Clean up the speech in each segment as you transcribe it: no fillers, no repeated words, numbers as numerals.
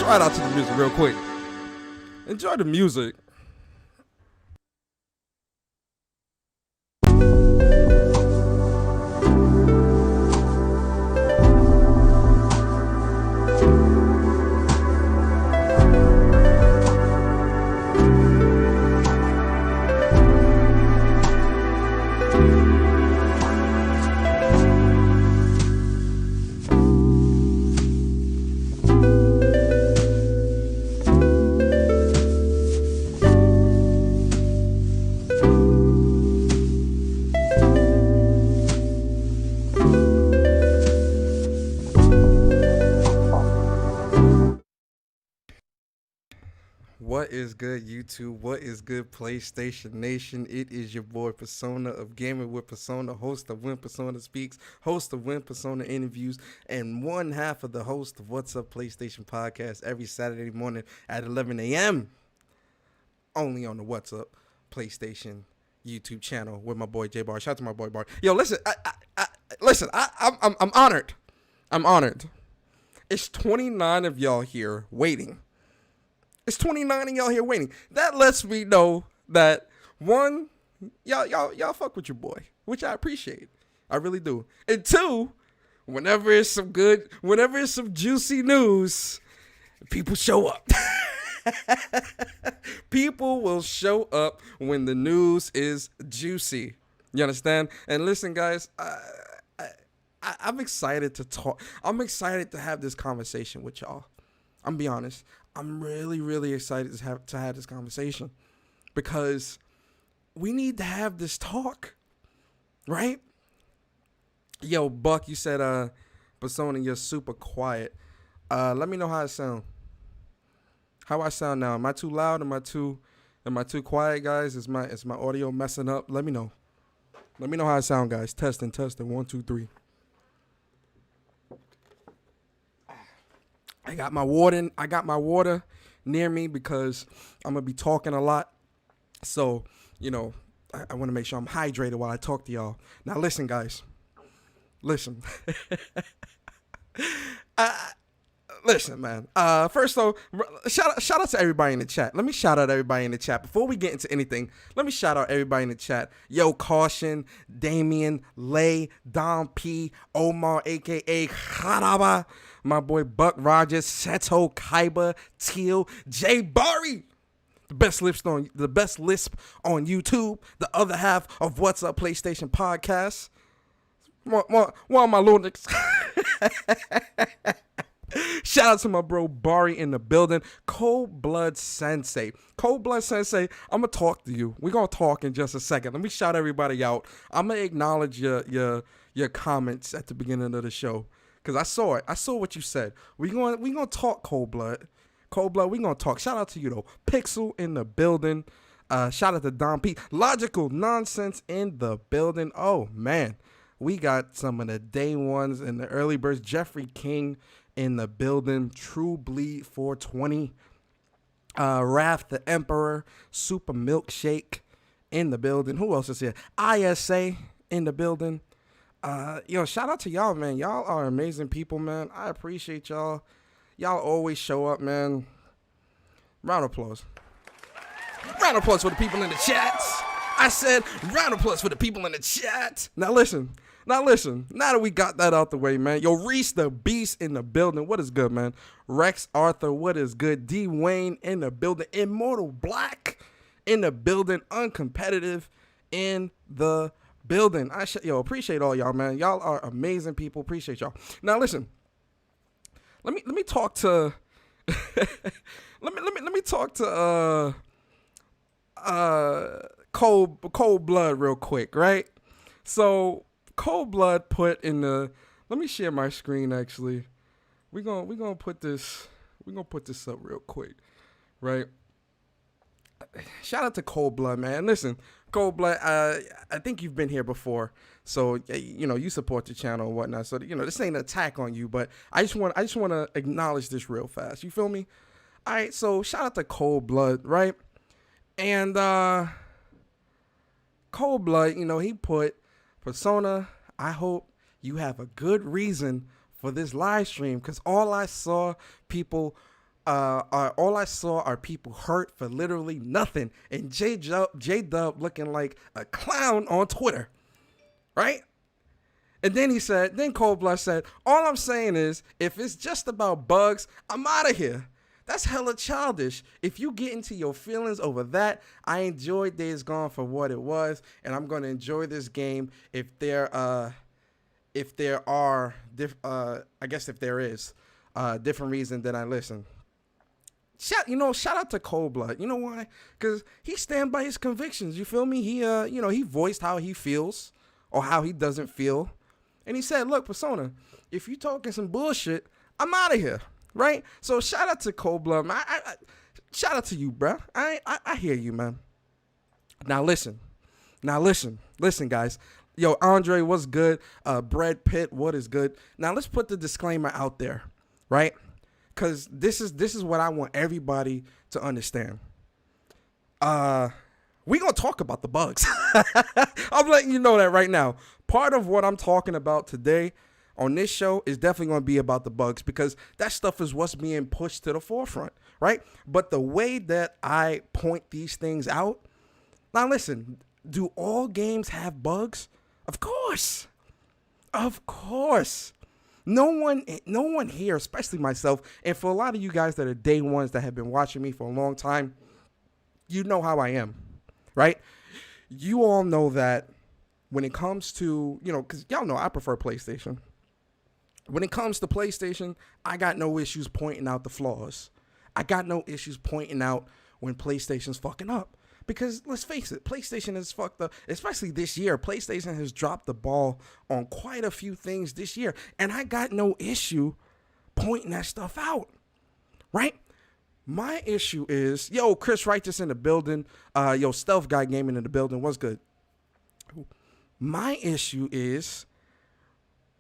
Right out to the music real quick. Enjoy the music. What is good, YouTube? What is good, PlayStation Nation? It is your boy Persona of Gaming with Persona, host of When Persona Speaks, host of When Persona Interviews, and one half of the host of What's Up PlayStation podcast every Saturday morning at 11 a.m. only on the What's Up PlayStation YouTube channel with my boy J Bar. Shout out to my boy Bar. Yo, listen, I'm honored. I'm honored. It's 29 of y'all here waiting. It's 29 of y'all here waiting. That lets me know that one, y'all fuck with your boy, which I appreciate. I really do. And two, whenever it's some juicy news, people show up. People will show up when the news is juicy. You understand? And listen, guys, I'm excited to talk. I'm excited to have this conversation with y'all. I'm be honest. I'm really, really excited to have this conversation because we need to have this talk, right? Yo, Buck, you said, Persona, you're super quiet. Let me know how I sound. How I sound now? Am I too loud? Am I too quiet, guys? Is my audio messing up? Let me know. Let me know how I sound, guys. Testing. 1, 2, 3. I got my water near me because I'm gonna be talking a lot. So, I want to make sure I'm hydrated while I talk to y'all. Now, listen, guys. Listen. Listen, man. First, though, shout out to everybody in the chat. Let me shout out everybody in the chat. Before we get into anything, let me shout out everybody in the chat. Yo, Caution, Damien, Lay, Dom P, Omar, a.k.a. Haraba, my boy Buck Rogers, Seto, Kaiba, Teal, Jay Bari. The best lisp on YouTube. The other half of What's Up PlayStation podcast. One of my lunatics. Shout out to my bro Bari in the building. Cold Blood Sensei. I'm gonna talk to you. We're gonna talk in just a second. Let me shout everybody out. I'm gonna acknowledge your comments at the beginning of the show. Cause I saw it. I saw what you said. We gonna talk Cold Blood. We gonna talk. Shout out to you though. Pixel in the building. Shout out to Don P. Logical Nonsense in the building. Oh man. We got some of the day ones and the early birds. Jeffrey King in the building. True Bleed 420. Raph the Emperor. Super Milkshake in the building. Who else is here? ISA in the building. Shout out to y'all, man. Y'all are amazing people, man. I appreciate y'all. Y'all always show up, man. Round of applause. Round of applause for the people in the chats. I said round of applause for the people in the chat. Now listen. Now that we got that out the way, man. Yo, Reese the Beast in the building. What is good, man? Rex Arthur, what is good? D Wayne in the building. Immortal Black in the building. Uncompetitive in the building. Appreciate all y'all, man. Y'all are amazing people. Appreciate y'all. Now listen. Let me talk to let me talk to Cold Blood real quick, right? So Cold Blood put in the, let me share my screen actually. We're gonna put this up real quick, right? Shout out to Cold Blood, man. Listen, Cold Blood, I think you've been here before, so you support the channel and whatnot. So this ain't an attack on you, but I just want to acknowledge this real fast. You feel me? All right, so shout out to Cold Blood, right? And Cold Blood, he put Persona. I hope you have a good reason for this live stream, because all I saw are people hurt for literally nothing, and J Dub looking like a clown on Twitter, right? And then Cold Blood said, all I'm saying is, if it's just about bugs, I'm out of here. That's hella childish. If you get into your feelings over that, I enjoyed Days Gone for what it was, and I'm gonna enjoy this game if there is different reason that I listen. Shout out to Cold Blood. You know why? Because he stand by his convictions. You feel me? He voiced how he feels or how he doesn't feel. And he said, look, Persona, if you talking some bullshit, I'm out of here. Right? So shout out to Cold Blood, man. I shout out to you, bro. I hear you, man. Now listen, guys. Yo, Andre, what's good? Brad Pitt, what is good? Now let's put the disclaimer out there, right? Because this is what I want everybody to understand. We gonna talk about the bugs. I'm letting you know that right now. Part of what I'm talking about today on this show is definitely going to be about the bugs, because that stuff is what's being pushed to the forefront, right? But the way that I point these things out, now listen, do all games have bugs? Of course. No one here, especially myself, and for a lot of you guys that are day ones that have been watching me for a long time, you know how I am, right? You all know that when it comes to, because y'all know I prefer PlayStation. When it comes to PlayStation, I got no issues pointing out the flaws. I got no issues pointing out when PlayStation's fucking up. Because let's face it, PlayStation is fucked up, especially this year. PlayStation has dropped the ball on quite a few things this year. And I got no issue pointing that stuff out, right? My issue is, Chris Righteous in the building. Stealth Guy Gaming in the building. What's good? My issue is,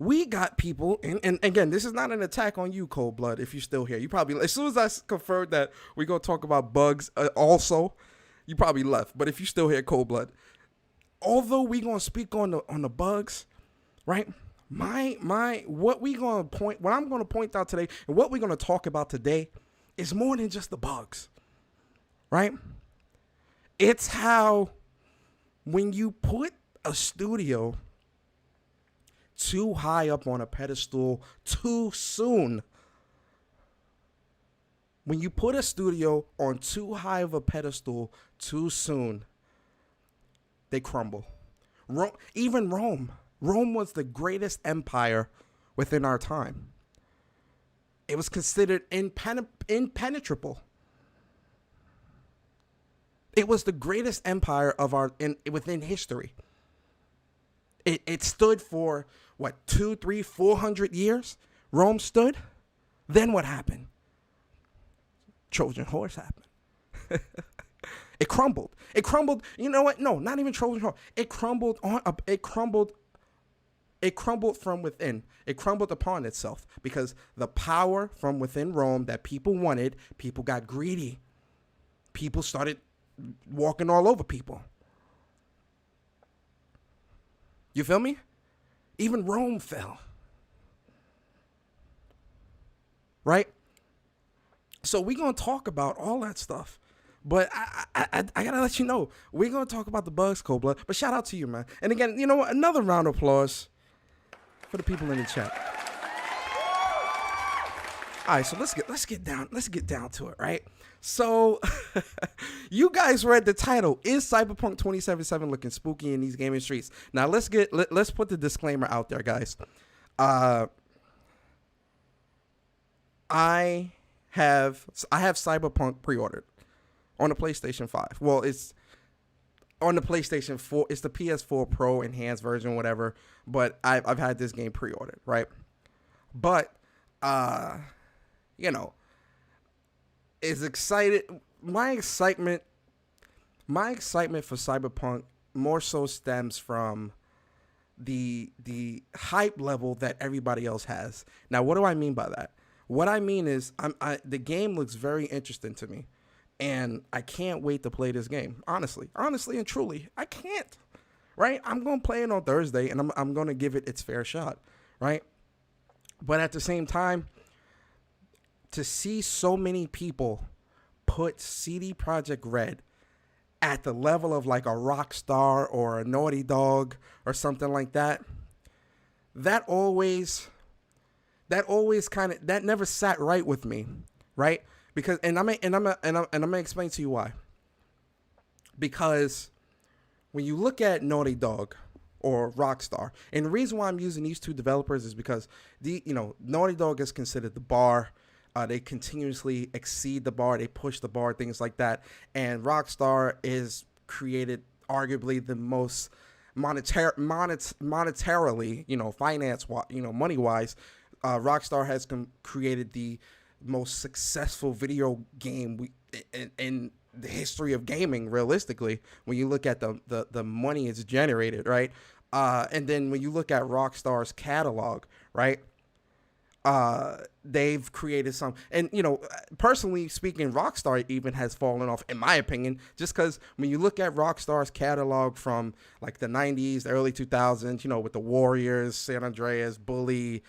we got people, and again, this is not an attack on you, Cold Blood, if you're still here. You probably, as soon as I confirmed that we're going to talk about bugs also, you probably left. But if you're still here, Cold Blood, although we're going to speak on the bugs, right? What I'm going to point out today, and what we're going to talk about today is more than just the bugs, right? It's how when you put a studio too high up on a pedestal too soon. When you put a studio on too high of a pedestal too soon, they crumble. Even Rome. Rome was the greatest empire within our time. It was considered impenetrable. It was the greatest empire within history. It stood for, 200, 300, 400 years? Rome stood? Then what happened? Trojan horse happened. It crumbled. You know what? No, not even Trojan horse. It crumbled from within. It crumbled upon itself because the power from within Rome that people wanted, people got greedy. People started walking all over people. You feel me? Even Rome fell. Right? So we're going to talk about all that stuff. But I got to let you know, we're going to talk about the bugs, Cold Blood. But shout out to you, man. And again, you know what? Another round of applause for the people in the chat. All right, so let's get down to it, right? So you guys read the title. Is Cyberpunk 2077 looking spooky in these gaming streets? Now let's put the disclaimer out there, guys. I have Cyberpunk pre-ordered on the PlayStation 5. Well, it's on the PlayStation 4. It's the PS4 Pro enhanced version, whatever. But I've had this game pre-ordered, right? But you know, is excited. My excitement for Cyberpunk more so stems from the hype level that everybody else has. Now, what do I mean by that? What I mean is, the game looks very interesting to me, and I can't wait to play this game. Honestly and truly, I can't. Right? I'm gonna play it on Thursday, and I'm gonna give it its fair shot. Right? But at the same time, to see so many people put CD Projekt Red at the level of like a Rockstar or a Naughty Dog or something like that, that never sat right with me, right? Because I'm gonna explain to you why. Because when you look at Naughty Dog or Rockstar, and the reason why I'm using these two developers is because Naughty Dog is considered the bar. They continuously exceed the bar. They push the bar, things like that. And Rockstar is created arguably the most monetarily, finance, money wise. Rockstar has created the most successful video game in the history of gaming, realistically, when you look at the money it's generated, right? And then when you look at Rockstar's catalog, right? They've created some, and personally speaking, Rockstar even has fallen off, in my opinion, just because when you look at Rockstar's catalog from like the 90s, the early 2000s, with the Warriors, San Andreas, Bully,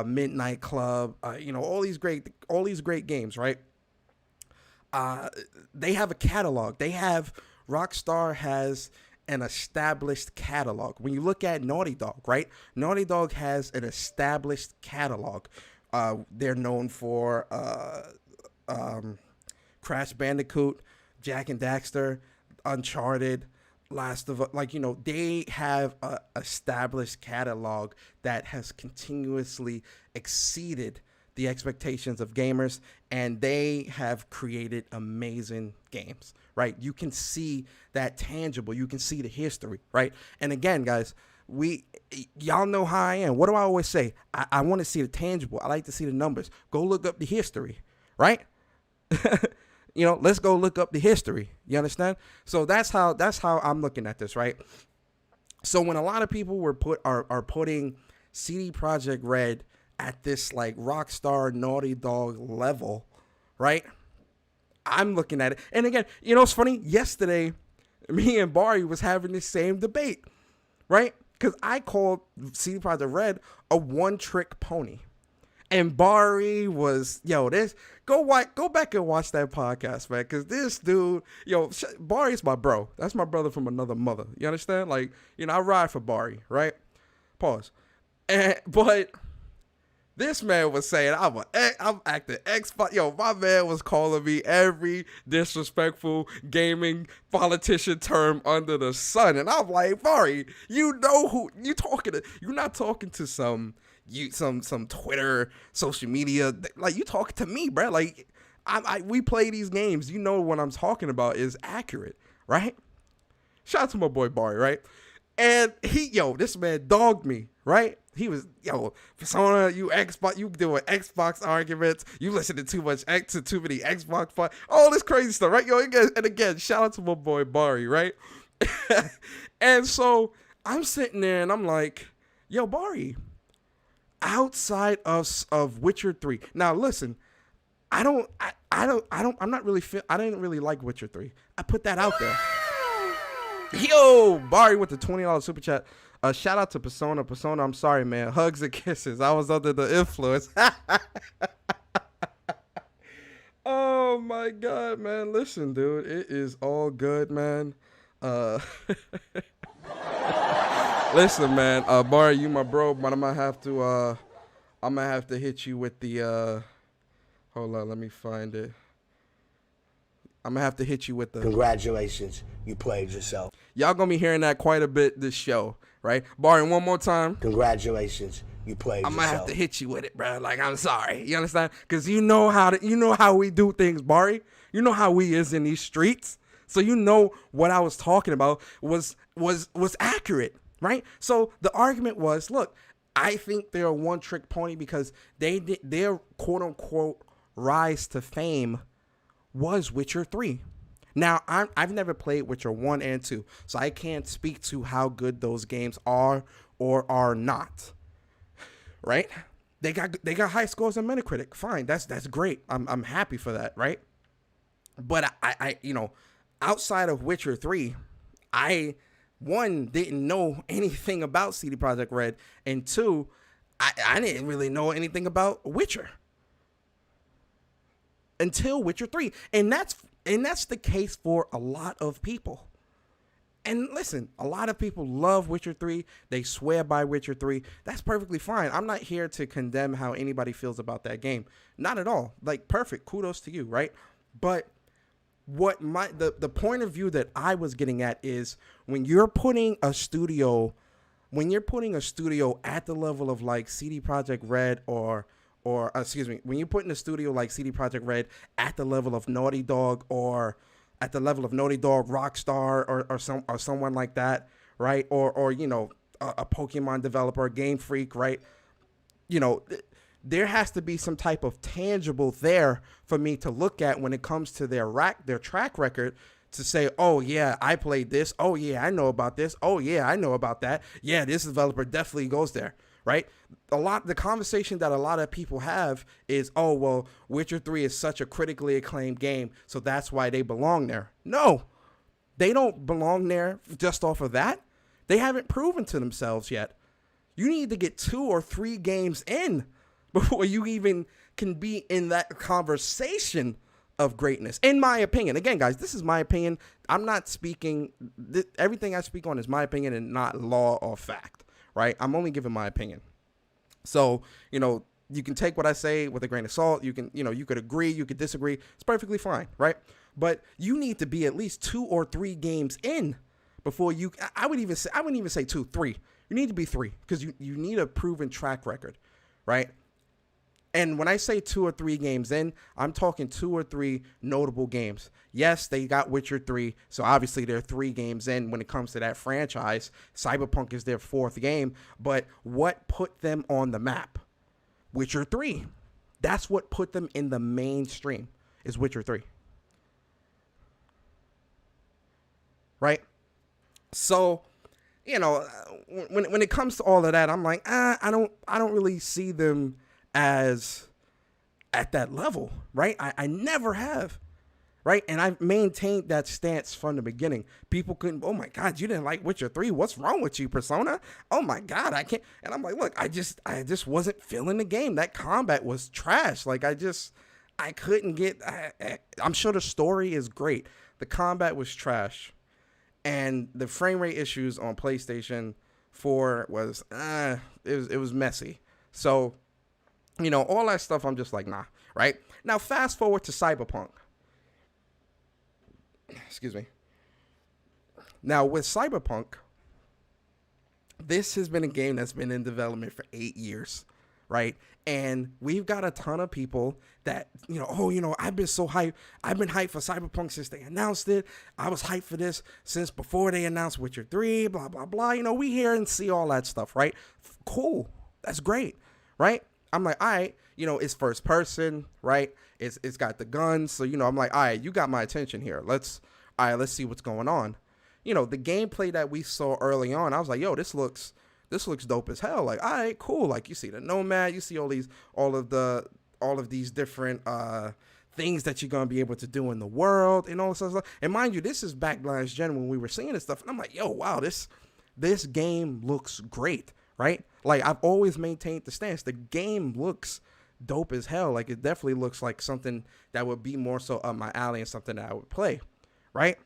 Midnight Club, all these great games, right? They have a catalog. Rockstar has an established catalog. When you look at Naughty Dog, right? Naughty Dog has an established catalog. They're known for Crash Bandicoot, Jak and Daxter, Uncharted, Last of Us. They have a established catalog that has continuously exceeded the expectations of gamers, and they have created amazing games, right? You can see that tangible. You can see the history, right? And again, guys, y'all know how I am. What do I always say? I want to see the tangible. I like to see the numbers. Go look up the history, right? Let's go look up the history. You understand? So that's how I'm looking at this, right? So when a lot of people are putting CD Projekt Red at this like Rockstar Naughty Dog level, right? I'm looking at it. And again, it's funny. Yesterday, me and Barry was having the same debate, right? Because I called CD Projekt Red a one-trick pony. And Barry was, go back and watch that podcast, man. Because this dude, Barry's my bro. That's my brother from another mother. You understand? I ride for Barry, right? Pause. But this man was saying, I'm acting Xbox. My man was calling me every disrespectful gaming politician term under the sun. And I'm like, Barry, you know who you talking to. You're not talking to some Twitter, social media. You talking to me, bro. We play these games. You know what I'm talking about is accurate, right? Shout out to my boy Barry, right? And this man dogged me, right? He was, Persona, you Xbox, you doing Xbox arguments, you listen to too many Xbox fun, all this crazy stuff, right? And again, shout out to my boy Barry, right? And so I'm sitting there and I'm like, Barry, outside of Witcher 3. Now listen, I didn't really like Witcher 3. I put that out there. Barry with the $20 super chat. Shout out to Persona. Persona, I'm sorry, man. Hugs and kisses. I was under the influence. Oh my god, man. Listen, dude, it is all good, man. Uh Listen, man. Barry, you my bro, but I'm gonna have to hit you with the hold on, let me find it. I'm gonna have to hit you with the Congratulations, you played yourself. Y'all gonna be hearing that quite a bit this show, right? Barry, one more time. Congratulations, you played yourself. I'm gonna have to hit you with it, bro. Like, I'm sorry. You understand? Because you know how we do things, Barry. You know how we is in these streets. So you know what I was talking about was accurate, right? So the argument was, look, I think they're a one-trick pony because their quote-unquote rise to fame was Witcher 3. Now, I've never played Witcher 1 and 2, so I can't speak to how good those games are or are not. Right? They got high scores on Metacritic. Fine, that's great. I'm happy for that, right? But I outside of Witcher 3, I one didn't know anything about CD Projekt Red, and two, I didn't really know anything about Witcher until Witcher 3. And that's the case for a lot of people. And listen, a lot of people love Witcher 3. They swear by Witcher 3. That's perfectly fine. I'm not here to condemn how anybody feels about that game. Not at all. Like, perfect. Kudos to you, right? But what the point of view that I was getting at is when you're putting a studio at the level of like CD Projekt Red or when you're putting a studio like CD Projekt Red at the level of Naughty Dog or at the level of Naughty Dog, Rockstar, or someone like that, right? Or a Pokemon developer, Game Freak, right? There has to be some type of tangible there for me to look at when it comes to their track record to say, oh yeah, I played this. Oh yeah, I know about this. Oh yeah, I know about that. Yeah, this developer definitely goes there, right? The conversation that a lot of people have is, oh, well, Witcher 3 is such a critically acclaimed game, so that's why they belong there. No, they don't belong there just off of that. They haven't proven to themselves yet. You need to get 2 or 3 games in before you even can be in that conversation of greatness, in my opinion. Again, guys, this is my opinion. I'm not speaking, everything I speak on is my opinion and not law or fact, right? I'm only giving my opinion. So, you can take what I say with a grain of salt. You can, you could agree, you could disagree. It's perfectly fine, right? But you need to be at least 2 or 3 games in before I wouldn't even say 2, 3. You need to be 3 because you need a proven track record, right? And when I say 2 or 3 games in, I'm talking 2 or 3 notable games. Yes, they got Witcher 3, so obviously they're 3 games in when it comes to that franchise. Cyberpunk is their 4th game, but what put them on the map? Witcher 3. That's what put them in the mainstream, is Witcher 3. Right? So, when it comes to all of that, I'm like, I don't really see them as at that level, right? I never have, right? And I've maintained that stance from the beginning. People couldn't, oh my God, you didn't like Witcher 3. What's wrong with you, Persona? Oh my God, I can't. And I'm like, look, I just wasn't feeling the game. That combat was trash. Like, I couldn't get, I'm sure the story is great. The combat was trash. And the frame rate issues on PlayStation 4 was, it was messy. So, all that stuff, I'm just like, nah, right? Now, fast forward to Cyberpunk. Excuse me. Now, with Cyberpunk, this has been a game that's been in development for 8 years, right? And we've got a ton of people that, I've been so hyped. I've been hyped for Cyberpunk since they announced it. I was hyped for this since before they announced Witcher 3, blah, blah, blah. We hear and see all that stuff, right? Cool. That's great, right? I'm like, all right, it's first person, right? It's got the guns. So, I'm like, all right, you got my attention here. Let's see what's going on. The gameplay that we saw early on, I was like, yo, this looks dope as hell. Like, all right, cool. Like, you see the Nomad, you see all of these different things that you're gonna be able to do in the world and all this stuff. And mind you, this is back last gen when we were seeing this stuff. And I'm like, yo, wow, this this game looks great, right? Like, I've always maintained the stance. The game looks dope as hell. Like, it definitely looks like something that would be more so up my alley and something that I would play, right?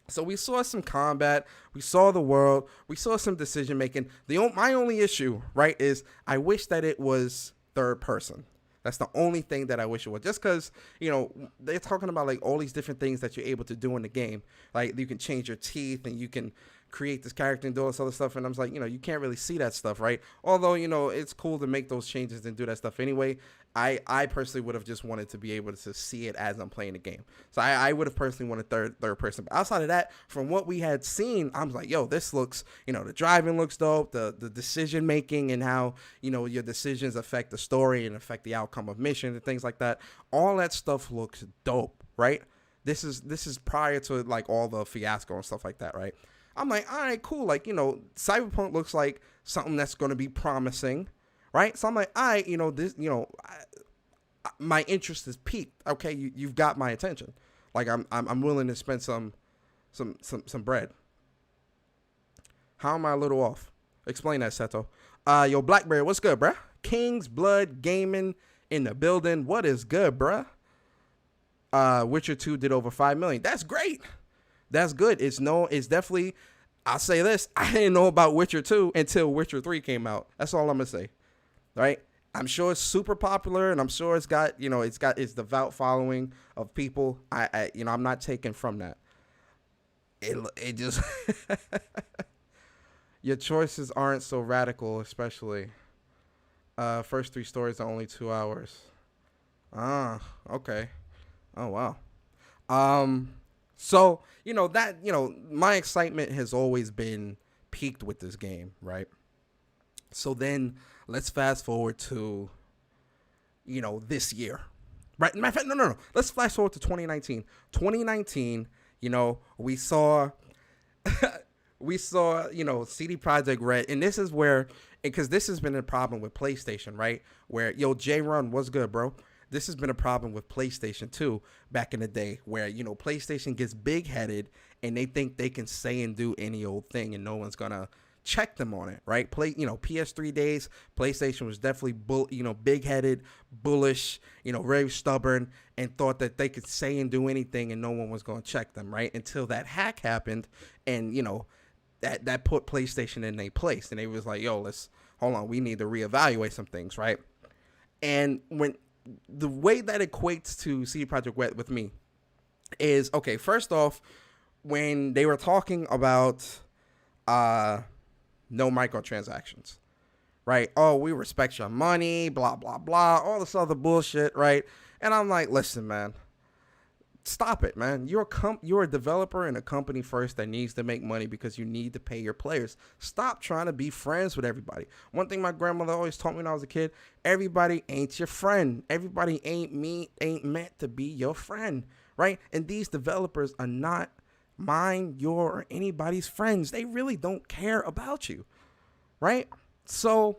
So we saw some combat, we saw the world, we saw some decision making. My only issue, right, is I wish that it was third person. That's the only thing that I wish it was. Just because, they're talking about like all these different things that you're able to do in the game. Like, you can change your teeth and you can create this character and do all this other stuff. And I was like, you can't really see that stuff, right? Although, it's cool to make those changes and do that stuff anyway. I personally would have just wanted to be able to see it as I'm playing the game. So I would have personally wanted third person. But outside of that, from what we had seen, I was like, yo, this looks, the driving looks dope, the decision making and how, your decisions affect the story and affect the outcome of mission and things like that. All that stuff looks dope, right? This is prior to like all the fiasco and stuff like that, right? I'm like, all right, cool. Like, Cyberpunk looks like something that's going to be promising. Right, so I'm like, all right, my interest is peaked. Okay, you've got my attention. Like, I'm willing to spend some bread. How am I a little off? Explain that, Seto. Yo, Blackberry, what's good, bruh? King's Blood Gaming in the building. What is good, bruh? Witcher 2 did over 5 million. That's great. That's good. It's definitely. I'll say this: I didn't know about Witcher 2 until Witcher 3 came out. That's all I'm gonna say. Right, I'm sure it's super popular, and I'm sure it's got its devout following of people. I'm not taking from that. It just your choices aren't so radical, especially first 3 stories are only 2 hours. Okay. Oh wow. So my excitement has always been peaked with this game, right? So then let's fast forward to, this year, right? Matter of fact, no. Let's flash forward to 2019. 2019, we saw, CD Projekt Red, and this is where, because this has been a problem with PlayStation, right? Where, J-Run, what's good, bro? This has been a problem with PlayStation too back in the day, where, PlayStation gets big-headed and they think they can say and do any old thing and no one's gonna check them on it, right? PS3 days, PlayStation was definitely big-headed, bullish, very stubborn, and thought that they could say and do anything and no one was going to check them, right? Until that hack happened, and that put PlayStation in their place, and they was like, yo, hold on, we need to reevaluate some things, right? And when the way that equates to CD Projekt Red with me is, okay, first off, when they were talking about no microtransactions, right? Oh, we respect your money, blah, blah, blah, all this other bullshit, right? And I'm like, listen, man, stop it, man. You're a developer in a company first that needs to make money because you need to pay your players. Stop trying to be friends with everybody. One thing my grandmother always taught me when I was a kid, everybody ain't your friend. Everybody ain't meant to be your friend, right? And these developers are not mine, your, or anybody's friends. They really don't care about you, right? So,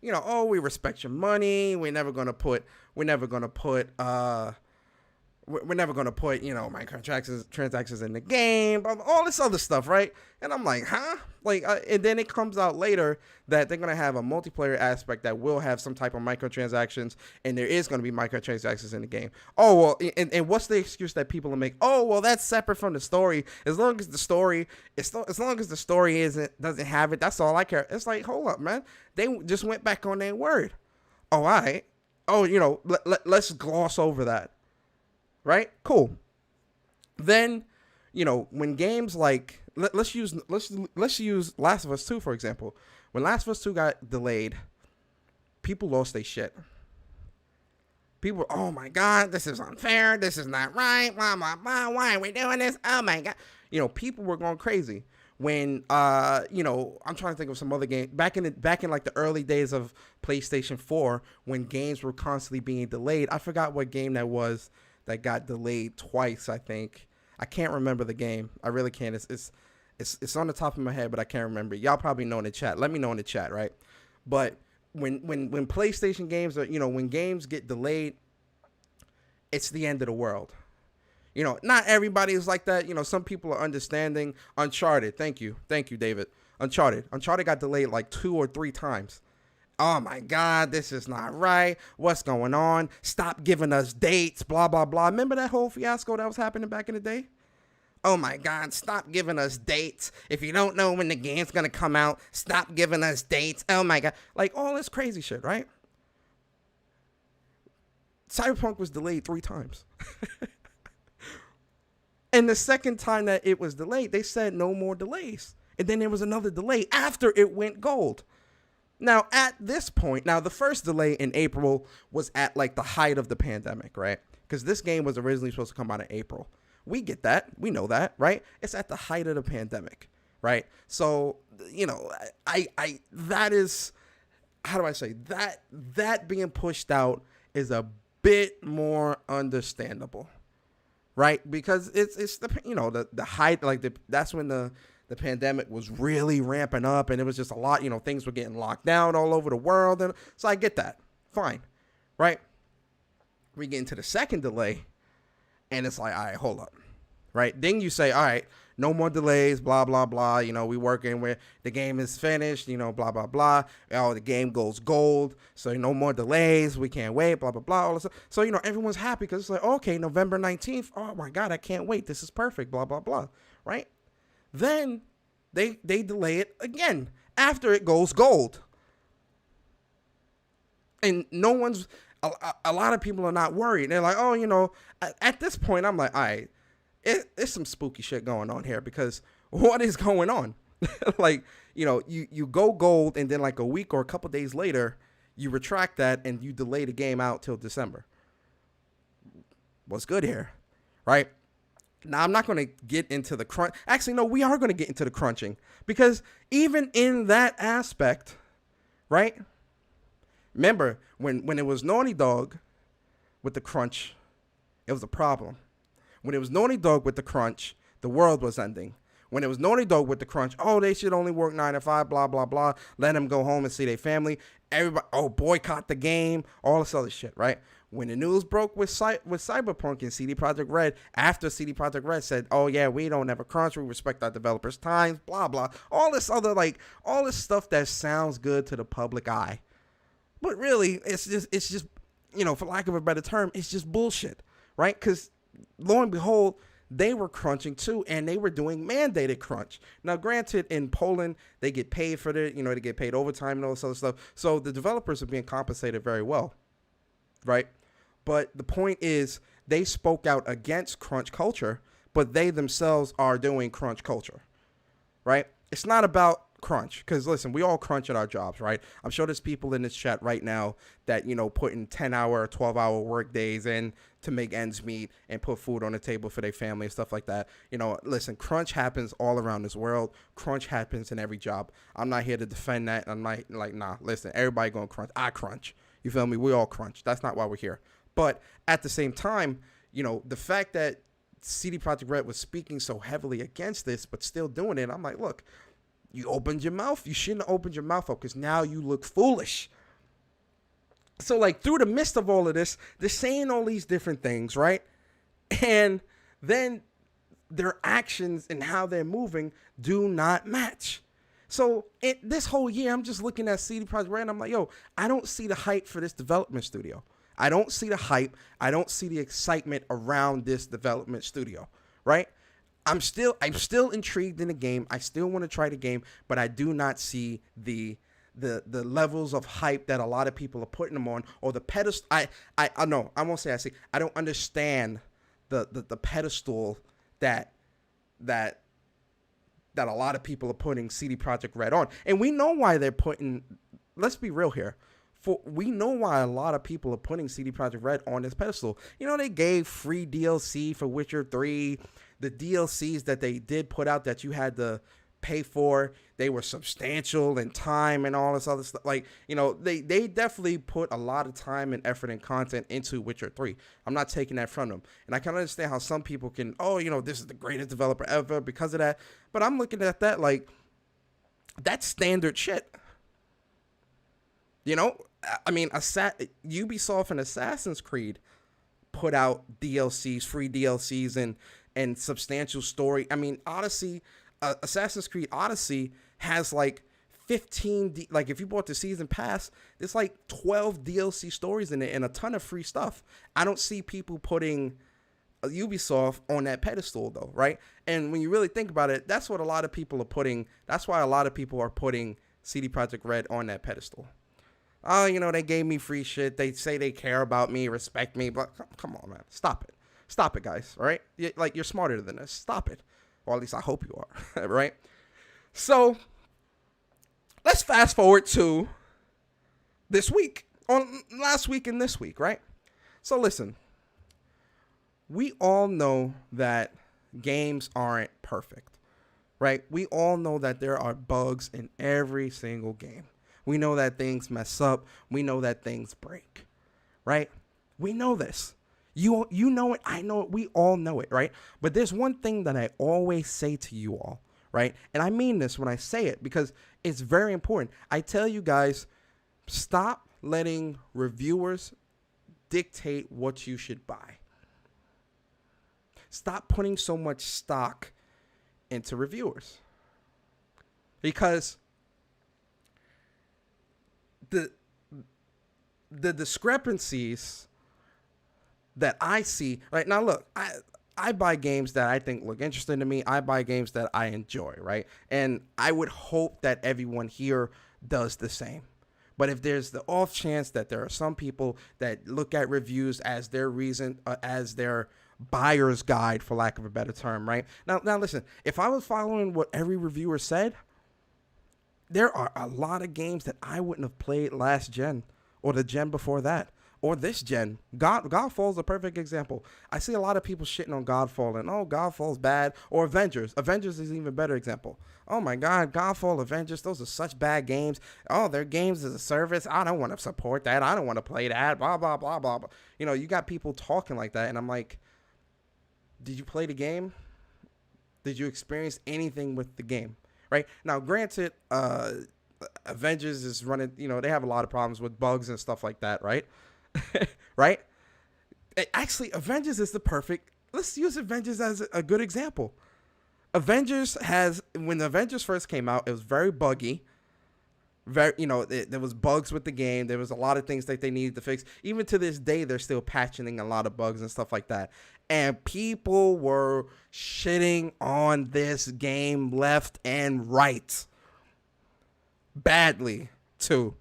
we respect your money. We're never gonna put microtransactions in the game, all this other stuff, right? And I'm like, huh? And then it comes out later that they're going to have a multiplayer aspect that will have some type of microtransactions, and there is going to be microtransactions in the game. Oh, well, and what's the excuse that people will make? Oh, well, that's separate from the story. As long as the story doesn't have it, that's all I care. It's like, hold up, man. They just went back on their word. Oh, all right. Oh, let's gloss over that. Right? Cool. Then, when games like let's use Last of Us 2 for example. When Last of Us 2 got delayed, people lost their shit. People were, oh my God, this is unfair. This is not right. Blah, blah, blah. Why are we doing this? Oh my God. People were going crazy. When I'm trying to think of some other game back in like the early days of PlayStation 4, when games were constantly being delayed. I forgot what game that was that got delayed twice, I think. I can't remember the game. I really can't. It's on the top of my head, but I can't remember. Y'all probably know in the chat. Let me know in the chat, right? But when PlayStation games are, when games get delayed, it's the end of the world. Not everybody is like that. Some people are understanding. Uncharted. Thank you, David. Uncharted got delayed like 2 or 3 times. Oh my God, this is not right. What's going on? Stop giving us dates, blah, blah, blah. Remember that whole fiasco that was happening back in the day? Oh my God, stop giving us dates. If you don't know when the game's gonna come out, stop giving us dates. Oh my God. Like all this crazy shit, right? Cyberpunk was delayed 3 times. And the second time that it was delayed, they said no more delays. And then there was another delay after it went gold. Now, at this point, the first delay in April was at like the height of the pandemic, right? Because this game was originally supposed to come out in April. We get that. We know that, right? It's at the height of the pandemic, right? So, that is, how do I say, that being pushed out is a bit more understandable, right? Because it's the height, that's when the pandemic was really ramping up, and it was just a lot, things were getting locked down all over the world. And so I get that. Fine. Right? We get into the second delay, and it's like, all right, hold up. Right? Then you say, all right, no more delays, blah, blah, blah. We working where the game is finished, blah, blah, blah. Oh, the game goes gold, so no more delays. We can't wait, blah, blah, blah. All this stuff. So, everyone's happy because it's like, okay, November 19th. Oh, my God, I can't wait. This is perfect, blah, blah, blah. Right? Then they delay it again after it goes gold. And no one's, a lot of people are not worried. They're like, oh, at this point, I'm like, all right, it's some spooky shit going on here because what is going on? Like, you go gold and then like a week or a couple days later, you retract that and you delay the game out till December. What's good here? Right? Now, I'm not going to get into the crunch. Actually, no, we are going to get into the crunching because even in that aspect, right? Remember, when it was Naughty Dog with the crunch, it was a problem. When it was Naughty Dog with the crunch, the world was ending. When it was Naughty Dog with the crunch, oh, they should only work 9 to 5, blah, blah, blah. Let them go home and see their family. Everybody, boycott the game, all this other shit, right? When the news broke with Cyberpunk and CD Projekt Red, after CD Projekt Red said, oh, yeah, we don't have a crunch, we respect our developers' times, blah, blah. All this other, all this stuff that sounds good to the public eye. But really, it's just, for lack of a better term, it's just bullshit, right? Because lo and behold, they were crunching too, and they were doing mandated crunch. Now, granted, in Poland, they get paid for it, they get paid overtime and all this other stuff. So the developers are being compensated very well, right? But the point is, they spoke out against crunch culture, but they themselves are doing crunch culture, right? It's not about crunch, because listen, we all crunch at our jobs, right? I'm sure there's people in this chat right now that, putting 10-hour, 12-hour work days in to make ends meet and put food on the table for their family and stuff like that. Listen, crunch happens all around this world. Crunch happens in every job. I'm not here to defend that. I'm not listen, everybody gonna crunch. I crunch. You feel me? We all crunch. That's not why we're here. But at the same time, the fact that CD Projekt Red was speaking so heavily against this, but still doing it, I'm like, look, you opened your mouth. You shouldn't have opened your mouth up because now you look foolish. So, through the midst of all of this, they're saying all these different things, right? And then their actions and how they're moving do not match. So, this whole year, I'm just looking at CD Projekt Red and I'm like, yo, I don't see the hype for this development studio. I don't see the hype. I don't see the excitement around this development studio, right? I'm still intrigued in the game. I still want to try the game, but I do not see the levels of hype that a lot of people are putting them on, or the pedestal. I know I won't say I see. I don't understand the pedestal that a lot of people are putting CD Projekt Red on, and we know why they're putting. Let's be real here. We know why a lot of people are putting CD Projekt Red on this pedestal. They gave free DLC for Witcher 3. The DLCs that they did put out that you had to pay for, they were substantial in time and all this other stuff. They definitely put a lot of time and effort and content into Witcher 3. I'm not taking that from them. And I can understand how some people can, this is the greatest developer ever because of that. But I'm looking at that that's standard shit. Ubisoft and Assassin's Creed put out DLCs, free DLCs, and substantial story. Odyssey, Assassin's Creed Odyssey has like 15 like if you bought the season pass, there's like 12 DLC stories in it and a ton of free stuff. I don't see people putting Ubisoft on that pedestal though, right? And when you really think about it, that's what a lot of people are putting. That's why a lot of people are putting CD Projekt Red on that pedestal. Oh, they gave me free shit. They say they care about me, respect me, but come on, man, stop it, guys. All right, you're smarter than this. Stop it, or at least I hope you are. Right? So let's fast forward to this week, on last week and this week, right? So listen. We all know that games aren't perfect, right? We all know that there are bugs in every single game. We know that things mess up. We know that things break, right? We know this. You know it. I know it. We all know it, right? But there's one thing that I always say to you all, right? And I mean this when I say it because it's very important. I tell you guys, stop letting reviewers dictate what you should buy. Stop putting so much stock into reviewers, because the discrepancies that I see right now. Look, I buy games that I think look interesting to me. I buy games that I enjoy, right? And I would hope that everyone here does the same. But if there's the off chance that there are some people that look at reviews as their reason, as their buyer's guide, for lack of a better term, right? Now listen, if I was following what every reviewer said, there are a lot of games that I wouldn't have played last gen or the gen before that or this gen. Godfall's a perfect example. I see a lot of people shitting on Godfall and, oh, Godfall's bad, or Avengers. Avengers is an even better example. Oh my God, Godfall, Avengers, those are such bad games. Oh, they're games as a service. I don't want to support that. I don't want to play that, blah, blah, blah, blah, blah. You got people talking like that, and I'm like, did you play the game? Did you experience anything with the game? Right? Now, granted, Avengers is running, they have a lot of problems with bugs and stuff like that, right? Right? Actually, Avengers is the perfect, let's use Avengers as a good example. When the Avengers first came out, it was very buggy. There was bugs with the game. There was a lot of things that they needed to fix. Even to this day, they're still patching a lot of bugs and stuff like that. And people were shitting on this game left and right. Badly, too.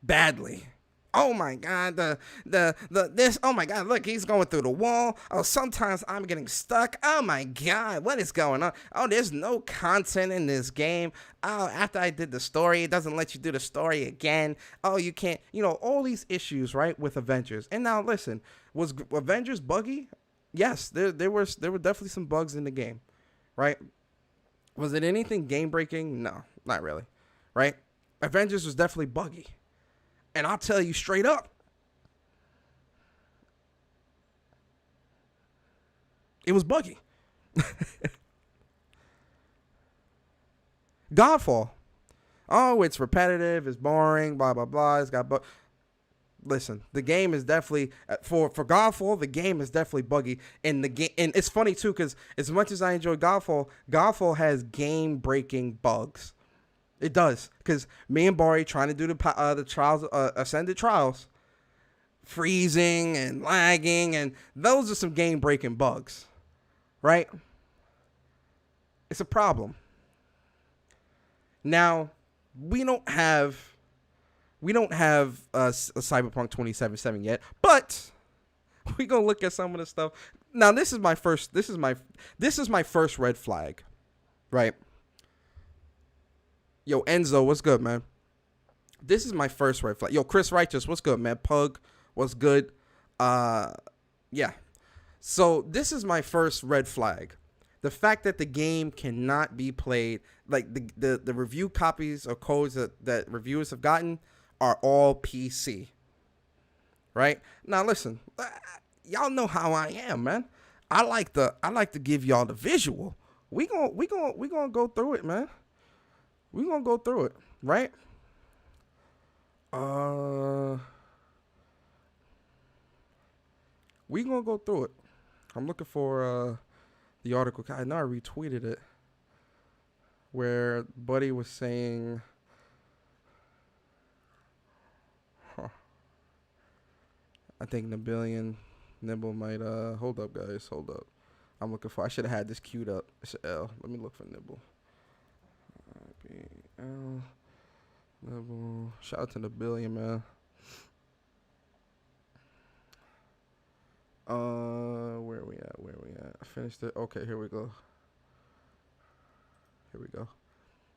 Badly. Oh my God, this, oh my God, look, he's going through the wall. Oh, sometimes I'm getting stuck. Oh my God, what is going on? Oh, there's no content in this game. Oh, after I did the story, it doesn't let you do the story again. Oh, you can't, all these issues, right, with Avengers. And now listen, was Avengers buggy? Yes, there were definitely some bugs in the game, right? Was it anything game breaking? No, not really, right? Avengers was definitely buggy. And I'll tell you straight up, it was buggy. Godfall. Oh, it's repetitive, it's boring, blah, blah, blah. It's got bugs. Listen, the game is definitely, for Godfall, the game is definitely buggy. And and it's funny too, because as much as I enjoy Godfall has game-breaking bugs. It does, because me and Bari trying to do the trials, Ascended Trials, freezing and lagging, and those are some game-breaking bugs, right? It's a problem. Now, we don't have a Cyberpunk 2077 yet, but we gonna look at some of the stuff. Now, this is my first red flag, right? Yo, Enzo, what's good, man? This is my first red flag. Yo, Chris Righteous, what's good, man? Pug, what's good? Yeah. So this is my first red flag. The fact that the game cannot be played, like the review copies or codes that reviewers have gotten are all PC. Right? Now listen, y'all know how I am, man. I like to give y'all the visual. We gonna go through it, man. We're going to go through it, right? We're going to go through it. I'm looking for the article. I know I retweeted it. where Buddy was saying, I think Nibble might, hold up, guys, hold up. I'm looking for, I should have had this queued up. It's an L. Let me look for Nibble. L. Nibble. Shout out to the billion, man. Where we at? I finished it. Okay, here we go.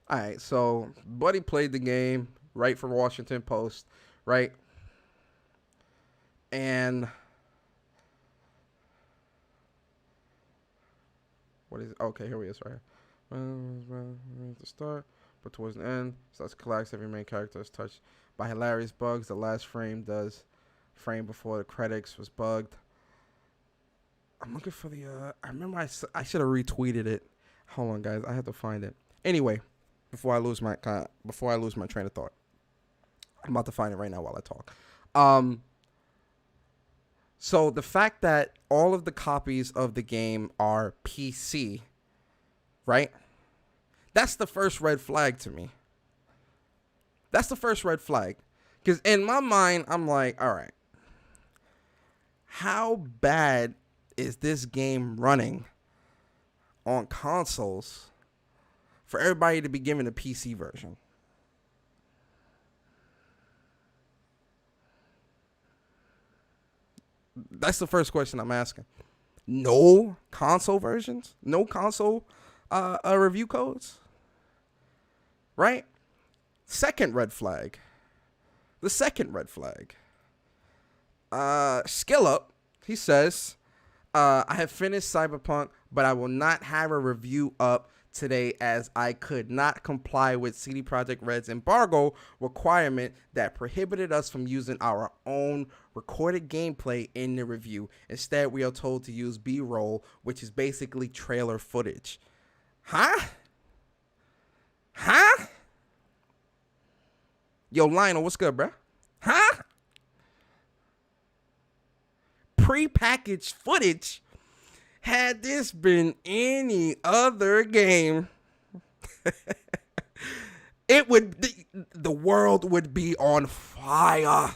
All right, so Buddy played the game, right, for Washington Post, right? And what is it? Okay, here we is, right? At the start, but towards the end, starts to collapse. Every main character is touched by hilarious bugs. The last frame before the credits was bugged. I'm looking for the, I remember I should have retweeted it. Hold on, guys. I have to find it. Anyway, before I lose my train of thought. I'm about to find it right now while I talk. So the fact that all of the copies of the game are PC, right? That's the first red flag to me. That's the first red flag. Because in my mind, I'm like, all right, how bad is this game running on consoles for everybody to be given a PC version? That's the first question I'm asking. No console versions? No console review codes? Right? Second red flag. The second red flag. Skill Up, he says, I have finished Cyberpunk, but I will not have a review up today as I could not comply with CD Projekt Red's embargo requirement that prohibited us from using our own recorded gameplay in the review. Instead, we are told to use B-roll, which is basically trailer footage. Huh? Yo, Lionel, what's good, bruh? Huh? Pre-packaged footage? Had this been any other game, the world would be on fire.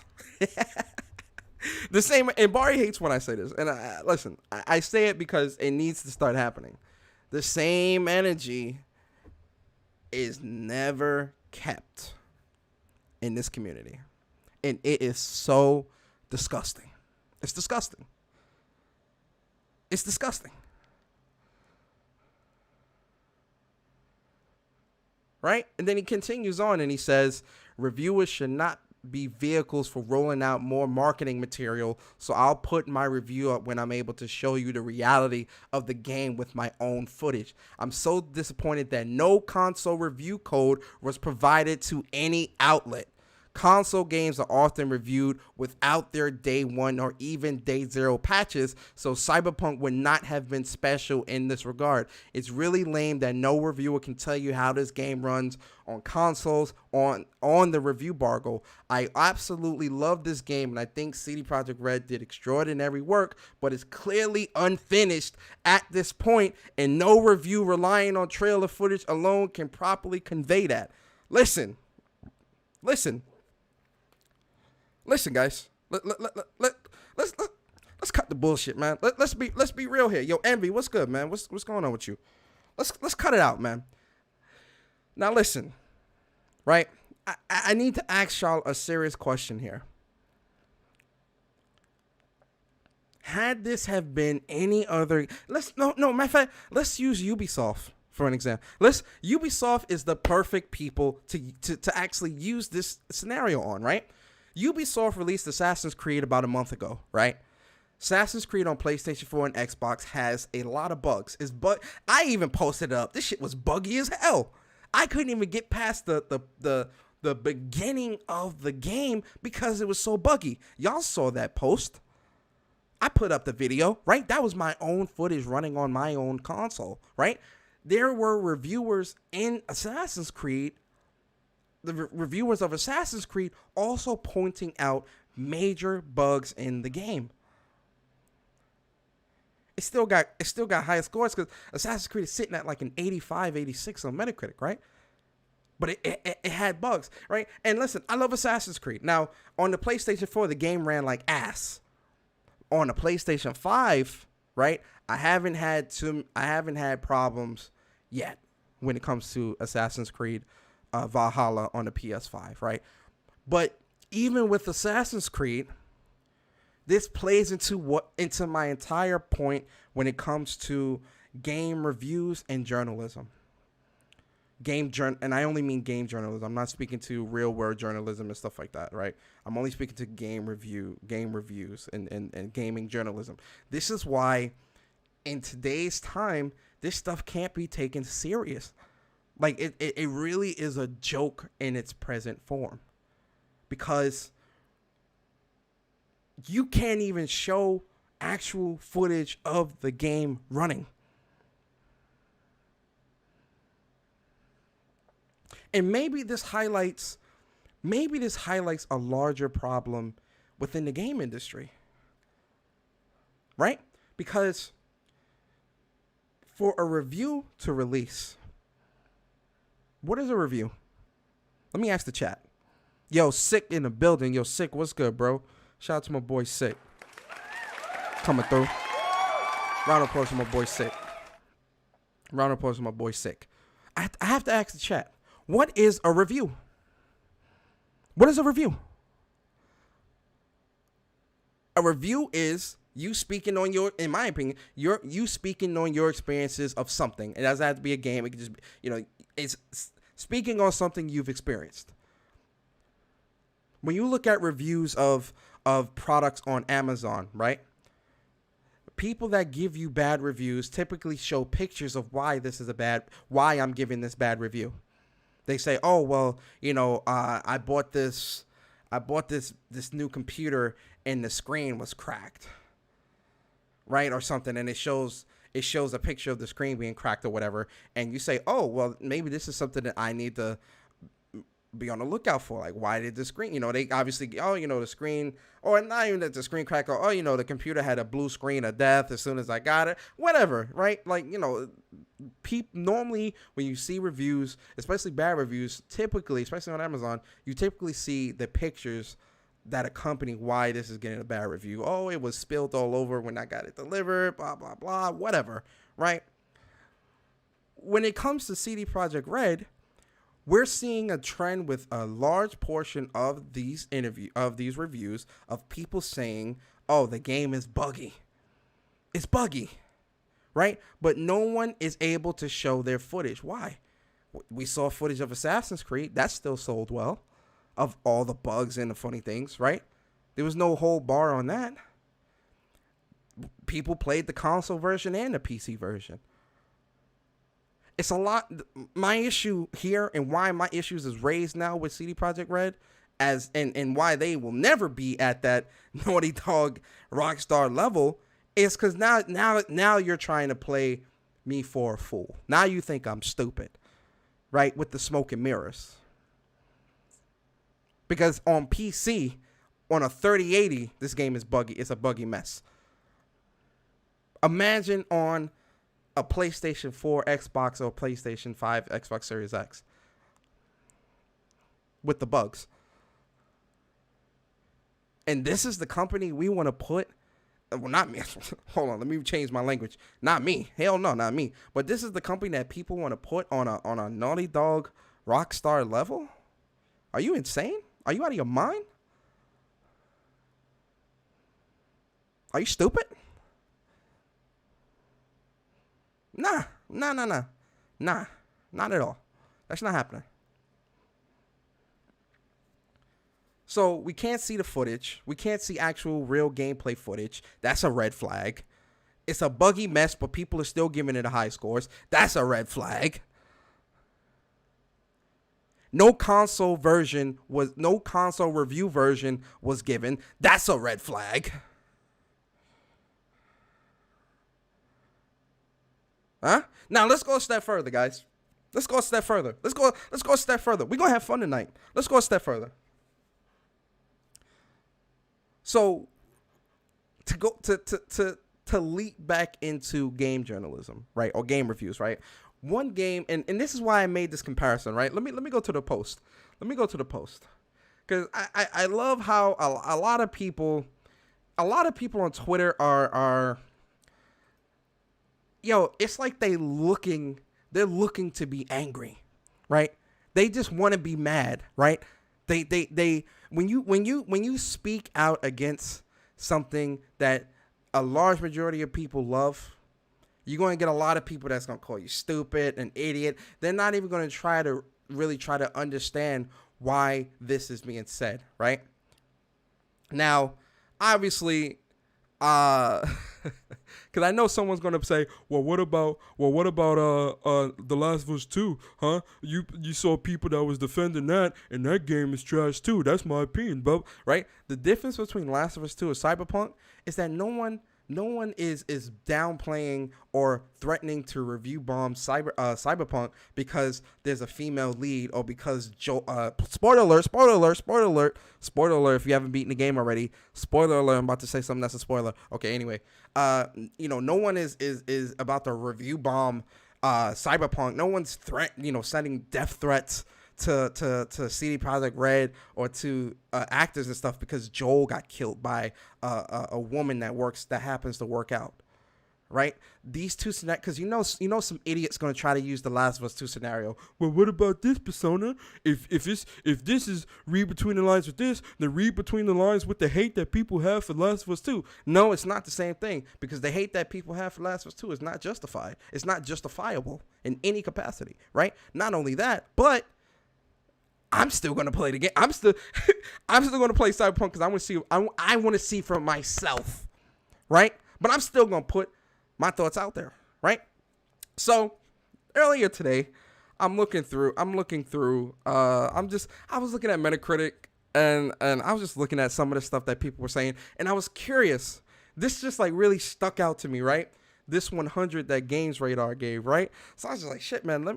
The same, and Barry hates when I say this, and listen, I say it because it needs to start happening. The same energy is never kept in this community, and it is so disgusting. It's disgusting. It's disgusting. Right? And then he continues on and he says, reviewers should not be vehicles for rolling out more marketing material, so I'll put my review up when I'm able to show you the reality of the game with my own footage. I'm so disappointed that no console review code was provided to any outlet. Console games are often reviewed without their day one or even day zero patches, so Cyberpunk would not have been special in this regard. It's really lame that no reviewer can tell you how this game runs on consoles on the review embargo. I absolutely love this game, and I think CD Projekt Red did extraordinary work, but it's clearly unfinished at this point, and no review relying on trailer footage alone can properly convey that. Listen, guys. Let's cut the bullshit, man. Let's be real here. Yo, Envy, what's good, man? What's going on with you? Let's cut it out, man. Now listen, right? I need to ask y'all a serious question here. Had this have been any other, matter of fact, let's use Ubisoft for an example. Ubisoft is the perfect people to actually use this scenario on, right? Ubisoft released Assassin's Creed about a month ago, right? Assassin's Creed on PlayStation 4 and Xbox has a lot of bugs. I even posted it up. This shit was buggy as hell. I couldn't even get past the beginning of the game because it was so buggy. Y'all saw that post. I put up the video, right? That was my own footage running on my own console, right? There were reviewers in Assassin's Creed, the reviewers of Assassin's Creed also pointing out major bugs in the game. it still got higher scores because Assassin's Creed is sitting at like an 85, 86 on Metacritic, right? But it had bugs, right? And listen, I love Assassin's Creed. Now, on the PlayStation 4, the game ran like ass. On the PlayStation 5, right? I haven't had problems yet when it comes to Assassin's Creed Valhalla on the PS5, right? But even with Assassin's Creed, this plays into my entire point when it comes to game reviews and journalism. And I only mean game journalism. I'm not speaking to real world journalism and stuff like that, right? I'm only speaking to game reviews and gaming journalism. This is why in today's time, this stuff can't be taken serious. Like it really is a joke in its present form, because you can't even show actual footage of the game running. And maybe this highlights a larger problem within the game industry, right? Because for a review to release, what is a review? Let me ask the chat. Yo, Sick in the building. Yo, Sick, what's good, bro? Shout out to my boy Sick. Coming through. Round of applause to my boy Sick. Round of applause to my boy Sick. I have to ask the chat. What is a review? What is a review? A review is you speaking on in my opinion, you speaking on your experiences of something. It doesn't have to be a game. It can just be, it's speaking on something you've experienced. When you look at reviews of products on Amazon, right? People that give you bad reviews typically show pictures of why I'm giving this bad review. They say, "Oh, well, I bought this new computer and the screen was cracked." Right? Or something, and it shows a picture of the screen being cracked or whatever, and you say, "Oh, well, maybe this is something that I need to be on the lookout for. Like, why did the screen, they obviously, the screen, or not even that the screen cracked, or, the computer had a blue screen of death as soon as I got it, whatever, right? Like, normally when you see reviews, especially bad reviews, typically, especially on Amazon, you typically see the pictures that accompany why this is getting a bad review. Oh, it was spilled all over when I got it delivered, blah, blah, blah, whatever, right? When it comes to CD Projekt Red, we're seeing a trend with a large portion of these reviews of people saying, "Oh, the game is buggy. It's buggy." Right? But no one is able to show their footage. Why? We saw footage of Assassin's Creed. That still sold well, of all the bugs and the funny things, right? There was no whole bar on that. People played the console version and the PC version. It's a lot. My issue here, and why my issues is raised now with CD Projekt Red, and why they will never be at that Naughty Dog Rockstar level, is because now you're trying to play me for a fool. Now you think I'm stupid, right? With the smoke and mirrors. Because on PC, on a 3080, this game is buggy. It's a buggy mess. Imagine on a PlayStation 4, Xbox, or PlayStation 5, Xbox Series X with the bugs. And this is the company we want to put. Well, not me. Hold on, let me change my language. Not me. Hell no, not me. But this is the company that people want to put on a Naughty Dog Rockstar level? Are you insane? Are you out of your mind? Are you stupid? Nah, not at all. That's not happening. So we can't see the footage. We can't see actual real gameplay footage. That's a red flag. It's a buggy mess, but people are still giving it a high scores. That's a red flag. No console review version was given. That's a red flag. Huh? Now let's go a step further, guys. Let's go a step further. Let's go a step further. We're gonna have fun tonight. Let's go a step further. So to to leap back into game journalism, right, or game reviews, right? One game, and this is why I made this comparison, right? Let me go to the post. Let me go to the post, because I love how a lot of people on Twitter are it's like they're looking to be angry, right? They just want to be mad, right? They when you speak out against something that a large majority of people love, you're going to get a lot of people that's going to call you stupid, an idiot. They're not even going to try to understand why this is being said, right? Now, obviously, because I know someone's gonna say, well, what about The Last of Us 2, huh? You saw people that was defending that, and that game is trash too. That's my opinion, but right? The difference between Last of Us 2 and Cyberpunk is that no one is downplaying or threatening to review bomb Cyberpunk because there's a female lead, or because spoiler alert if you haven't beaten the game already, spoiler alert, I'm about to say something that's a spoiler. Okay, anyway, no one is about to review bomb Cyberpunk. No one's sending death threats to CD Projekt Red or to actors and stuff because Joel got killed by a woman that happens to work out, right? These two scenarios, because you know some idiot's gonna try to use the Last of Us 2 scenario. Well, what about this, Persona? If this is read between the lines with this, then read between the lines with the hate that people have for Last of Us 2. No, it's not the same thing, because the hate that people have for Last of Us 2 is not justified. It's not justifiable in any capacity, right? Not only that, but I'm still gonna play the game. I'm still gonna play Cyberpunk because I want to see for myself, right? But I'm still gonna put my thoughts out there, right? So earlier today, I was looking through. I was looking at Metacritic, and I was just looking at some of the stuff that people were saying, and I was curious. This just like really stuck out to me, right? This 100 that Games Radar gave, right? So I was just like, shit, man.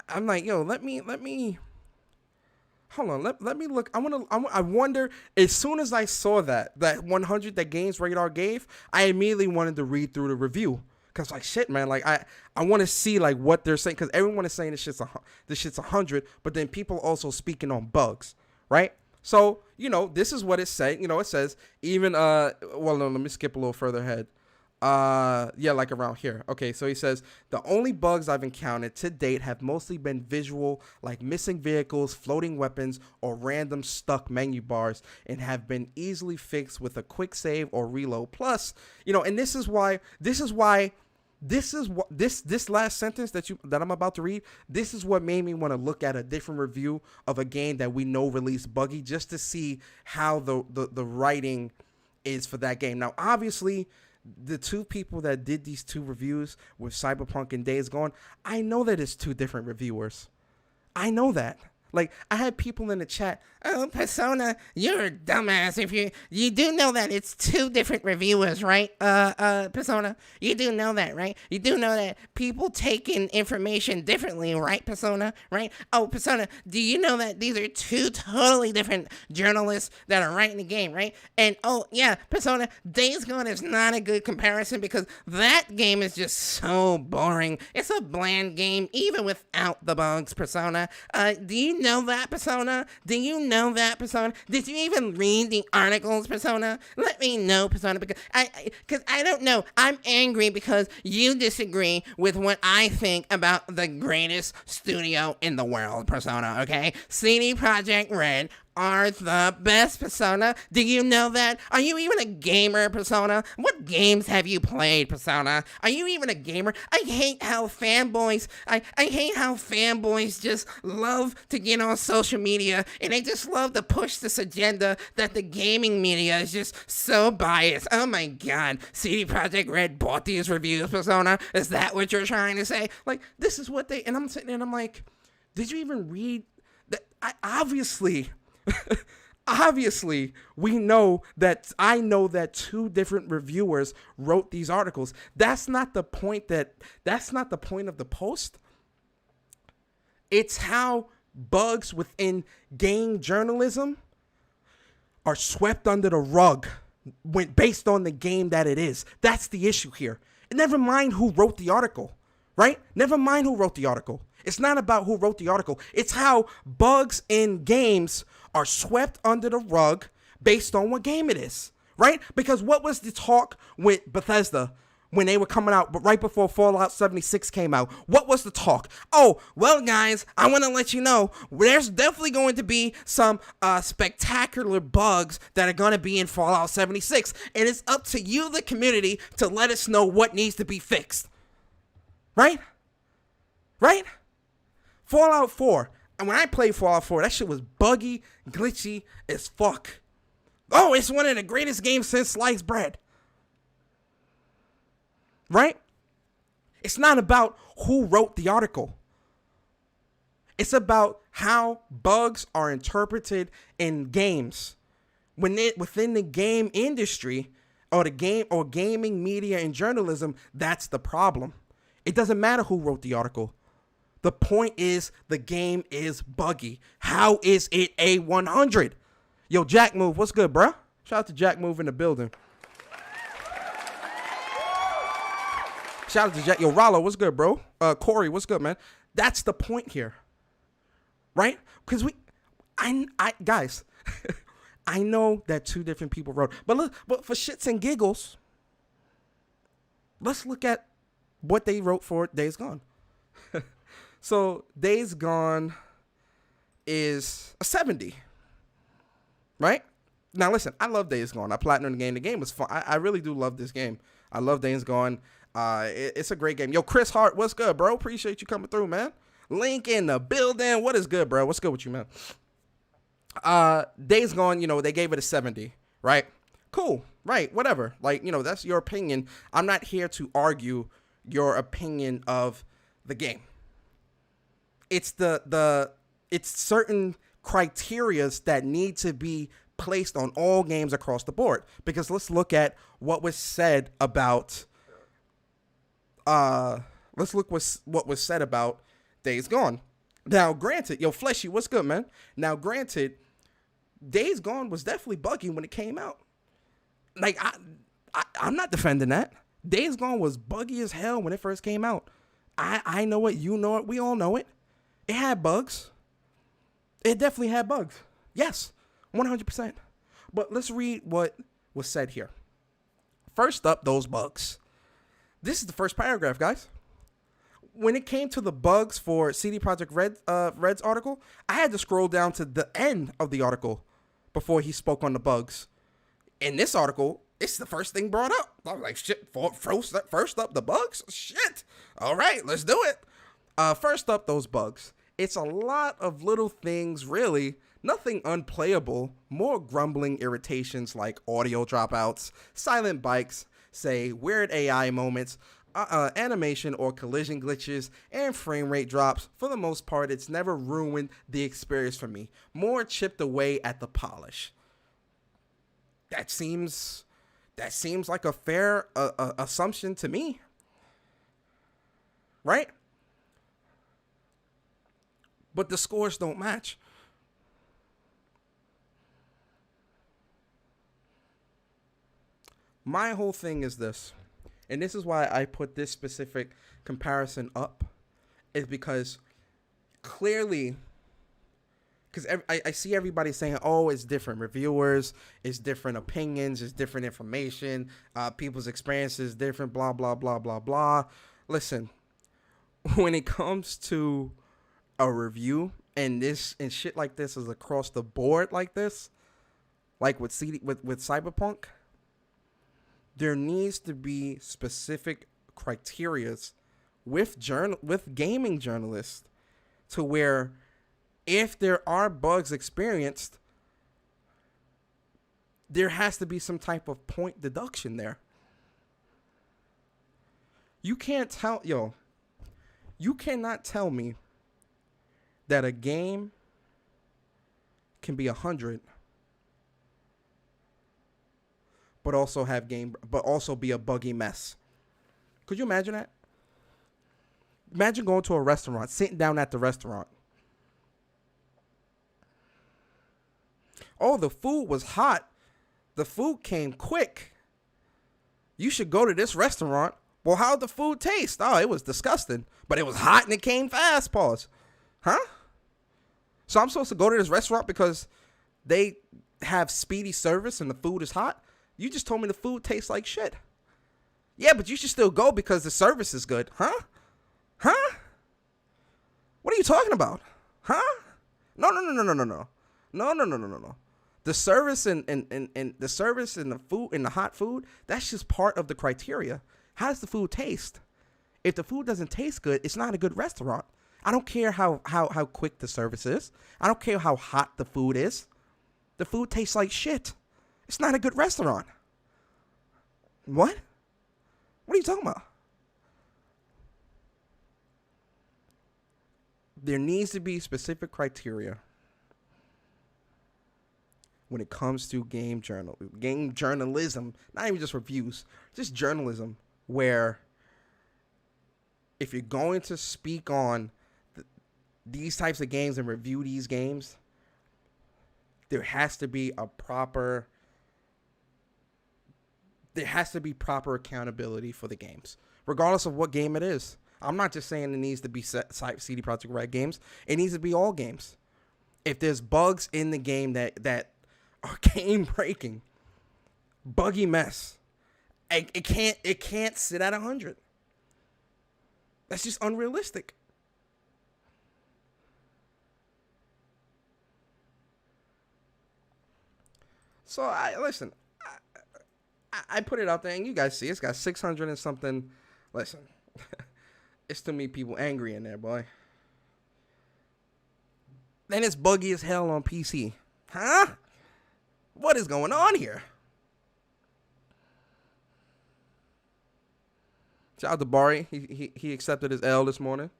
I'm like, yo, let me hold on. Let me look. I wonder, as soon as I saw that 100 that Games Radar gave, I immediately wanted to read through the review. Cause like, shit, man, like I want to see like what they're saying. Cause everyone is saying this shit's 100, but then people also speaking on bugs, right? So, this is what it said. It says even, well, no, let me skip a little further ahead. Like around here. Okay, so he says, the only bugs I've encountered to date have mostly been visual, like missing vehicles, floating weapons, or random stuck menu bars, and have been easily fixed with a quick save or reload. Plus, and this last sentence that I'm about to read, this is what made me want to look at a different review of a game that we know released buggy, just to see how the writing is for that game. Now, obviously, the two people that did these two reviews with Cyberpunk and Days Gone, I know that it's two different reviewers. I know that. Like, I had people in the chat, oh, Persona, you're a dumbass. If you do know that it's two different reviewers, right? Persona, you do know that, right? You do know that people take in information differently, right, Persona, right? Oh, Persona, do you know that these are two totally different journalists that are writing the game, right? And, oh, yeah, Persona, Days Gone is not a good comparison because that game is just so boring. It's a bland game, even without the bugs, Persona. Do you know that, Persona? Do you know that, Persona? Did you even read the articles, Persona? Let me know, Persona, because I don't know. I'm angry because you disagree with what I think about the greatest studio in the world, Persona, okay? CD Projekt Red are the best, Persona. Do you know that? Are you even a gamer, Persona? What games have you played, Persona? Are you even a gamer? I hate how fanboys just love to get on social media, and they just love to push this agenda that the gaming media is just so biased. Oh my god, CD Projekt Red bought these reviews, Persona? Is that what you're trying to say? Like, this is what and I'm sitting there and I'm like, did you even read that? Obviously, I know that two different reviewers wrote these articles. That's not the point of the post. It's how bugs within game journalism are swept under the rug when based on the game that it is. That's the issue here. And never mind who wrote the article, right? Never mind who wrote the article. It's not about who wrote the article. It's how bugs in games are swept under the rug based on what game it is, right? Because what was the talk with Bethesda when they were coming out, but right before Fallout 76 came out? What was the talk? Oh, well, guys, I want to let you know there's definitely going to be some spectacular bugs that are going to be in Fallout 76, and it's up to you, the community, to let us know what needs to be fixed. Right? Right? Fallout 4. And when I played Fallout 4, that shit was buggy, glitchy as fuck. Oh, it's one of the greatest games since sliced bread. Right? It's not about who wrote the article. It's about how bugs are interpreted in games. Within the game industry or gaming media and journalism, that's the problem. It doesn't matter who wrote the article. The point is the game is buggy. How is it a 100? Yo, Jack Move, what's good, bruh? Shout out to Jack Move in the building. Shout out to Jack. Yo, Rollo, what's good, bro? Corey, what's good, man? That's the point here, right? Because guys, I know that two different people wrote, but for shits and giggles, let's look at what they wrote for Days Gone. So Days Gone is a 70, right? Now listen, I love Days Gone. I platinumed the game. The game was fun. I really do love this game. I love Days Gone. It's a great game. Yo, Chris Hart, what's good, bro? Appreciate you coming through, man. Link in the building. What is good, bro? What's good with you, man? Days Gone, they gave it a 70, right? Cool, right? Whatever. Like, that's your opinion. I'm not here to argue your opinion of the game. It's it's certain criterias that need to be placed on all games across the board. Because let's look at what was said about what was said about Days Gone. Now, granted, yo, Fleshy, what's good, man? Now, granted, Days Gone was definitely buggy when it came out. Like, I'm not defending that. Days Gone was buggy as hell when it first came out. I know it, you know it, we all know it. It had bugs. It definitely had bugs. Yes, 100%. But let's read what was said here. First up, those bugs. This is the first paragraph, guys. When it came to the bugs for CD Projekt Red's article, I had to scroll down to the end of the article before he spoke on the bugs. In this article, it's the first thing brought up. I was like, shit, first up, the bugs? Shit. All right, let's do it. First up, those bugs. It's a lot of little things, really. Nothing unplayable. More grumbling irritations like audio dropouts, silent bikes, say weird AI moments, animation or collision glitches, and frame rate drops. For the most part, it's never ruined the experience for me. More chipped away at the polish. That seems like a fair assumption to me. Right? But the scores don't match. My whole thing is this, and this is why I put this specific comparison up, is because clearly, because I see everybody saying, oh, it's different reviewers, it's different opinions, it's different information, people's experiences different, blah, blah, blah, blah, blah. Listen, when it comes to a review and shit like this is across the board like this, like with Cyberpunk, there needs to be specific criterias with gaming journalists to where if there are bugs experienced, there has to be some type of point deduction there. You cannot tell me that a game can be 100 but also be a buggy mess. Could you imagine that? Imagine going to a restaurant, sitting down at the restaurant. Oh, the food was hot. the food came quick. You should go to this restaurant. Well, how'd the food taste? Oh, it was disgusting, but it was hot and it came fast. Pause. Huh? So I'm supposed to go to this restaurant because they have speedy service and the food is hot? You just told me the food tastes like shit. Yeah, but you should still go because the service is good. Huh? Huh? What are you talking about? Huh? No. No. The service and the service and the food and the hot food, that's just part of the criteria. How does the food taste? If the food doesn't taste good, it's not a good restaurant. I don't care how quick the service is. I don't care how hot the food is. The food tastes like shit. It's not a good restaurant. What? What are you talking about? There needs to be specific criteria when it comes to game journalism, not even just reviews, just journalism, where if you're going to speak on these types of games and review these games, there has to be proper accountability for the games, regardless of what game it is. I'm not just saying it needs to be CD Projekt Red games. It needs to be all games. If there's bugs in the game that are game breaking, buggy mess, it can't sit at 100. That's just unrealistic. So I put it out there, and you guys see it's got 600 and something. Listen, it's too many people angry in there, boy. Then it's buggy as hell on PC. Huh? What is going on here? Shout out to Bari. He accepted his L this morning.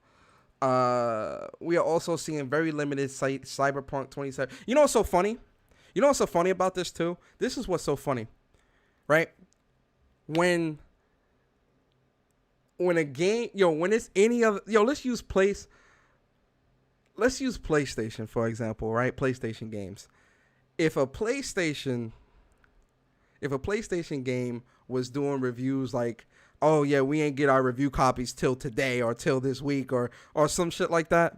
We are also seeing very limited Cyberpunk 27. You know what's so funny? You know what's so funny about this too? This is what's so funny, right? When a game, when it's any other, let's use PlayStation for example, right? PlayStation games. If a PlayStation game was doing reviews like, oh yeah, we ain't get our review copies till today or till this week or some shit like that.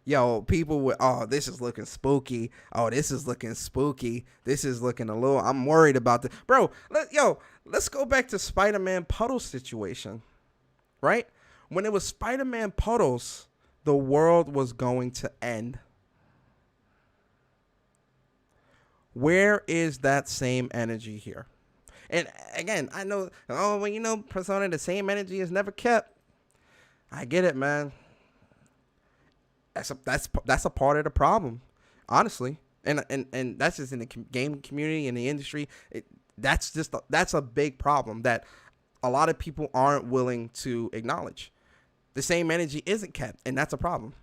People would, oh, this is looking spooky. Oh, this is looking spooky. This is looking a little, I'm worried about this. Bro, let's go back to Spider-Man Puddles situation, right? When it was Spider-Man Puddles, the world was going to end. Where is that same energy here? And again, I know, Persona, the same energy is never kept. I get it, man. That's a part of the problem, honestly, and that's just in the game community, in the industry. That's a big problem that a lot of people aren't willing to acknowledge. The same energy isn't kept, and that's a problem.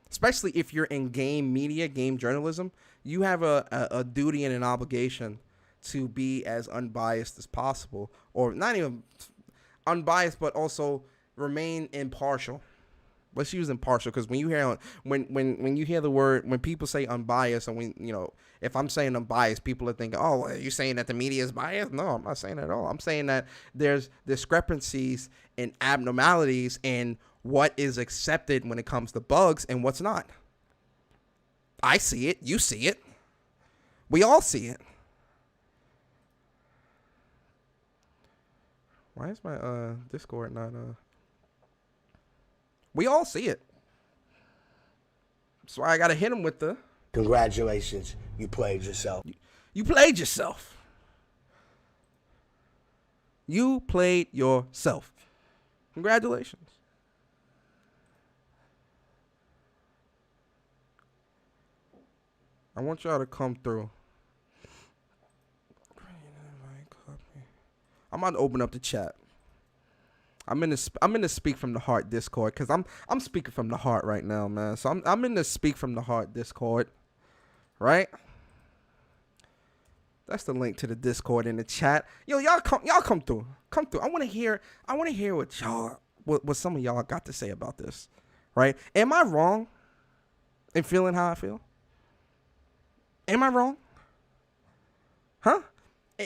Especially if you're in game media, game journalism, you have a duty and an obligation to be as unbiased as possible, or not even unbiased, but also remain impartial. Let's use impartial, because when you hear when you hear the word, when people say unbiased, and if I'm saying unbiased, people are thinking, oh, are you saying that the media is biased? No, I'm not saying that at all. I'm saying that there's discrepancies and abnormalities in what is accepted when it comes to bugs and what's not. I see it. You see it. We all see it. Why is my Discord not We all see it. That's why I gotta hit him with the congratulations, you played yourself. You played yourself. You played yourself. Congratulations. I want y'all to come through. I'm about to open up the chat. I'm in the Speak from the Heart Discord, because I'm speaking from the heart right now, man. So I'm in the Speak from the Heart Discord, right? That's the link to the Discord in the chat. Y'all come through. Come through. I want to hear what some of y'all got to say about this, right? Am I wrong in feeling how I feel? Am I wrong? Huh?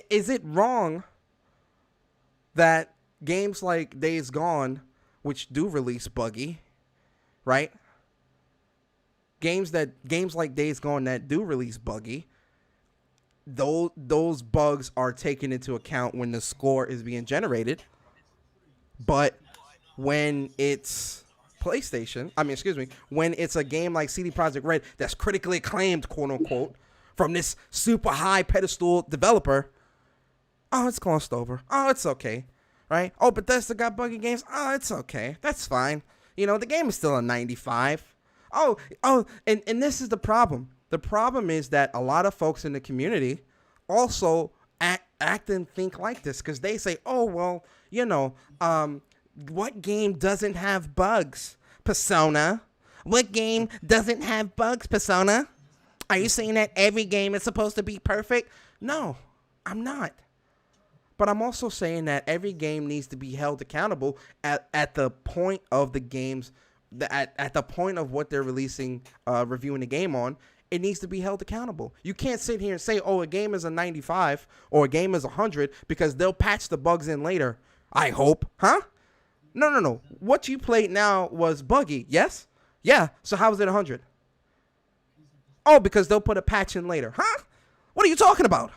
Is it wrong that games like Days Gone, which do release buggy, right? Games like Days Gone that do release buggy, those bugs are taken into account when the score is being generated. But when it's when it's a game like CD Projekt Red that's critically acclaimed, quote unquote, from this super high pedestal developer, oh, it's glossed over. Oh, it's okay, right? Oh, Bethesda got buggy games. Oh, it's okay. That's fine. The game is still a 95. And this is the problem. The problem is that a lot of folks in the community also act and think like this because they say, oh, well, what game doesn't have bugs? Persona. What game doesn't have bugs, Persona? Are you saying that every game is supposed to be perfect? No, I'm not. But I'm also saying that every game needs to be held accountable at the point of the games, at the point of what they're releasing, reviewing the game on. It needs to be held accountable. You can't sit here and say, oh, a game is a 95 or a game is 100 because they'll patch the bugs in later. I hope. Huh? No. What you played now was buggy, yes? Yeah, so how is it 100? Oh, because they'll put a patch in later. Huh? What are you talking about?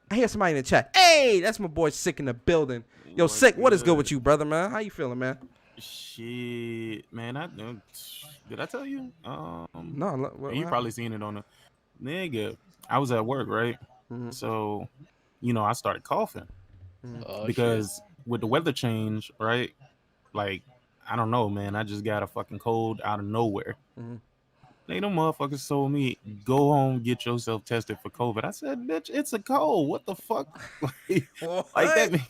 I hear somebody in the chat. Hey, that's my boy Sick in the building. Yo, Sick, what is good with you, brother, man? How you feeling, man? Shit, man. Did I tell you? No. You probably seen it on the nigga. I was at work, right? Mm-hmm. So, I started coughing because with the weather change, right? Like, I don't know, man. I just got a fucking cold out of nowhere. Mm-hmm. They them motherfuckers told me, go home, get yourself tested for COVID. I said, bitch, it's a cold. What the fuck? Like that.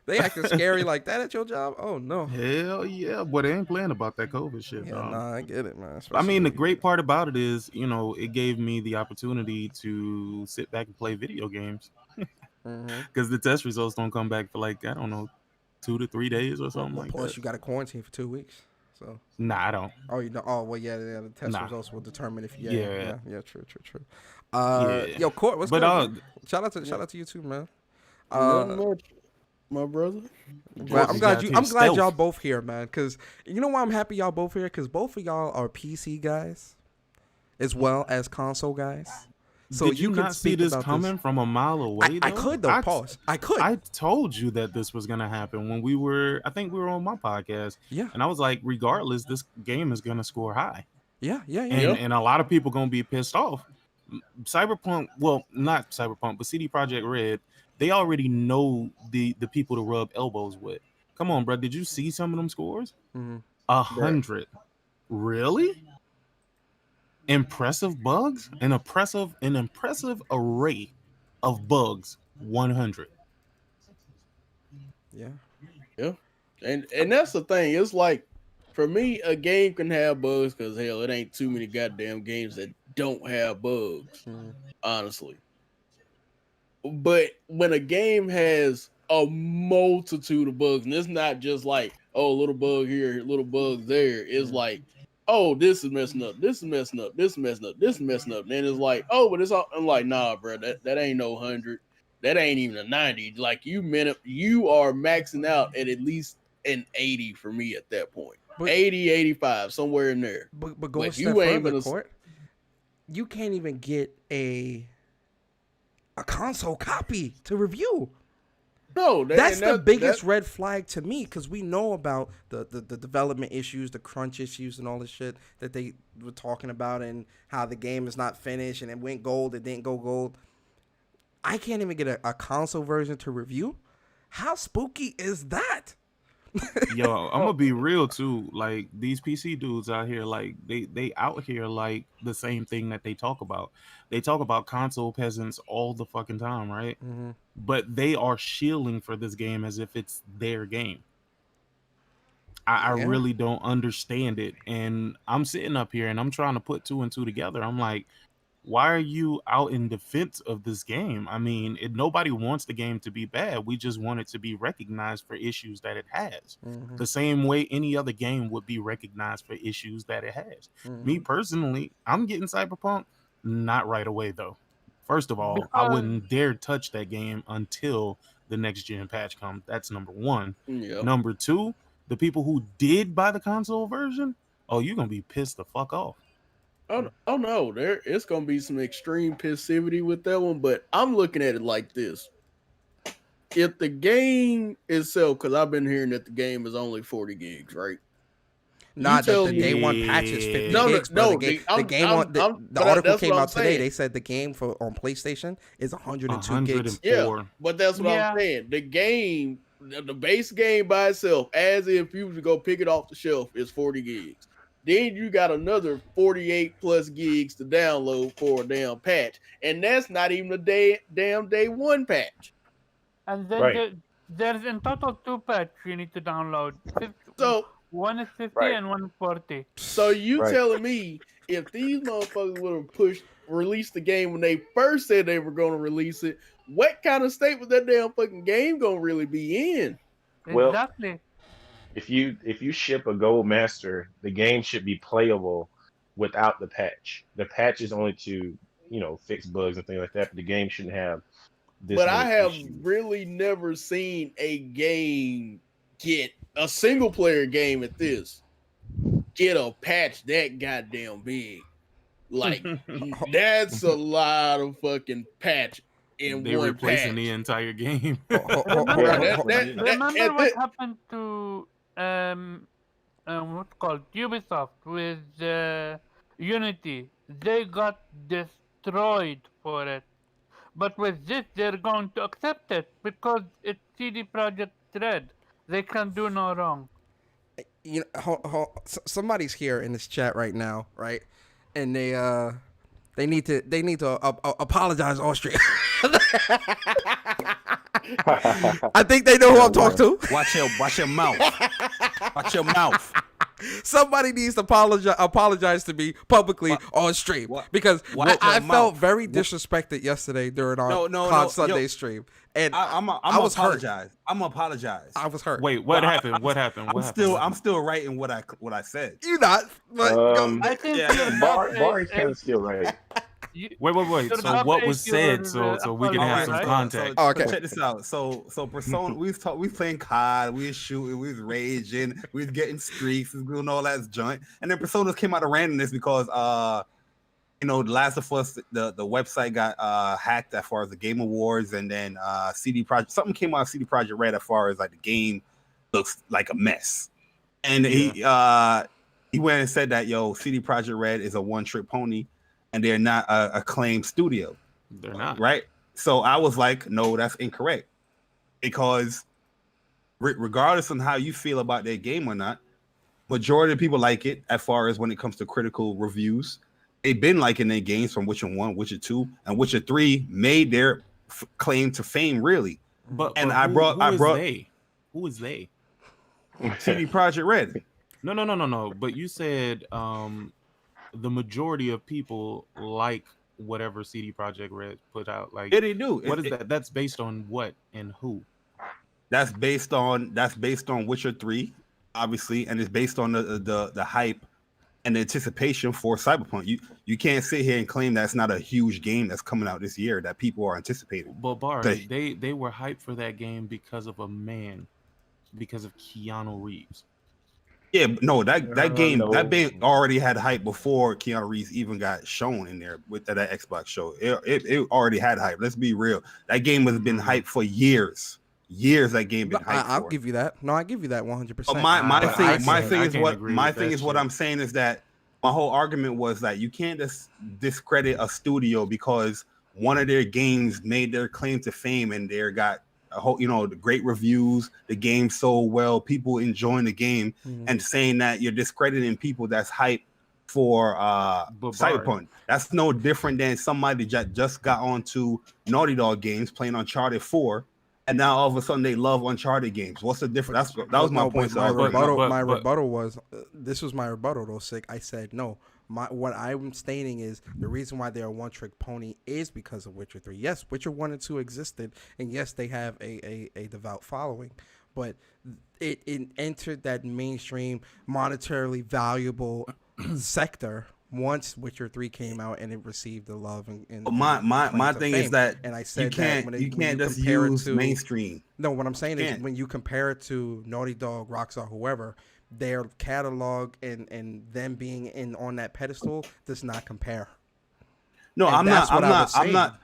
They acting scary like that at your job? Oh, no. Hell yeah. But they ain't playing about that COVID shit. Yeah, nah, I get it, man. I mean, the great part about it is, it gave me the opportunity to sit back and play video games. Because the test results don't come back for like, I don't know, 2 to 3 days or something like that. Plus, you got to quarantine for 2 weeks. So. Nah, I don't. Oh, you know. Oh, well, yeah. The test results will determine if you. Yeah. True. Yo, Court, what's good? Shout out to you too, man. My brother. Well, I'm glad y'all both here, man. Cause you know why I'm happy y'all both here? Cause both of y'all are PC guys, as well as console guys. So did you not see this coming from a mile away? I could though. Pause. I could. I told you that this was gonna happen when I think we were on my podcast. Yeah. And I was like, regardless, this game is gonna score high. Yeah. And a lot of people gonna be pissed off. Cyberpunk, well, not Cyberpunk, but CD Projekt Red, they already know the people to rub elbows with. Come on, bro. Did you see some of them scores? 100. Really? Impressive bugs? An impressive array of bugs. 100. Yeah. And that's the thing. It's like, for me, a game can have bugs because hell, it ain't too many goddamn games that don't have bugs. Honestly. But when a game has a multitude of bugs, and it's not just like, oh, little bug here, little bug there. It's like, oh, this is messing up, this is messing up, this is messing up, this is messing up. And then it's like, oh, but it's all. I'm like, nah, bro, that ain't no 100. That ain't even a 90. Like you are maxing out at least an 80 for me at that point. But, 80, 85, somewhere in there. But go a step further, Court. You can't even get a console copy to review. No, that's the biggest red flag to me because we know about the development issues, the crunch issues, and all this shit that they were talking about, and how the game is not finished and it went gold, it didn't go gold. I can't even get a console version to review. How spooky is that? Yo, I'm gonna be real too. Like these PC dudes out here, like they out here like the same thing that they talk about. They talk about console peasants all the fucking time, right? But they are shielding for this game as if it's their game. I really don't understand it. And I'm sitting up here and I'm trying to put 2 and 2 together. I'm like, why are you out in defense of this game? I mean, nobody wants the game to be bad. We just want it to be recognized for issues that it has. The same way any other game would be recognized for issues that it has. Me personally, I'm getting Cyberpunk, not right away though. First of all, I Because wouldn't dare touch that game until the next gen patch comes. That's number one. Yep. Number two, the people who did buy the console version, oh, you're gonna be pissed the fuck off. Oh no, there it's gonna be some extreme passivity with that one, but I'm looking at it like this. If the game itself, because I've been hearing that the game is only 40 gigs, right? Not that tell the me- day one patch is 50 No, no, gigs, bro. no, The game, I'm- the game I'm- on the, I'm- the but article that's came what I'm out today. saying. They said the game on PlayStation is 102 gigs. 104. Yeah, but that's what Yeah. I'm saying. The game, the base game by itself, as if you were to go pick it off the shelf, is 40 gigs. Then you got another 48 plus gigs to download for a damn patch, and that's not even a damn day one patch. and then Right. there's in total 2 patch you need to download. So, One is 50 Right. and one is 40. so you Right. telling me if these motherfuckers would have released the game when they first said they were going to release it, what kind of state was that damn fucking game going to really be in? Well, Exactly. if you ship a gold master, the game should be playable without the patch. The patch is only to fix bugs and things like that, but the game shouldn't have this. But I many have issues. really never seen a game get a single player game at this get a patch that goddamn big. Like that's a lot of fucking patch in They're one replacing patch. the entire game. Remember what happened to what's called Ubisoft with Unity? They got destroyed for it. But with this, they're going to accept it because it's CD Projekt Red. They can do no wrong. You know, somebody's here in this chat right now, right? And they need to apologize, Austria. I think they know who I'm talking to. Watch your mouth. Watch your mouth. Somebody needs to apologize to me publicly on stream because Watch I your felt mouth. very disrespected yesterday during our No, COD Sunday yo. stream, and I'm I was hurt. apologize. I'm apologize. I was hurt. Wait, what happened? What happened? What happened? I'm still writing what I said. You not, but I think Yeah. your Bar dub is kind of still right. Wait. Your So dub what was is your, said? So we can apology, have some right? context. Oh, okay. Check this out. So Persona, we was playing COD, we was shooting, we was raging, we was getting streaks, we was doing all that joint, and then Personas came out of randomness because The Last of Us, the website got hacked as far as the Game Awards, and then CD Projekt, something came out of CD Projekt Red as far as like the game looks like a mess, and he went and said that CD Projekt Red is a one-trick pony, and they're not a acclaimed studio. They're not. Right. So I was like, no, that's incorrect. Because regardless on how you feel about their game or not, majority of people like it as far as when it comes to critical reviews. They've been liking their games from Witcher 1, Witcher 2, and Witcher 3 made their claim to fame, really. But who is they? CD Projekt Red. No. But you said the majority of people like whatever CD Projekt Red put out. Like, Yeah, they do. what is that? That's based on what and who? That's based on Witcher 3, obviously, and it's based on the hype and the anticipation for Cyberpunk. You can't sit here and claim that's not a huge game that's coming out this year that people are anticipating. But Bar, They- they were hyped for that game because of because of Keanu Reeves. Yeah, but no, that game already had hype before Keanu Reeves even got shown in there with that Xbox show. It already had hype. Let's be real. That game has been hyped for years. That game been hyped I'll for. give you that. No, I give you that 100%. But my thing is what shit. I'm saying is that my whole argument was that you can't just discredit a studio because one of their games made their claim to fame and they got a whole, the great reviews, the game sold well, people enjoying the game, and saying that you're discrediting people that's hyped for Cyberpunk. That's no different than somebody that just got onto Naughty Dog games playing Uncharted 4. And now all of a sudden they love Uncharted games. What's the difference? That was my point. My But- rebuttal was this was my rebuttal though. Sick. I said no. What I'm stating is the reason why they're a one-trick pony is because of Witcher 3. Yes, Witcher 1 and 2 existed, and yes, they have a devout following, but it entered that mainstream, monetarily valuable sector once Witcher 3 came out and it received the love and My claims of thing fame. is that and I you said can't that when you can't just compare it use to mainstream. no, what I'm saying is Can't. when you compare it to Naughty Dog, Rockstar, whoever, their catalog and them being in on that pedestal does not compare. No, And I'm that's not. what I'm I not. was I'm saying. not.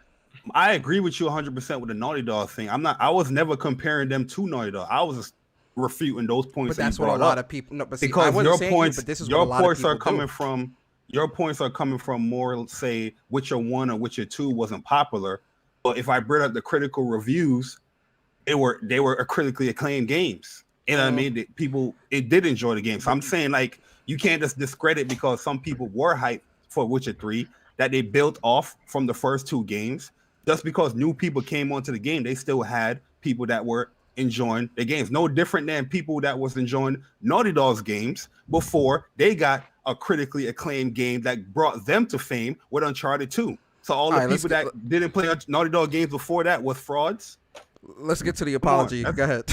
I agree with you 100% with the Naughty Dog thing. I'm not. I was never comparing them to Naughty Dog. I was just refuting those points But that's that you what a brought lot up. of people. No, but see, I Because wasn't your saying you, points, but this is what a your lot of points people are coming do. from. Your points are coming from more, let's say, Witcher 1 or Witcher 2 wasn't popular. But if I bring up the critical reviews, they were critically acclaimed games. You know what I mean? It did enjoy the game. So I'm saying, like, you can't just discredit because some people were hyped for Witcher 3 that they built off from the first two games. Just because new people came onto the game, they still had people that were enjoying the games. No different than people that was enjoying Naughty Dog's games before they got a critically acclaimed game that brought them to fame with Uncharted 2. So all the All right, people that didn't play Naughty Dog games before that was frauds. Let's get to the apology. Go ahead.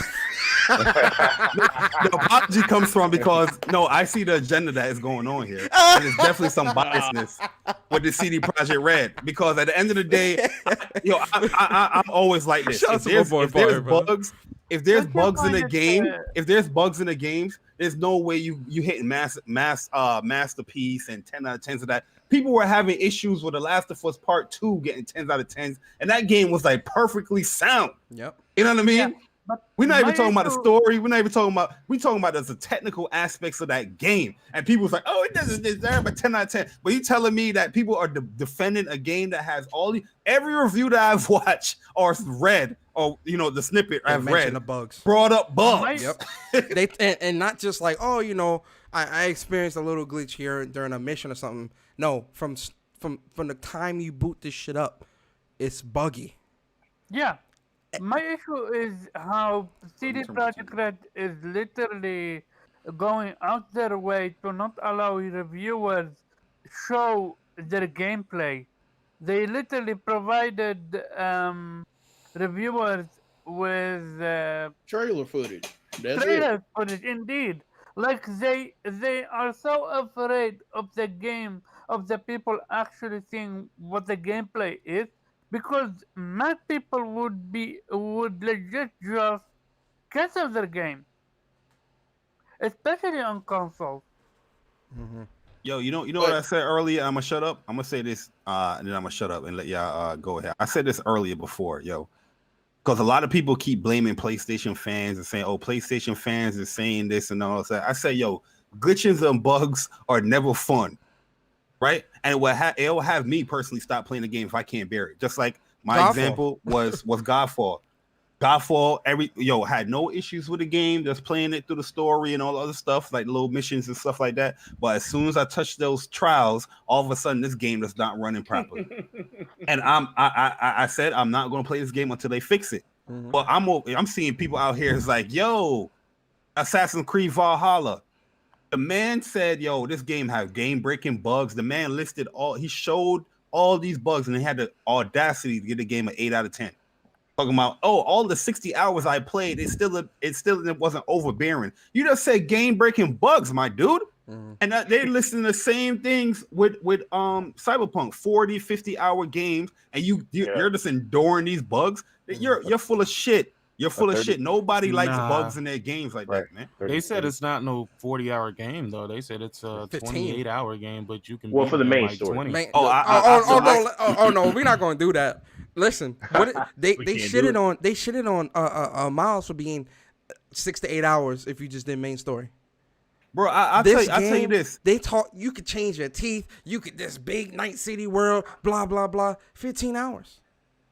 The apology comes from because I see the agenda that is going on here. And there's definitely some biasness with the CD Projekt Red because at the end of the day, I'm always like this. Shout out to my boy Fire, bro. If there's Don't you bugs in find the it, game, if there's bugs in the games, there's no way you hit masterpiece and 10 out of 10s of that. People were having issues with The Last of Us Part 2 getting 10s out of 10s, and that game was like perfectly sound. Yep. You know what I mean? Yeah, but We're not even my talking about the issue- story. We're not even talking about. We're talking about the technical aspects of that game. And people's like, "Oh, it doesn't deserve a 10 out of 10." But you telling me that people are defending a game that has every review that I've watched or read, or the snippet I've read, the bugs. brought up bugs. Yep. and not just like, I experienced a little glitch here during a mission or something. No, from the time you boot this shit up, it's buggy. Yeah. My issue is how CD Projekt Red is literally going out their way to not allow reviewers show their gameplay. They literally provided reviewers with Trailer footage. That's trailer it. footage, indeed. Like they are so afraid of the game, of the people actually seeing what the gameplay is, because mad people would legit just cancel their game, especially on consoles. Yo, you know what I said earlier? I'm gonna shut up. I'm gonna say this, and then I'm gonna shut up and let y'all go ahead. I said this earlier before, because a lot of people keep blaming PlayStation fans and saying, "Oh, PlayStation fans is saying this and all that." I say, glitches and bugs are never fun, right? And it will have me personally stop playing the game if I can't bear it. Just like my example was Godfall. Godfall, had no issues with the game, just playing it through the story and all other stuff, like little missions and stuff like that. But as soon as I touch those trials, all of a sudden this game is not running properly. And I said I'm not going to play this game until they fix it. But I'm seeing people out here is like, Assassin's Creed Valhalla. The man said, this game has game-breaking bugs. The man listed he showed all these bugs, and they had the audacity to give the game an 8 out of 10. Talking about, all the 60 hours I played, it wasn't overbearing. You just said game-breaking bugs, my dude. And they listen to the same things with Cyberpunk, 40, 50-hour games, and you're just enduring these bugs. You're full of shit. You're full of shit. Nobody likes bugs in their games like that, man. They said it's not no 40-hour game though. They said it's a 28-hour game, but you can Well, beat for the it in main like story. 20. No, we're not going to do that. Listen, they shitted on Miles for being 6 to 8 hours if you just did main story. Bro, I'll tell you this. They taught you could change your teeth. You could this big Night City world, blah blah blah. 15 hours.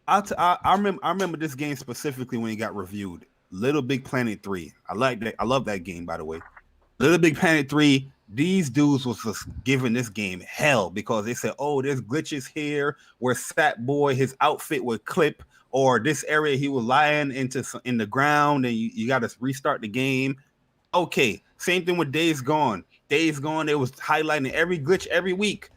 I remember this game specifically when it got reviewed. Little Big Planet 3. I like that. I love that game, by the way. Little Big Planet 3. These dudes was just giving this game hell because they said, there's glitches here where Sat Boy, his outfit would clip, or this area he was lying in the ground and you got to restart the game. Okay, same thing with Days Gone. Days Gone, they was highlighting every glitch every week.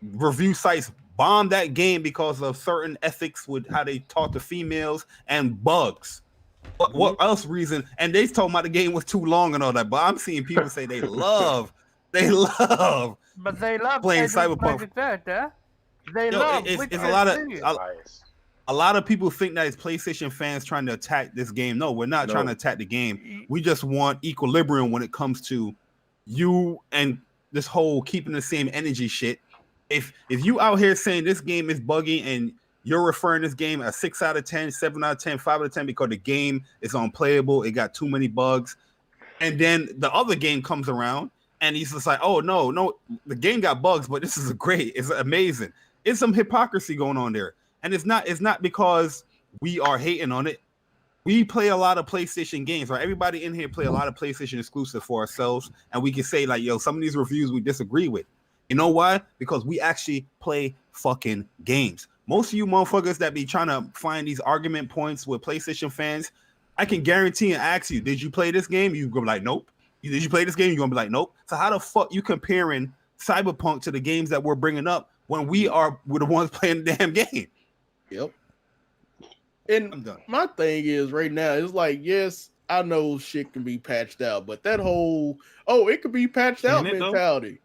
Review sites bombed that game because of certain ethics with how they talk to females and bugs. What else reason? And they told me the game was too long and all that. But I'm seeing people say they love They love But they love playing CD Cyberpunk. Projekt Red, huh? They Yo, love it's Witcher a lot of 3. Bias. a lot of people think that it's PlayStation fans trying to attack this game. No, we're not No. trying to attack the game. We just want equilibrium when it comes to you and this whole keeping the same energy shit. If you out here saying this game is buggy and you're referring this game a 6 out of 10, 7 out of 10, 5 out of 10 because the game is unplayable, it got too many bugs, and then the other game comes around and he's just like, oh no, the game got bugs, but this is great, it's amazing. It's some hypocrisy going on there. And it's not because we are hating on it. We play a lot of PlayStation games, right? Everybody in here play a lot of PlayStation exclusive for ourselves, and we can say like, yo, some of these reviews we disagree with. You know why? Because we actually play fucking games. Most of you motherfuckers that be trying to find these argument points with PlayStation fans, I can guarantee and ask you, did you play this game? You gonna be like, nope. Did you play this game? You're gonna be like, nope. So how the fuck you comparing Cyberpunk to the games that we're bringing up when we're the ones playing the damn game? Yep. I'm And done. my thing is right now, it's like, yes, I know shit can be patched out, but that whole it could be patched Can out it, though? mentality.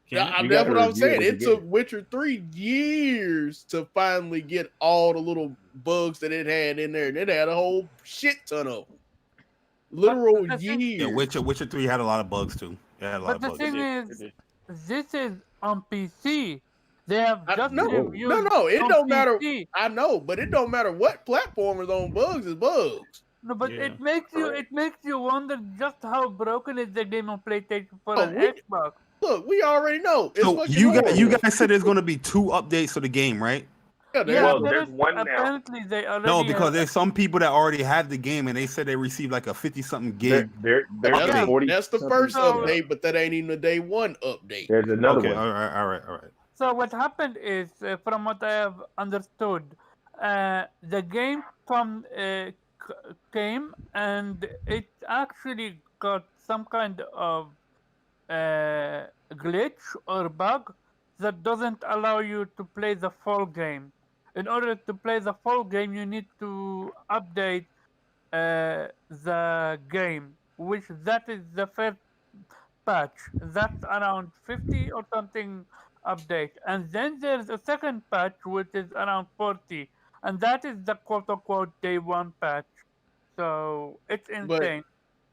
Can it? You That's gotta what I'm review saying. what It you took get. Witcher 3 years to finally get all the little bugs that it had in there, and it had a whole shit ton of them. Literal But the thing- years. Yeah, Witcher 3 had a lot of bugs too. It had a lot But the of bugs. thing It is, did. this is on PC. They have just No, reviewed it on don't matter. PC. I know, but it don't matter what platform is on bugs is bugs. No, but Yeah, it makes you wonder just how broken is the game on PlayStation for Oh, an we- Xbox. Look, we already know. It's So fucking you horrible. guys said there's going to be 2 updates to the game, right? Yeah, Yeah, Well, there there's is- one now. apparently they already No, because have, there's some people that already have the game and they said they received like a 50-something gig. There's update. 40 that's the something first So- update, but that ain't even the day one update. There's another Okay, one. all right. So what happened is, from what I have understood, the game came and it actually got some kind of glitch or bug that doesn't allow you to play the full game. In order to play the full game, you need to update the game, which that is the first patch. That's around 50 or something update. And then there's a second patch, which is around 40. And that is the quote-unquote day one patch. So it's insane.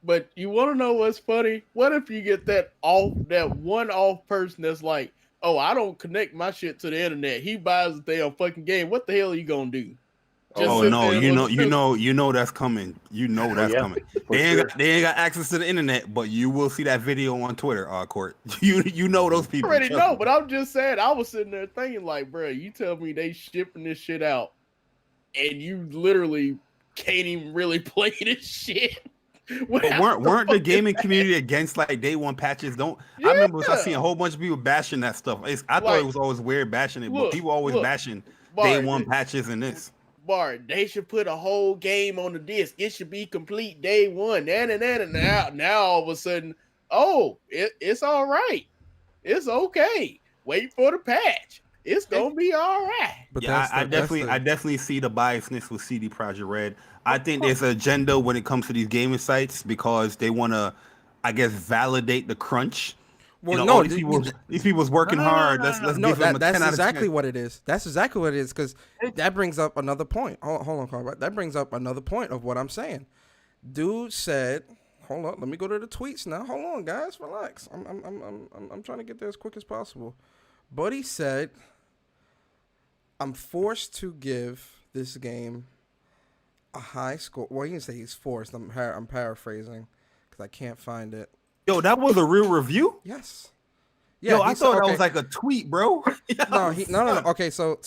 But you want to know what's funny? What if you get that one-off person that's like, oh, I don't connect my shit to the internet. He buys the damn fucking game. What the hell are you gonna do? Just Oh sit no, there you and know that's coming. You know that's yeah, coming. for They sure. ain't got access to the internet, but you will see that video on Twitter, Court. You know those I people. already trust know, me. but I'm just saying, I was sitting there thinking, like, bro, you tell me they shipping this shit out, and you literally can't even really play this shit. But weren't the gaming community against like day one patches? I remember I seen a whole bunch of people bashing that stuff. I thought it was always weird bashing it, but people always bashing day one patches and this. Bart, they should put a whole game on the disc. It should be complete day one. And now all of a sudden, it's all right. It's okay. Wait for the patch. It's gonna be all right. But Yeah, I that's definitely see the biasness with CD Projekt Red. I think there's an agenda when it comes to these gaming sites because they want to, I guess, validate the crunch. Well, you know, no, all these people's working hard. Let's no, give them a 10 that's out of exactly 10. what it is. That's exactly what it is, because that brings up another point. Hold on, Carl. That brings up another point of what I'm saying. Dude said, hold on, let me go to the tweets now. Hold on, guys, relax. I'm trying to get there as quick as possible. Buddy said, I'm forced to give this game a high score. Well, he didn't say he's forced. I'm paraphrasing because I can't find it. Yo, that was a real review? Yes. Yo, he I said- thought that okay. was like a tweet, bro. No. Okay, so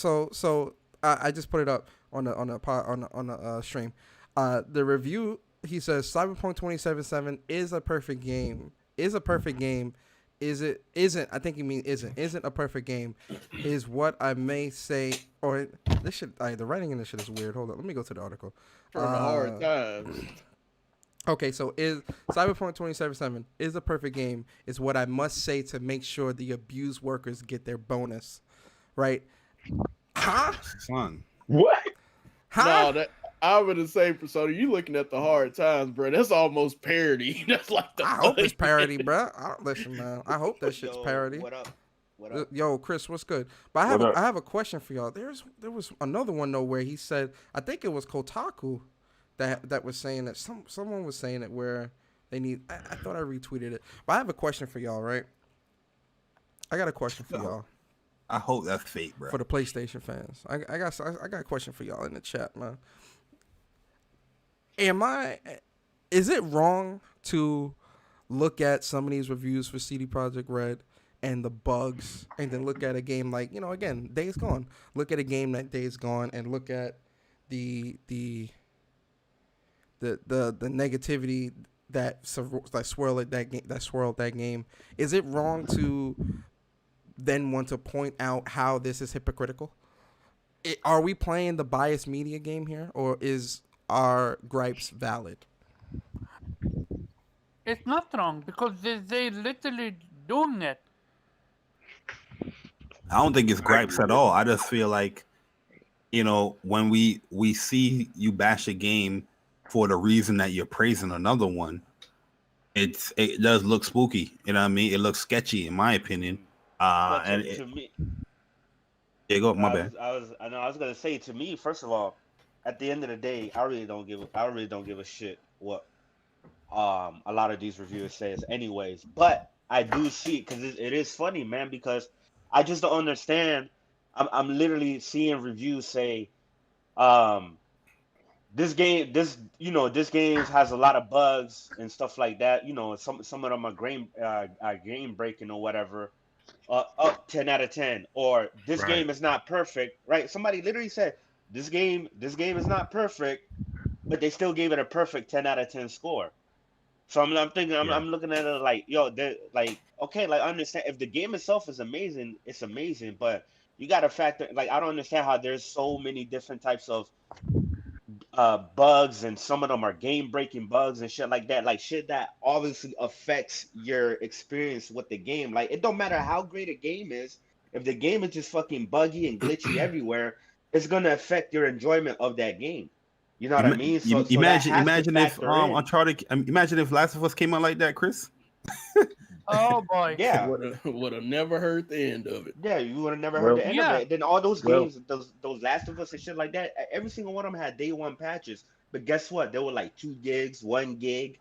I just put it up on the stream. The review, he says Cyberpunk 2077 is a perfect game. Is a perfect game. Isn't I think he means isn't a perfect game is what I may say, or this shit the writing in this shit is weird. Hold on, let me go to the article. From the hard times. Okay, so is Cyberpunk 2077 is a perfect game is what I must say to make sure the abused workers get their bonus, right? Huh? Son. What? Huh? No, I'm in the same persona. You looking at the hard times, bro. That's almost parody. That's like the I hope it's funny- parody, bro. Listen, man. I hope that shit's Yo, parody. what up? What up? Yo, Chris, what's good? But What up? I have a question for y'all. There was another one though where he said, I think it was Kotaku that was saying that someone was saying it where they need. I thought I retweeted it, but I have a question for y'all. Right? I got a question for y'all. I hope that's fake, bro. For the PlayStation fans. I got a question for y'all in the chat, man. Is it wrong to look at some of these reviews for CD Projekt Red and the bugs and then look at a game like, again, Days Gone. Look at a game like Days Gone and look at the negativity that swirled that game. Is it wrong to then want to point out how this is hypocritical? Are we playing the biased media game here, or is our gripes valid? It's not wrong because they literally doing it. I don't think it's gripes at all. I just feel like, when we see you bash a game for the reason that you're praising another one, it does look spooky. You know what I mean? It looks sketchy, in my opinion. But And to me, yeah, go. My bad. I was gonna say, to me, first of all, at the end of the day, I really don't give a shit what a lot of these reviewers says anyways. But I do see because it is funny, man, because I just don't understand. I'm literally seeing reviews say this game has a lot of bugs and stuff like that. Some of them are game breaking or whatever. Up 10 out of 10, or this Right. game is not perfect, right? Somebody literally said this game is not perfect, but they still gave it a perfect 10 out of 10 score. So I'm thinking, I'm looking at it like, yo, like, okay, like, I understand if the game itself is amazing, it's amazing, but you got to factor, like, I don't understand how there's so many different types of bugs, and some of them are game breaking bugs and shit like that, like shit that obviously affects your experience with the game. Like, it don't matter how great a game is, if the game is just fucking buggy and glitchy everywhere, it's gonna affect your enjoyment of that game. You know what I mean? So Imagine if Uncharted. imagine if Last of Us came out like that, Chris. Oh boy. Yeah. Would have never heard the end of it. Yeah, you would have never heard the end Yeah. of it. Then all those Well- games, those Last of Us and shit like that, every single one of them had day one patches. But guess what? They were like 2 gigs, 1 gig,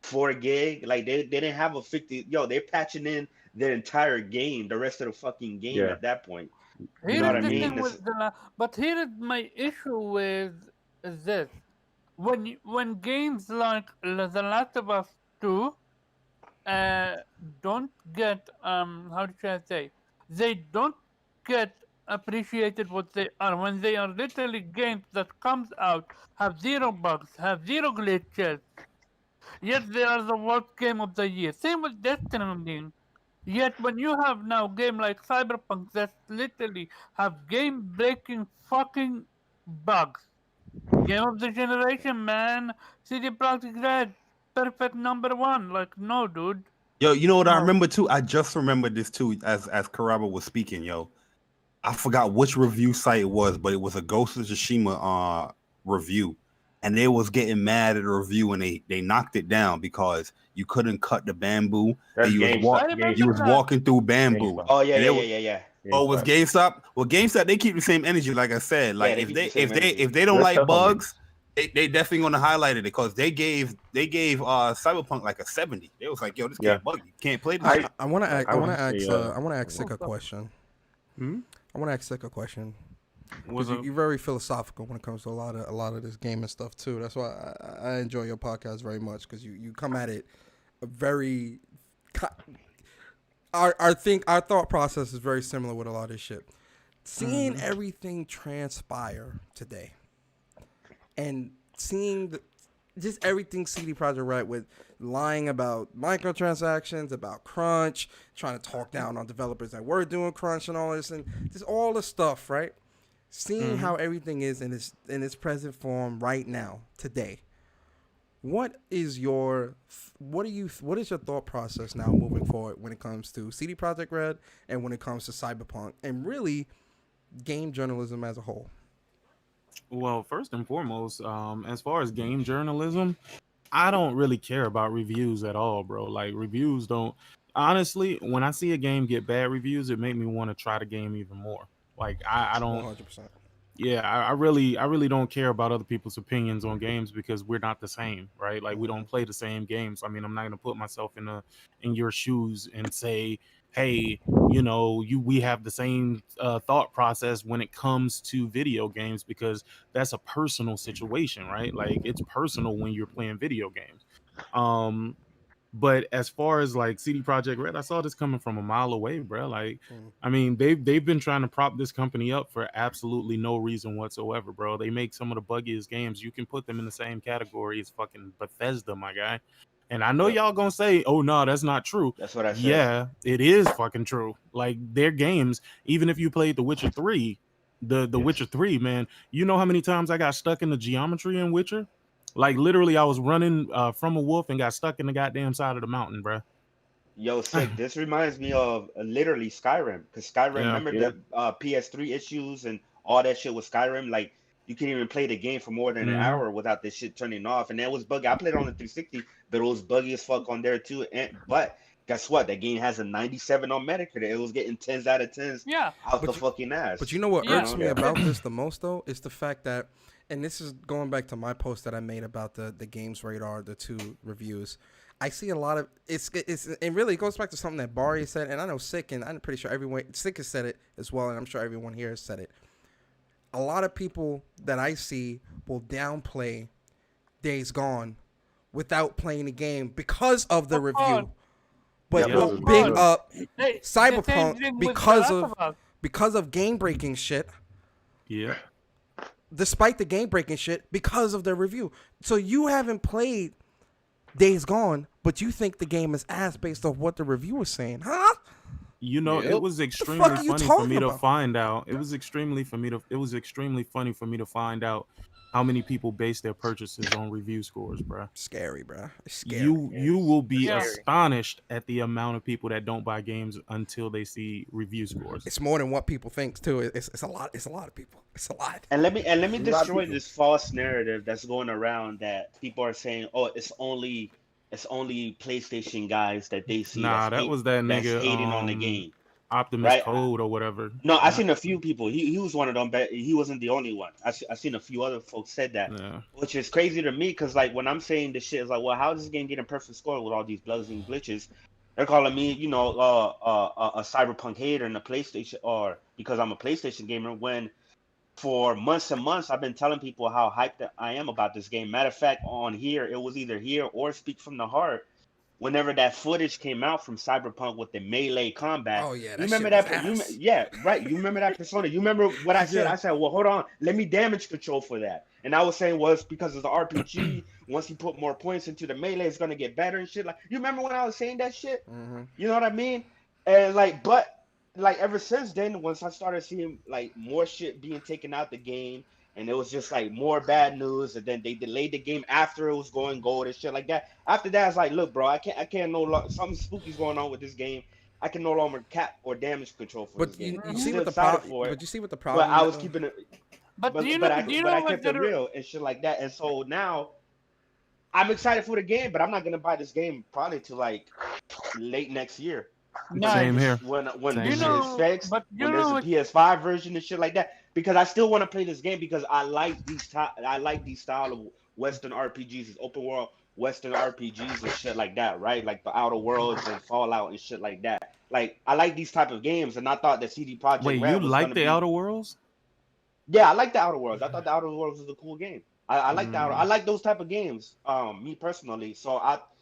4 gig. Like they didn't have a 50. Yo, they're patching in the entire game, the rest of the fucking game Yeah. at that point. Here know what is I the mean? thing This- with but here is my issue with this. When games like The Last of Us 2 don't get how should I say, they don't get appreciated what they are, when they are literally games that comes out, have 0 bugs, have 0 glitches, yet they are the worst game of the year. Same with Death Stranding. Yet when you have now game like Cyberpunk that literally have game breaking fucking bugs. Game of the generation, man. CD Projekt Red, perfect #1. Like, no, dude. Yo, you know what I No. remember too? I just remembered this too as Karaba was speaking, yo. I forgot which review site it was, but it was a Ghost of Tsushima review. And they was getting mad at the review, and they knocked it down because you couldn't cut the bamboo. That's And you was, GameStop. I remember you was that. walking through bamboo. GameStop. Oh yeah, And yeah, it yeah, was- yeah, yeah. Oh, it was GameStop? Well, GameStop, they keep the same energy, like I said. Like they if keep they the same energy. if they don't Let's like help 'em. bugs, they definitely gonna highlight it because they gave Cyberpunk like a 70. They was like, yo, this Yeah. game buggy. You can't play this I- shit. I want to ask. I I want would to ask. say, I want to ask Sick a question. Hmm? I want to ask Sick a question. What's Because up? you're very philosophical when it comes to a lot of this gaming stuff too. That's why I enjoy your podcast very much, because you come at it a very our thought process is very similar with a lot of this shit. Seeing everything transpire today, and seeing just everything CD Projekt Red with lying about microtransactions, about crunch, trying to talk down on developers that were doing crunch and all this, and just all the stuff, right? Seeing how everything is in its present form right now, today. What is your thought process now moving forward when it comes to CD Projekt Red and when it comes to Cyberpunk and really game journalism as a whole? Well, first and foremost, as far as game journalism, I don't really care about reviews at all, bro. Like reviews don't honestly, when I see a game get bad reviews, it make me want to try the game even more. Like I don't 100%. yeah, I really don't care about other people's opinions on games because we're not the same, right? Like we don't play the same games. I mean, I'm not gonna put myself in your shoes and say, hey, you know, we have the same thought process when it comes to video games because that's a personal situation, right? Like it's personal when you're playing video games. Um, but as far as like CD Projekt Red, I saw this coming from a mile away, bro. Like, I mean, they've been trying to prop this company up for absolutely no reason whatsoever, bro. They make some of the buggiest games. You can put them in the same category as fucking Bethesda, my guy. And I know Yep. y'all gonna say, "Oh no, that's not true." That's what I said. Yeah, it is fucking true. Like their games, even if you played The Witcher 3, the Witcher 3, man, you know how many times I got stuck in the geometry in Witcher? Like literally, I was running from a wolf and got stuck in the goddamn side of the mountain, bro. Yo, sick. This reminds me of literally Skyrim, because Skyrim. Yeah. Remember the PS3 issues and all that shit with Skyrim. Like you couldn't even play the game for more than an Mhm. hour without this shit turning off, and that was buggy. I played it on the 360, but it was buggy as fuck on there too. But guess what? That game has a 97 on Metacritic. It was getting 10s out of 10s Yeah. out But the you- fucking ass. But you know what Yeah. irks me about this the most though is the fact that, and this is going back to my post that I made about the Games Radar, the 2 reviews. I see a lot of it's and really it goes back to something that Barry said, and I know Sick, and I'm pretty sure Sick has said it as well, and I'm sure everyone here has said it. A lot of people that I see will downplay Days Gone without playing the game because of the Of review, course. but Yeah. will Of big course. up They- the same Cyberpunk thing with because The of Last Us. because of game breaking shit. Yeah. Despite the game breaking shit, because of the review. So you haven't played Days Gone, but you think the game is ass based off what the review is saying, huh? You know, Yep. it was fuck extremely are you funny for talking me to about? find out. It was extremely funny for me to find out how many people base their purchases on review scores, bro. Scary, bro. It's scary. You will be Yeah. astonished at the amount of people that don't buy games until they see review scores. It's more than what people think too. It's a lot. It's a lot of people. It's a lot. And let me A lot of destroy people. this false narrative that's going around that people are saying, oh, it's only PlayStation guys that they see Nah, that was that that's nigga hating on the game. Optimus Right. Code or whatever. No, I seen a few people. He was one of them, but he wasn't the only one. I seen a few other folks said that, Yeah. which is crazy to me because like when I'm saying this shit, it's like, well, how is this game getting perfect score with all these bugs and glitches? They're calling me, you know, a Cyberpunk hater and a PlayStation, or because I'm a PlayStation gamer. When for months and months, I've been telling people how hyped I am about this game. Matter of fact, on here, it was either here or Speak from the Heart. Whenever that footage came out from Cyberpunk with the melee combat, Oh yeah, you that remember shit that? was ass. Yeah, right. You remember that persona? You remember what I said? Yeah. I said, well, hold on, let me damage control for that. And I was saying, well, it's because of the RPG. Once you put more points into the melee, it's gonna get better and shit. Like, you remember when I was saying that shit? Mm-hmm. You know what I mean? And like, but like ever since then, once I started seeing like more shit being taken out the game, and it was just like more bad news, and then they delayed the game after it was going gold and shit like that. After that, it's like, look, bro, I can't no longer, something spooky's going on with this game. I can no longer cap or damage control for But this game. you I'm see still what the excited problem. for it, But you see what the problem. but I was is, keeping it. But But, do you but know? I Do you but know I what kept it the real and shit like that. And so now I'm excited for the game, but I'm not gonna buy this game probably till like late next year. Nice. Same here. When Same this here. shit is fixed, But you when know there's a what? PS5 version and shit like that, because I still want to play this game because I like these style of Western RPGs, these open world Western RPGs and shit like that, right? Like the Outer Worlds and Fallout and shit like that. Like I like these type of games, and I thought that CD Projekt Wait, Red you was like gonna the be. Outer Worlds? Yeah, I like the Outer Worlds. I thought the Outer Worlds was a cool game. I like I like those type of games. Me personally. So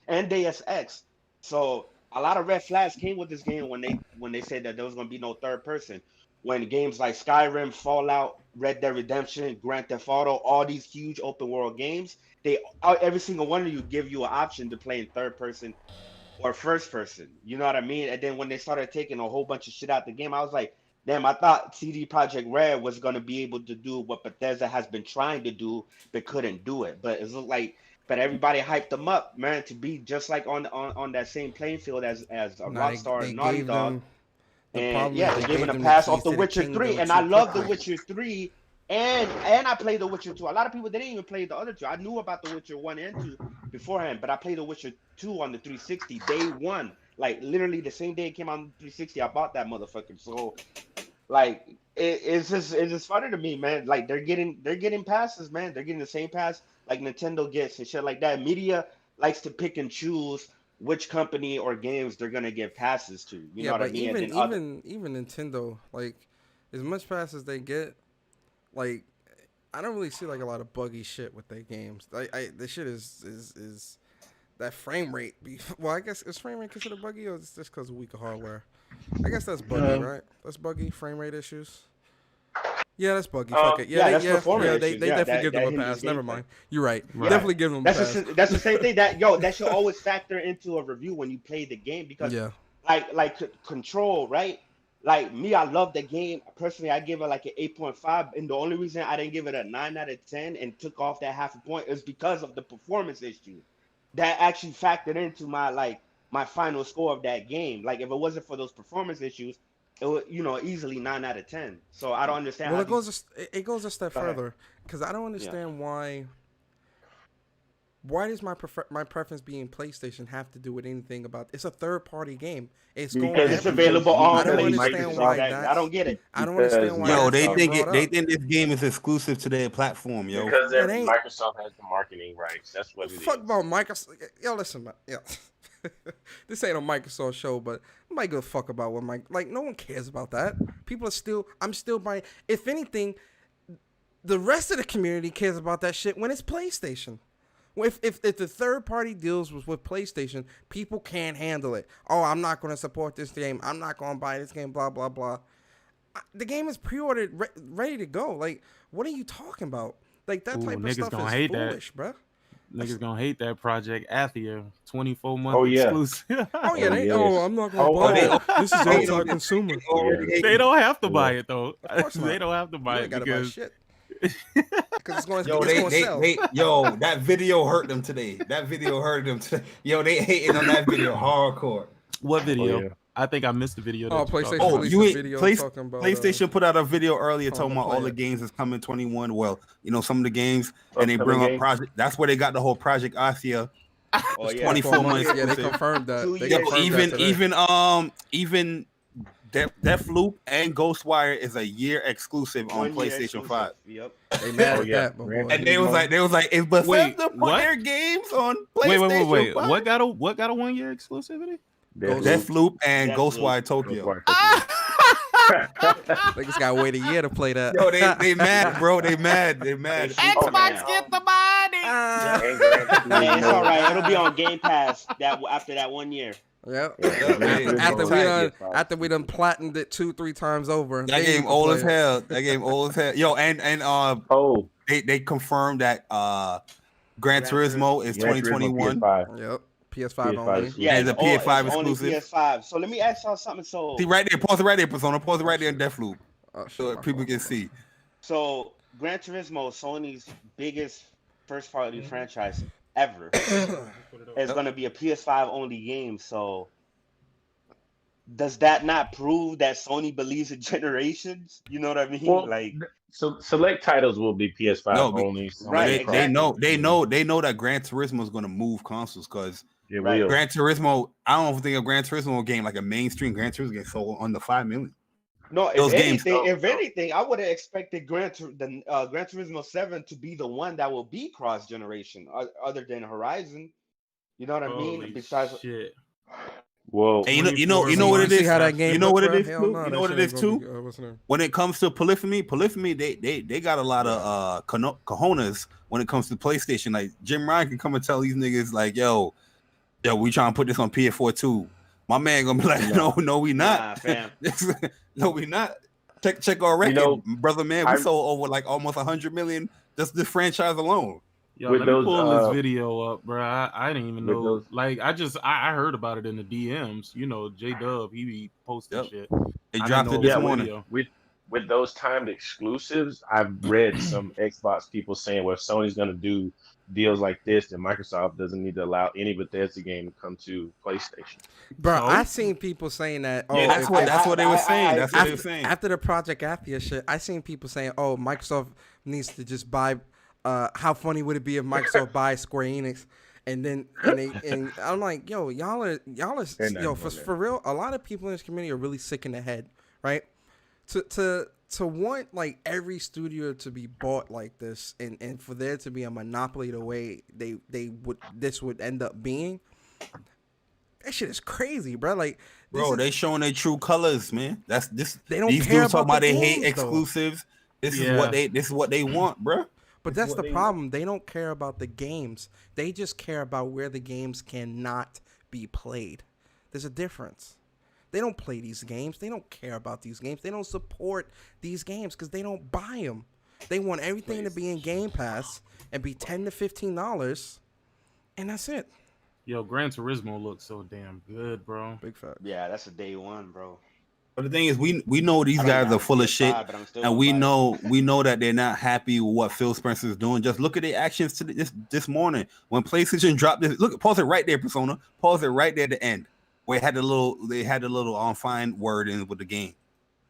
and Deus Ex. So a lot of red flags came with this game when they said that there was gonna be no third person. When games like Skyrim, Fallout, Red Dead Redemption, Grand Theft Auto, all these huge open world games, they every single one of you give you an option to play in third person or first person. You know what I mean? And then when they started taking a whole bunch of shit out the game, I was like, damn, I thought CD Projekt Red was gonna be able to do what Bethesda has been trying to do but couldn't do it. But it's like, but everybody hyped them up, man, to be just like on that same playing field as Nah, Rockstar they and Naughty gave Dog. them. The And problem yeah, is they they gave gave it a them pass the off keys The to the Witcher kingdom 3, and too I love The quickly. Witcher 3 And I played The Witcher 2. A lot of people didn't even play the other two. I knew about The Witcher 1 and 2 beforehand, but I played The Witcher 2 on the 360 day one. Like literally the same day it came out on the 360, I bought that motherfucker. So like it's just funny to me, man. Like they're getting passes, man. They're getting the same pass like Nintendo gets and shit like that. Media likes to pick and choose which company or games they're gonna give passes to. You know what I mean? Even Nintendo, like as much pass as they get, like I don't really see like a lot of buggy shit with their games. The shit is that frame rate. Well, I guess is frame rate considered buggy, or is this because of weaker hardware? I guess that's buggy, right? That's buggy frame rate issues. Yeah, that's buggy. Fuck it. Yeah, that's performance they issues. definitely give them a pass. Never mind. You're right. Definitely give them a pass. That's the same thing that that should always factor into a review when you play the game because like Control, right? Like me, I love the game. Personally, I give it like an 8.5, and the only reason I didn't give it a 9 out of 10 and took off that half a point is because of the performance issue that actually factored into my final score of that game. Like if it wasn't for those performance issues, it would easily 9 out of 10. So I don't understand. Well, it goes a step further because I don't understand why does my preference being PlayStation have to do with anything about it's a third party game. It's because it's available on I don't understand why I don't get it. I don't understand why. Yo, they think this game is exclusive to their platform, yo. Because Microsoft has the marketing rights. That's what it is. Fuck about Microsoft. Yo, listen, man. Yo. This ain't a Microsoft show, but nobody give a fuck about what no one cares about that. I'm still buying. If anything, the rest of the community cares about that shit when it's PlayStation. If the third party deals with PlayStation, people can't handle it. Oh, I'm not going to support this game. I'm not going to buy this game. Blah blah blah. The game is pre-ordered, ready to go. Like, what are you talking about? Like that type of stuff is foolish, bro. Niggas gonna hate that Project Athia 24-month exclusive. I'm not gonna buy it. This is anti-consumer. They don't have to buy it though. They don't have to buy it because it's going to sell. Yo, that video hurt them today. Yo, they hating on that video hardcore. What video? I think I missed the video. PlayStation put out a video earlier talking about all the games that's coming 21. Well, some of the games, and they bring up Project. That's where they got the whole Project Athia. 24 months. Yeah, they confirmed that. Even Deathloop and Ghostwire is a year exclusive on PlayStation 5. Yep. They mad at that, and they was like, if Bethesda put their games on PlayStation, wait. What got a 1 year exclusivity? Deathloop and Ghostwire Tokyo. Niggas gotta wait a year to play that. Yo, they mad, bro. They mad. Xbox get the money. It's all right. It'll be on Game Pass after that 1 year. Yep. After we done platinumed it 2-3 times over. That game old as hell. Yo, and they confirmed that Gran Turismo is 2021. Yep. PS5 only. Yeah, it's a PS5 exclusive. Only PS5. So let me ask y'all something. So see right there, pause it right there, Persona. Pause it right there in Deathloop. So people can see. So Gran Turismo, Sony's biggest first party franchise ever, is going to be a PS5 only game. So does that not prove that Sony believes in generations? You know what I mean? Well, so select titles will be PS5 only. Right. They know that Gran Turismo is going to move consoles because Gran Turismo. I don't think a Gran Turismo game like a mainstream Gran Turismo game sold under 5 million. No, if anything, I would have expected Gran Turismo 7 to be the one that will be cross generation, other than Horizon. You know what I mean? Besides, shit. Whoa. And you know what it is. You know what it is too. You know what it is too. When it comes to polyphony, they got a lot of cojones when it comes to PlayStation. Like Jim Ryan can come and tell these niggas like, yo, we trying to put this on PS4 too. My man gonna be like, no, we not. Nah, fam. No, we not. Check our record, brother. Man, we sold over like almost 100 million just this franchise alone. Yo, let me pull this video up, bro. I didn't even know. Like, I heard about it in the DMs. You know, J Dub, he be posting shit. They dropped it this morning. with those timed exclusives, I've read some Xbox people saying, well, if Sony's going to do deals like this, then Microsoft doesn't need to allow any Bethesda game to come to PlayStation. Bro, I So seen people saying that. Yeah, Oh, that's what they were saying. That's what they were after, saying. after the Project Athia shit, I seen people saying, "Oh, Microsoft needs to just buy." How funny would it be if Microsoft buys Square Enix, and I'm like, yo, y'all are They're not yo doing that. for real. A lot of people in this community are really sick in the head, right? To want like every studio to be bought like this, and for there to be a monopoly the way this would end up being. That shit is crazy, bro. Like, Bro, they showing their true colors, man. That's this. They don't These care dudes talking about about the they hate games, though. exclusives. This is Yeah. what they want, bro. But that's the problem. They don't care about the games. They just care about where the games cannot be played. There's a difference. They don't play these games. They don't care about these games. They don't support these games because they don't buy them. They want everything to be in Game Pass and be $10 to $15, and that's it. Yo, Gran Turismo looks so damn good, bro. Big fact. Yeah, that's a day one, bro. But the thing is, we know these I don't guys got are a full of PS5, shit, but I'm still and gonna we buy it. know that they're not happy with what Phil Spencer is doing. Just look at their actions to this morning when PlayStation dropped this. Look, pause it right there, Persona. Pause it right there at the end where they had the little on fine word in with the game.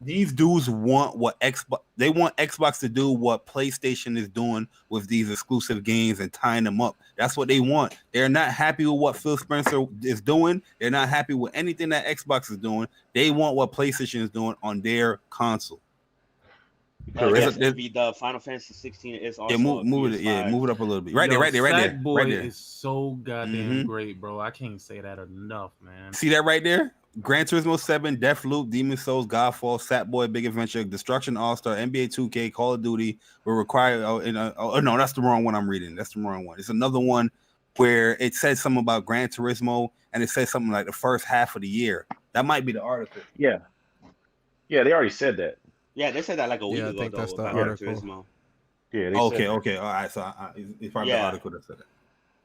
These dudes want what Xbox to do what PlayStation is doing with these exclusive games and tying them up. That's what they want. They're not happy with what Phil Spencer is doing. They're not happy with anything that Xbox is doing. They want what PlayStation is doing on their console. Yes, the Final Fantasy 16 is also move it. Yeah, move it up a little bit. Right there. Sackboy is so goddamn great, bro. I can't say that enough, man. See that right there? Gran Turismo 7, Deathloop, Demon Souls, Godfall, Sackboy, Big Adventure, Destruction All-Star, NBA 2K, Call of Duty will require. No, that's the wrong one I'm reading. That's the wrong one. It's another one where it says something about Gran Turismo and it says something like the first half of the year. That might be the article. Yeah, they already said that. Yeah, they said that like a week I ago. think that's the about article. Turismo. Yeah. They Okay. said All right. So it's probably the article that said that.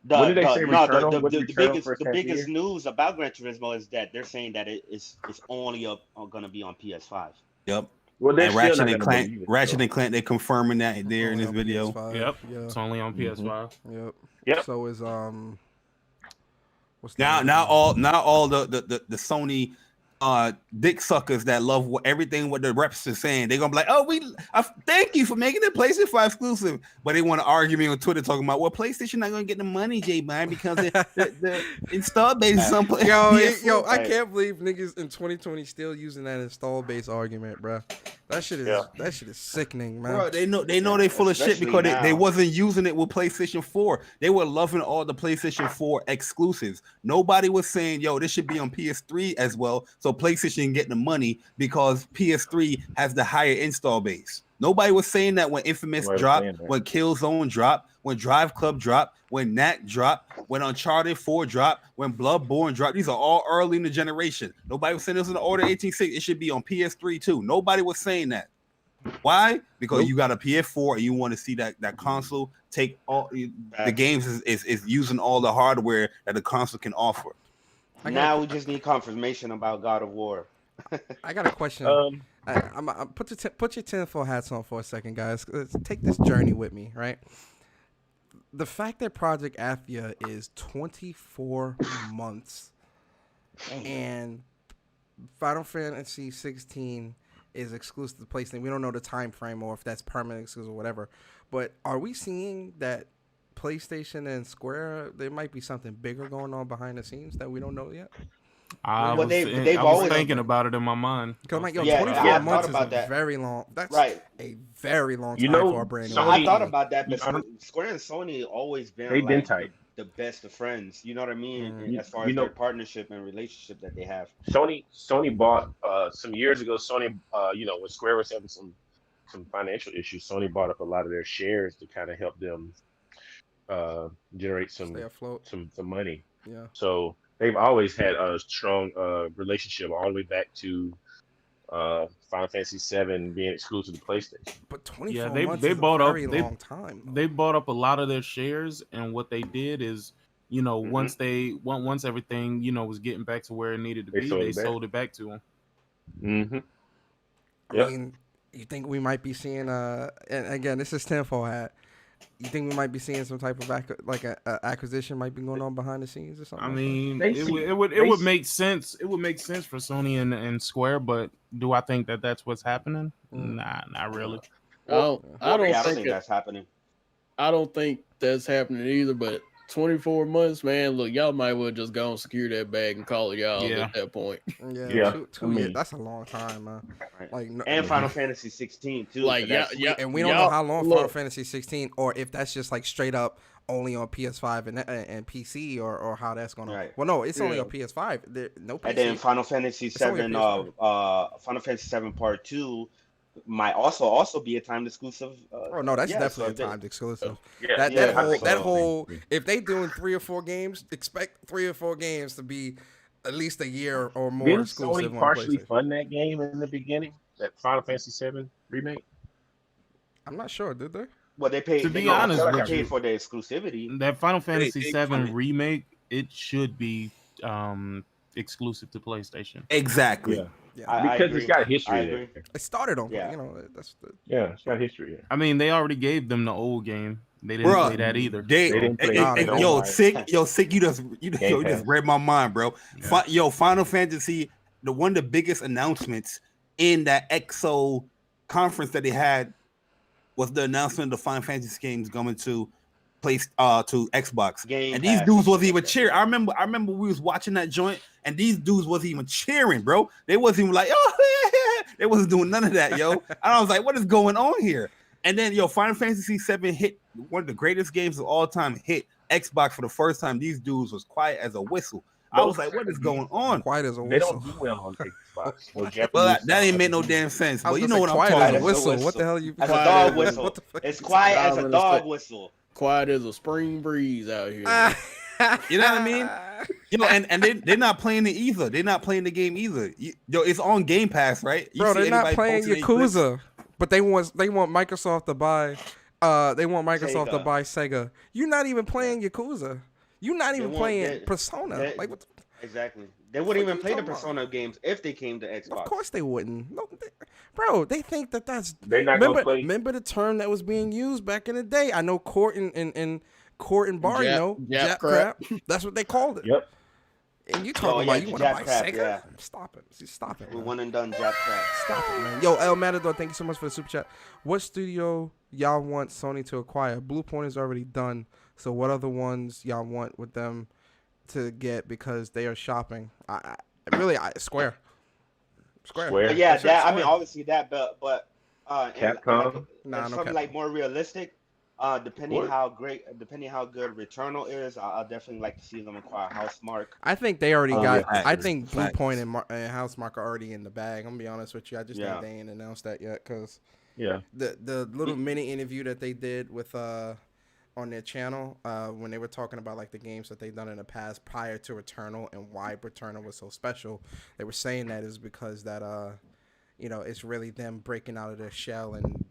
What did they say? The biggest news about Gran Turismo is that they're saying that it's only going to be on PS5. Yep. Well, and Ratchet and Clank, they're confirming that there in this video. PS5. Yep. Yeah. It's only on PS5. Yep. So is what's now all the Sony dick suckers that love everything what the reps are saying. They're gonna be like, oh, thank you for making the PlayStation 5 exclusive, but they want to argue me on Twitter talking about, well, PlayStation not gonna get the money, J-Man, because the install base is someplace. Yo, I can't believe niggas in 2020 still using that install base argument, bro. That shit is sickening, man. Bro, they know they full of shit because they wasn't using it with PlayStation 4. They were loving all the PlayStation 4 exclusives. Nobody was saying, yo, this should be on PS3 as well, so PlayStation can get the money because PS3 has the higher install base. Nobody was saying that when Infamous dropped, when Killzone dropped, when Drive Club dropped, when Knack dropped, when Uncharted 4 dropped, when Bloodborne dropped. These are all early in the generation. Nobody was saying this in the Order 18.6. It should be on PS3 too. Nobody was saying that. Why? Because you got a PS4 and you want to see that console take all the games is using all the hardware that the console can offer. Now we just need confirmation about God of War. I got a question. Put your tinfoil hats on for a second, guys. Let's take this journey with me, right? The fact that Project Athia is 24 months and Final Fantasy 16 is exclusive to PlayStation. We don't know the time frame or if that's permanent exclusive or whatever. But are we seeing that PlayStation and Square, there might be something bigger going on behind the scenes that we don't know yet? I was thinking about it in my mind. Because I'm like, 24 months is a very long. That's a very long time for a brand new. I thought about that, but Square and Sony always been tight. The best of friends. You know what I mean? As far as their partnership and relationship that they have. Sony bought some years ago. Sony, when Square was having some financial issues, Sony bought up a lot of their shares to kind of help them generate some money. Yeah. So they've always had a strong relationship all the way back to Final Fantasy 7 being exclusive to PlayStation. But 24 months is a very long time. They bought up a lot of their shares, and what they did is, once everything was getting back to where it needed to be, they sold it back to them. Mm-hmm. I mean, You think we might be seeing and again, this is tinfoil hat. You think we might be seeing some type of acquisition might be going on behind the scenes or something? I like mean, They it see- would they would see- make sense. It would make sense for Sony and Square, but do I think that that's what's happening? Nah, not really. I don't Yeah, I don't think think that's happening. I don't think that's happening either. But 24 months, man. Look, y'all might well just go and secure that bag and call it y'all Yeah. at that point. that? Yeah, two I mean- years. That's a long time, man. Right. Like, no, And Final Fantasy 16 too. Like, so that's yeah, and we don't know y'all- how long look, Final Fantasy 16, or if that's just like straight up only on PS5 and PC, or how that's gonna. Right. Well, no, it's only Yeah. on PS5. No PC. And then Final Fantasy It's only a 7, PS5. Final Fantasy 7 Part 2 might also be a timed exclusive. Oh no, that's yeah, definitely so a timed exclusive. Yeah, That yeah, that I whole think that so. whole if they doing 3 or 4 games, expect 3 or 4 games to be at least a year or more Didn't exclusive Sony on partially PlayStation. fund that game in the beginning? That Final Fantasy 7 remake? I'm not sure, did they? Well, they paid. To they be honest they with paid you- for the exclusivity. That Final Fantasy they 7 funded. remake, it should be exclusive to PlayStation. Exactly. Yeah. Yeah, I Because agree. it's got a history I there. agree. it started on. Yeah. You know, that's the. Yeah, it's got history there. I mean, they already gave them the old game. They didn't Bruh, play that either. They, They didn't play it. They don't yo, lie. sick, you just Game Pass. read my mind, bro. Yeah. Yo, Final Fantasy, one of the biggest announcements in that EXO conference that they had was the announcement of the Final Fantasy games coming to to Xbox. Game And these Pass. dudes wasn't even cheering. I remember we was watching that joint, and these dudes wasn't even cheering, bro. They wasn't even like, oh, they wasn't doing none of that, yo. And I was like, what is going on here? And then, yo, Final Fantasy 7 hit one of the greatest games of all time, hit Xbox for the first time. These dudes was quiet as a whistle. I was like, what is going on? Quiet as a They whistle. don't do well on Xbox. No Japanese Well, that ain't stuff. make no damn sense. I was But you gonna know say what I'm quiet talking as a about. whistle. What the hell you? As a Quiet dog as a whistle. What the fuck? It's quiet as a Dominant dog state. whistle. Quiet as a spring breeze out here. You know what I mean? You know, and they're not playing it either. They're not playing the game either. Yo, it's on Game Pass, right? You Bro, see they're not anybody playing posting any clips? Yakuza, but they want Microsoft to buy. They want Microsoft to Sega. buy Sega. You're not even playing Yakuza. You're not even want- playing they- Persona. they- Like what? Exactly. They wouldn't even you play the talking about? Persona games if they came to Xbox. Of course they wouldn't. No, bro, they think that's. They're not gonna play. Remember the term that was being used back in the day. I know Court and Court and Bar, you Jap- know, Jap Jap crap. crap. That's what they called it. Yep. And you talking Oh, about yeah, you want to Jap buy crap, Sega? yeah. Stop it. See, stop it. We man. one and done Jap crap. Stop it, man. Yo, El Matador, thank you so much for the super chat. What studio y'all want Sony to acquire? Blue Point is already done. So what other ones y'all want with them to get because they are shopping? Square. Square. Yeah, Sure, that. I mean, Square. obviously that, but and Capcom? Nah, and no something Capcom. like more realistic. Depending What? how good Returnal is, I'll definitely like to see them acquire Housemark. I think they already Oh, got. yeah, I facts, think Blue facts. Point and Housemark are already in the bag. I'm gonna be honest with you. I just Yeah. think they ain't announced that yet because Yeah. the little mini interview that they did with on their channel when they were talking about like the games that they've done in the past prior to Returnal and why Returnal was so special, they were saying that is because that it's really them breaking out of their shell and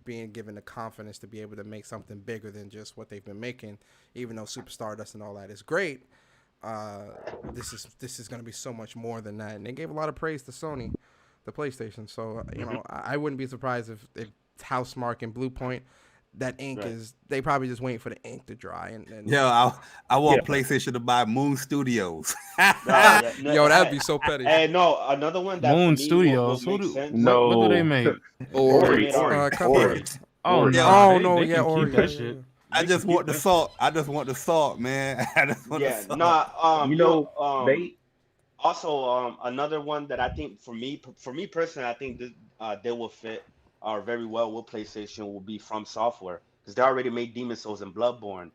being given the confidence to be able to make something bigger than just what they've been making. Even though Super Stardust and all that is great, this is going to be so much more than that. And they gave a lot of praise to Sony, the PlayStation. So I wouldn't be surprised if Housemark and Blue Point, that ink Right. is they probably just waiting for the ink to dry and Yo, I want Yeah. PlayStation to buy Moon Studios. yo, that'd be so petty. And no, another one that Moon for me Studios. will make Who do? sense. No. What do they make? Ori. Ori. Ori. Oh Ori. no! Oh they, no, they yeah, can Ori. keep that shit. I just want the salt. I just want the salt, man. I just want the Yeah, salt. nah. You know, they Also, another one that I think for me personally, I think this, they will fit very well with PlayStation will be From Software because they already made Demon Souls and Bloodborne.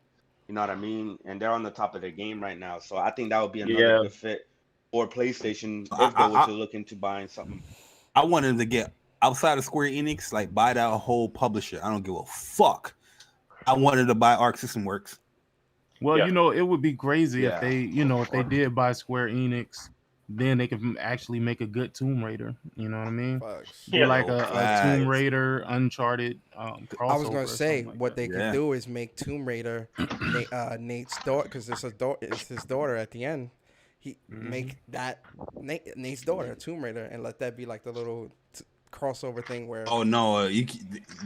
You know what I mean? And they're on the top of their game right now, so I think that would be another Yeah. good fit for PlayStation if I- they were I- to look into buying something. I want them to get outside of Square Enix, like buy that whole publisher. I don't give a fuck. I wanted to buy Arc System Works. Well, Yeah. it would be crazy Yeah. if they, if they did buy Square Enix, then they could actually make a good Tomb Raider. You know what I mean? Facts. Do Yeah. like a Facts. Tomb Raider, Uncharted. I was crossover gonna or say something like what that. they could Yeah. do is make Tomb Raider Nate's daughter, because it's his daughter at the end. He make that Nate's daughter Tomb Raider and let that be like the little crossover thing where. Oh no,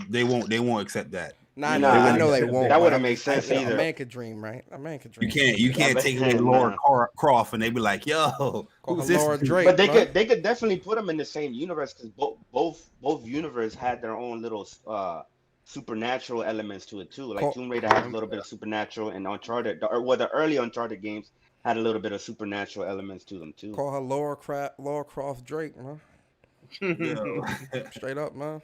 they won't accept that. Nah, Nah, I know they won't. That but wouldn't I'm make just- sense A either. man could dream, right? A man could dream. You can't take away Laura Croft and they be like, yo, Call who's her this? Laura Drake. But they man. could definitely put them in the same universe because both universes had their own little supernatural elements to it too. Like Tomb Raider has a little bit of supernatural, and Uncharted, the early Uncharted games had a little bit of supernatural elements to them too. Call her Laura Croft Drake, man. Yo. Straight up, man.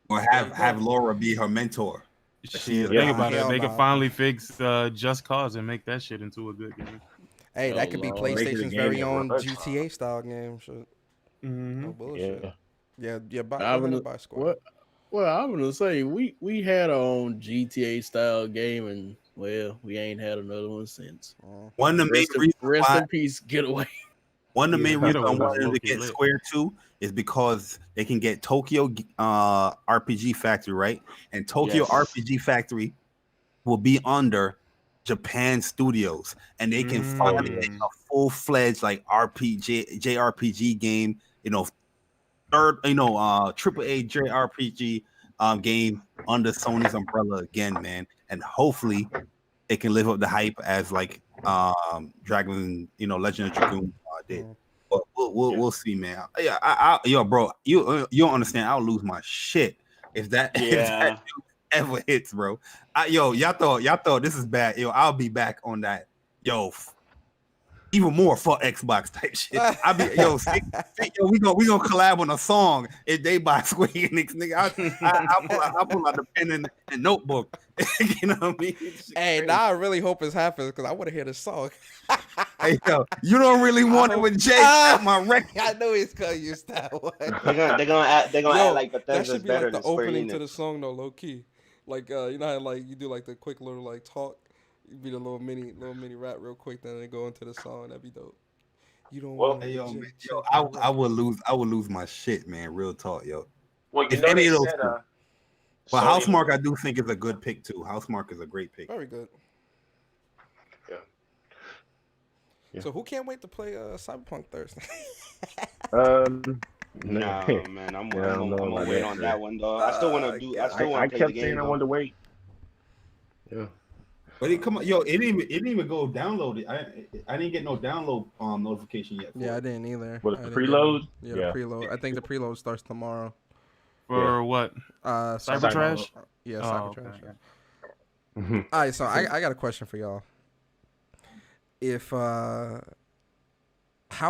Or have Laura be her mentor. Shit, think about it. They can finally fix Just Cause and make that shit into a good game. Hey, that could be PlayStation's very own GTA style game. Shit. No bullshit. Yeah. By Square. Well, I'm gonna say we had our own GTA style game, and well, we ain't had another one since. One of the main reasons rest in peace, Getaway. One of the main reasons I wanted them to get Square 2 is because they can get Tokyo RPG Factory, right? And Tokyo RPG Factory will be under Japan Studios, and they can finally make a full-fledged like JRPG game, AAA JRPG game under Sony's umbrella again, man. And hopefully it can live up the hype as like Legend of Dragoon did. But we'll see, man. Yeah, bro, you don't understand. I'll lose my shit if that ever hits, bro. Y'all thought this is bad. I'll be back on that. Even more for Xbox type shit. I'll be we gonna collab on a song if they buy Square Enix, nigga. I'll pull out the pen and notebook. You know what I mean? Hey, now I really hope it happens because I want to hear the song. Hey, you don't really want it with Jay at my record. I know he's gonna use that one. They're gonna act like Bethesda's that should be better like the than Square opening Enix. to the song though, low key. Like you know how like you do like the quick little like talk, you beat a little mini rap real quick, then they go into the song. That'd be dope. You don't want I would lose my shit, man. Real talk, yo. Well, if any of those but Housemarque I do think is a good pick too. Housemarque is a great pick. Very good. Yeah. So who can't wait to play Cyberpunk Thursday? No, man, I'm gonna wait on that one though. I still want to do. I still want to play the game. I kept saying I wanted to wait. Yeah. But it didn't even go download it. I didn't get no download notification yet. Yeah, I didn't either. What, the preload? Yeah, the preload. I think the preload starts tomorrow. For what? Cyber Trash? Yeah, Cyber Trash. Okay. All right, so I got a question for y'all. If how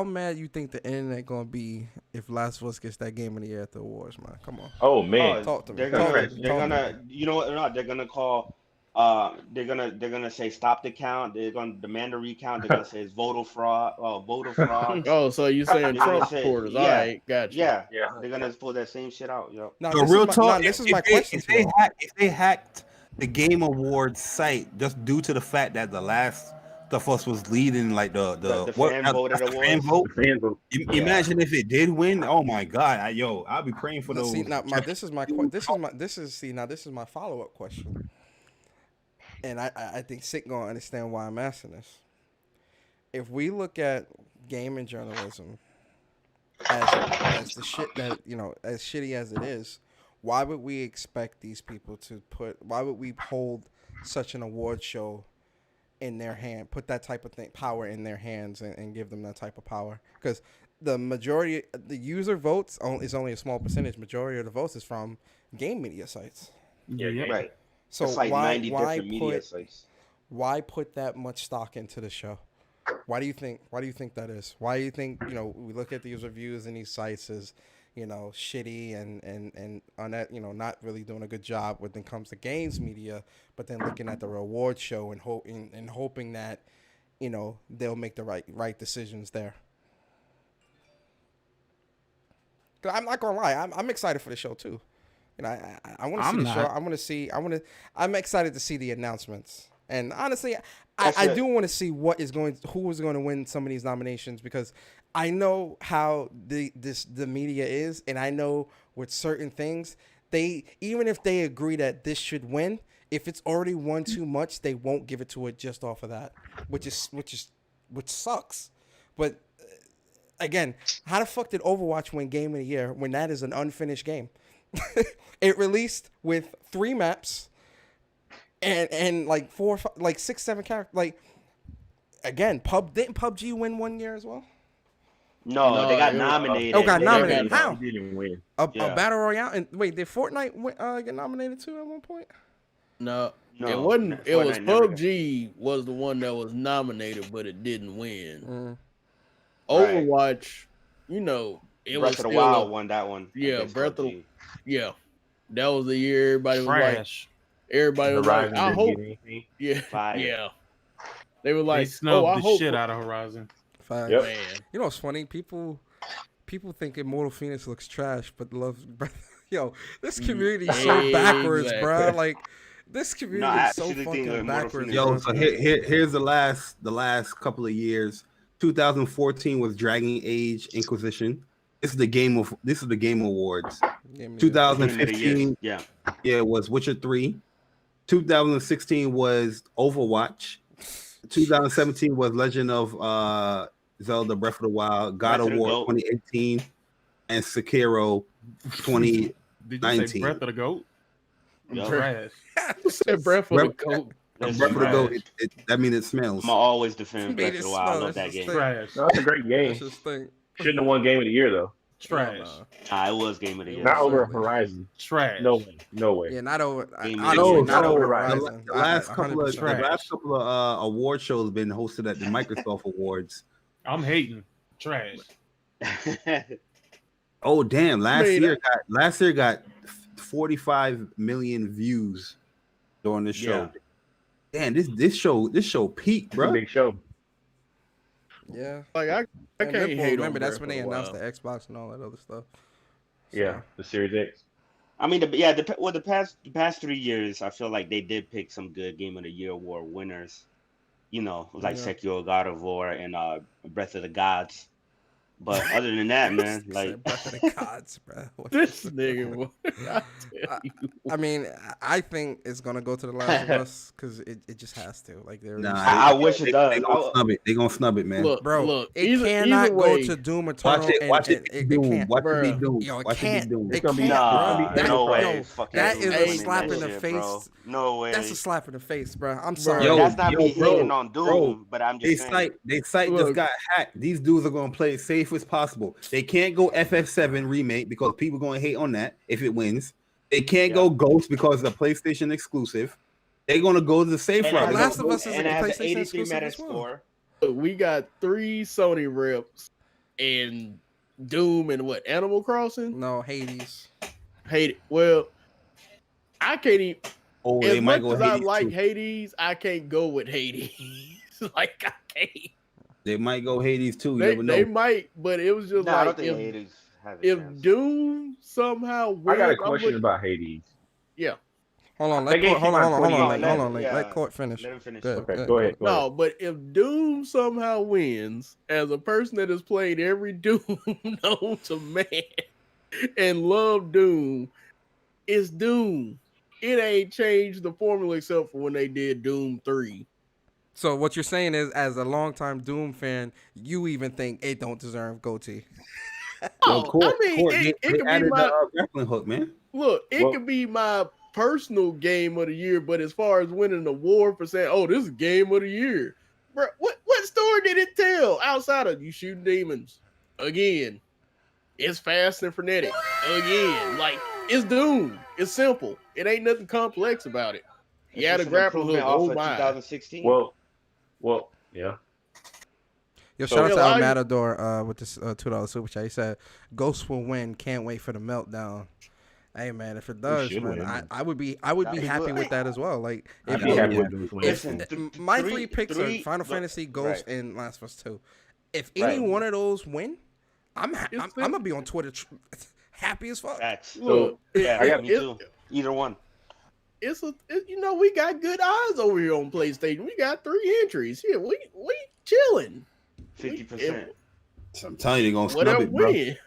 mad you think the internet gonna be if Last of Us gets that Game of the Year at the awards, man? Come on. Oh man, talk to me. They're gonna you know what? No, they're gonna call. They're gonna say stop the count. They're gonna demand a recount. They're gonna say it's voter fraud. Voter fraud. Oh, so you saying Trump supporters? All right, gotcha. Yeah. They're gonna pull that same shit out. Yo. No, so real talk. This is my question. If they hacked the Game Awards site just due to the fact that the Last of Us was leading, like the fan vote. Imagine if it did win. Oh my God, I'll be praying for those. See, now this is my follow up question. And I think Sick gonna understand why I'm asking this. If we look at gaming journalism as the shit that as shitty as it is, why would we expect these people to why would we hold such an award show in their hand, put that type of power in their hands and give them that type of power? Because the majority, the user votes is only a small percentage. Majority of the votes is from game media sites. Yeah. Right. So it's like 90 different media sites. Why put that much stock into the show? Why do you think that is? Why do you think we look at these reviews and these sites as shitty and on that not really doing a good job when it comes to games media, but then looking at the reward show and hoping that they'll make the right decisions there. Cause I'm not gonna lie, I'm excited for the show too. I want to see the show. I'm excited to see the announcements. And honestly, I do want to see who is going to win some of these nominations, because I know how the media is, and I know with certain things, even if they agree that this should win, if it's already won too much, they won't give it to it just off of that, which sucks. But again, how the fuck did Overwatch win Game of the Year when that is an unfinished game? It released with 3 maps and like 4, 5, like 6, 7 characters. Like again, didn't PUBG win one year as well? No, they got nominated. Oh, got They nominated. didn't How? He didn't win. A battle royale? And wait, did Fortnite get nominated too at one point? No, No, it wasn't. It Fortnite was never got- PUBG was the one that was nominated, but it didn't win. Right. Overwatch, you know, it was Breath of the still Wild won that one. Yeah, against Breath of PUBG. yeah. That was the year everybody was like, Trash. everybody was Horizon like, I didn't hope, get anything. yeah, Fire. yeah. They were They like, snubbed I the hope, shit out of Horizon. Fine. Yep. man. You know what's funny? People think Immortal Phoenix looks trash, but love. Yo, this community is so backwards, bro. Like this community is so actually think fucking Immortal backwards. Phoenix Yo, bro. so here's the last couple of years. 2014 was Dragon Age Inquisition. This is the Game Awards. Game of the Year. 2015, Yeah. it was Witcher 3. 2016 was Overwatch. 2017 was Legend of Zelda Breath of the Wild, God Breath of of the War Goat. 2018, and Sekiro 20. Did you say 19. Breath of the Goat? Yup. Trash. Said Breath of the Goat. That's Breath of the trash. Goat, that means it smells. I'm gonna always defend Made Breath it of the Wild. I smell, love that that's game. the Trash. No, that's a great game. That's just thing. Shouldn't have won Game of the Year though. Trash. It was Game of the Year. Not over Horizon. Trash. No way. No way. Yeah, not over. Game of Honestly, the not Year. over The Horizon. The last 100%. couple of award shows have been hosted at the Microsoft Awards. I'm hating. Trash. Oh damn! Last Man, year got 45 million views during this show. Damn, this show peaked, It's a bro. big show. Yeah. Like I And can't Ripple, hate remember on that's Breath when they of the announced Wild. the Xbox and all that other stuff. Yeah, the Series X. I mean, the past 3 years, I feel like they did pick some good Game of the Year award winners. You know, like Yeah. Sekiro, God of War, and Breath of the Gods. But other than that, man, like Said Breath of the Gods, bro. What This the fuck? nigga, boy. I tell you. I mean, I think it's gonna go to the Last of Us because it just has to. Like they're Nah, I wish it does. They gonna snub it. They gonna snub it, man. Look, bro. look, It either cannot go way, to Doom Eternal. Watch it. Watch it. It Doom. can't. Watch it be Bruh. Doom. Yo, it Watch it can't. be Doom. It gonna be- can't, nah, bro. That, no way. yo, Fucking that is a winning slap that in the shit, face. bro. No way. That's a slap in the face, bro. I'm Bro, sorry. Yo, that's not me bro, hating on Doom, bro. but I'm They just saying. site just Look. got hacked. These dudes are gonna play it safe as possible. They can't go FF7 remake because people gonna hate on that if it wins. They can't go Ghost because it's a PlayStation exclusive. They're gonna go to the safe And route. it They're has Last gonna of Us go- is and a it has an PlayStation 83 exclusive meta as well. score. we got 3 Sony reps and Doom and what? Animal Crossing? No, Hades. Hate it. Well, I can't even. Oh, As they might much go as I Hades like too. Hades, I can't go with Hades. Like I can't. They might go Hades too. You They, never know. they might, but it was just No, I don't like think if, Hades has a if chance. Doom somehow I got a wins, I'm question looking- about Hades. Yeah. Hold on, That let game Court, hold came on, out hold on, hold on, 2018. hold on, Yeah. let Court finish. Let him finish. Good, Okay, good. go ahead. No, but if Doom somehow wins, as a person that has played every Doom known to man and love Doom, it's Doom. It ain't changed the formula except for when they did Doom 3. So what you're saying is, as a longtime Doom fan, you even think it don't deserve goatee. Yo, Court, I mean, Court, it they could be added my the grappling hook, man. look. It Well- could be my personal game of the year, but as far as winning an award for saying, "Oh, this is game of the year," bro, what story did it tell outside of you shooting demons again? It's fast and frenetic again. Like it's Doom. It's simple. It ain't nothing complex about it. It's Yeah, the just an grappling hook. improvement off Oh of my. 2016. Well, yeah. Yo, So- shout out to Yeah, Al like- Matador with this $2 super chat. He said, "Ghost will win. Can't wait for the meltdown." Hey man, if it does, should man, win. I would be That'd be be happy good. with that as well. Like I'd if be look, happy with Doom's win. if Listen, my three- three picks are three- Final look, Fantasy, Ghost, right. and Last of Us 2. If any Right. one of those win, I'm It's gonna be on Twitter happy as fuck. Facts. Look, Yeah, it- me it- too. Either one. you know, we got good eyes over here on PlayStation. We got 3 entries. Yeah, we chilling. 50%. I'm telling you, they're gonna snub Whatever it, bro. win.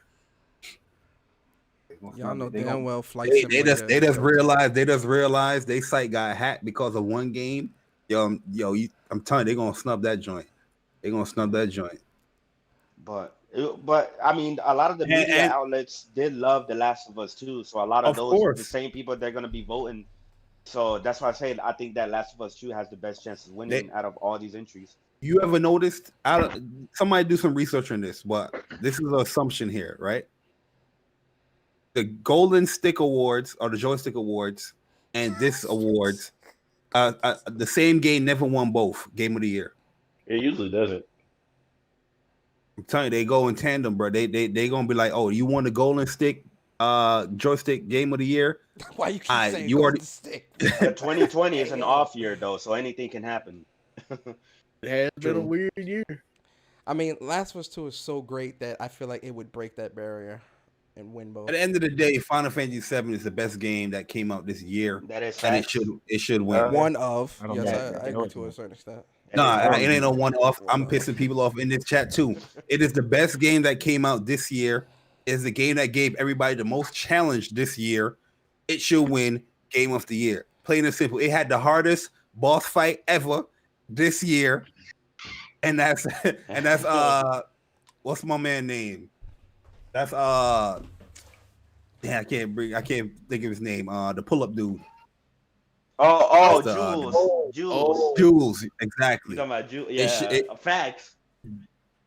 Y'all know They damn gonna- well Flight They Simulator. just realized they site got hacked because of one game. I'm telling you, they're gonna snub that joint. They're gonna snub that joint. But But I mean, a lot of the media And outlets did love The Last of Us too. So a lot of of those, the course, same people, they're gonna be voting. So that's why I say I think that Last of Us 2 has the best chances of winning out of all these entries. you ever noticed? Somebody do some research on this, but this is an assumption here, right? The Golden Stick Awards or the Joystick Awards and this awards, the same game never won both Game of the Year. It usually doesn't. I'm telling you, they go in tandem, bro. They gonna be like, oh, you won the Golden Stick Joystick Game of the Year. Why you keep saying you Golden already Stick? 2020 is an off year though, so anything can happen. It has been a weird year. I mean, Last of Us 2 is so great that I feel like it would break that barrier and win both. At the end of the day, Final Fantasy VII is the best game that came out this year. That is and facts. it should win. One of. I don't Yes, know. I agree to a certain extent. No, it ain't no one off. I'm pissing people off in this chat too. It is the best game that came out this year. It is the game that gave everybody the most challenge this year. It should win Game of the Year. Plain and simple. It had the hardest boss fight ever this year. And that's what's my man name? That's yeah, I can't think of his name. The pull-up dude. Jules, exactly. You talking about Jules? Yeah, facts.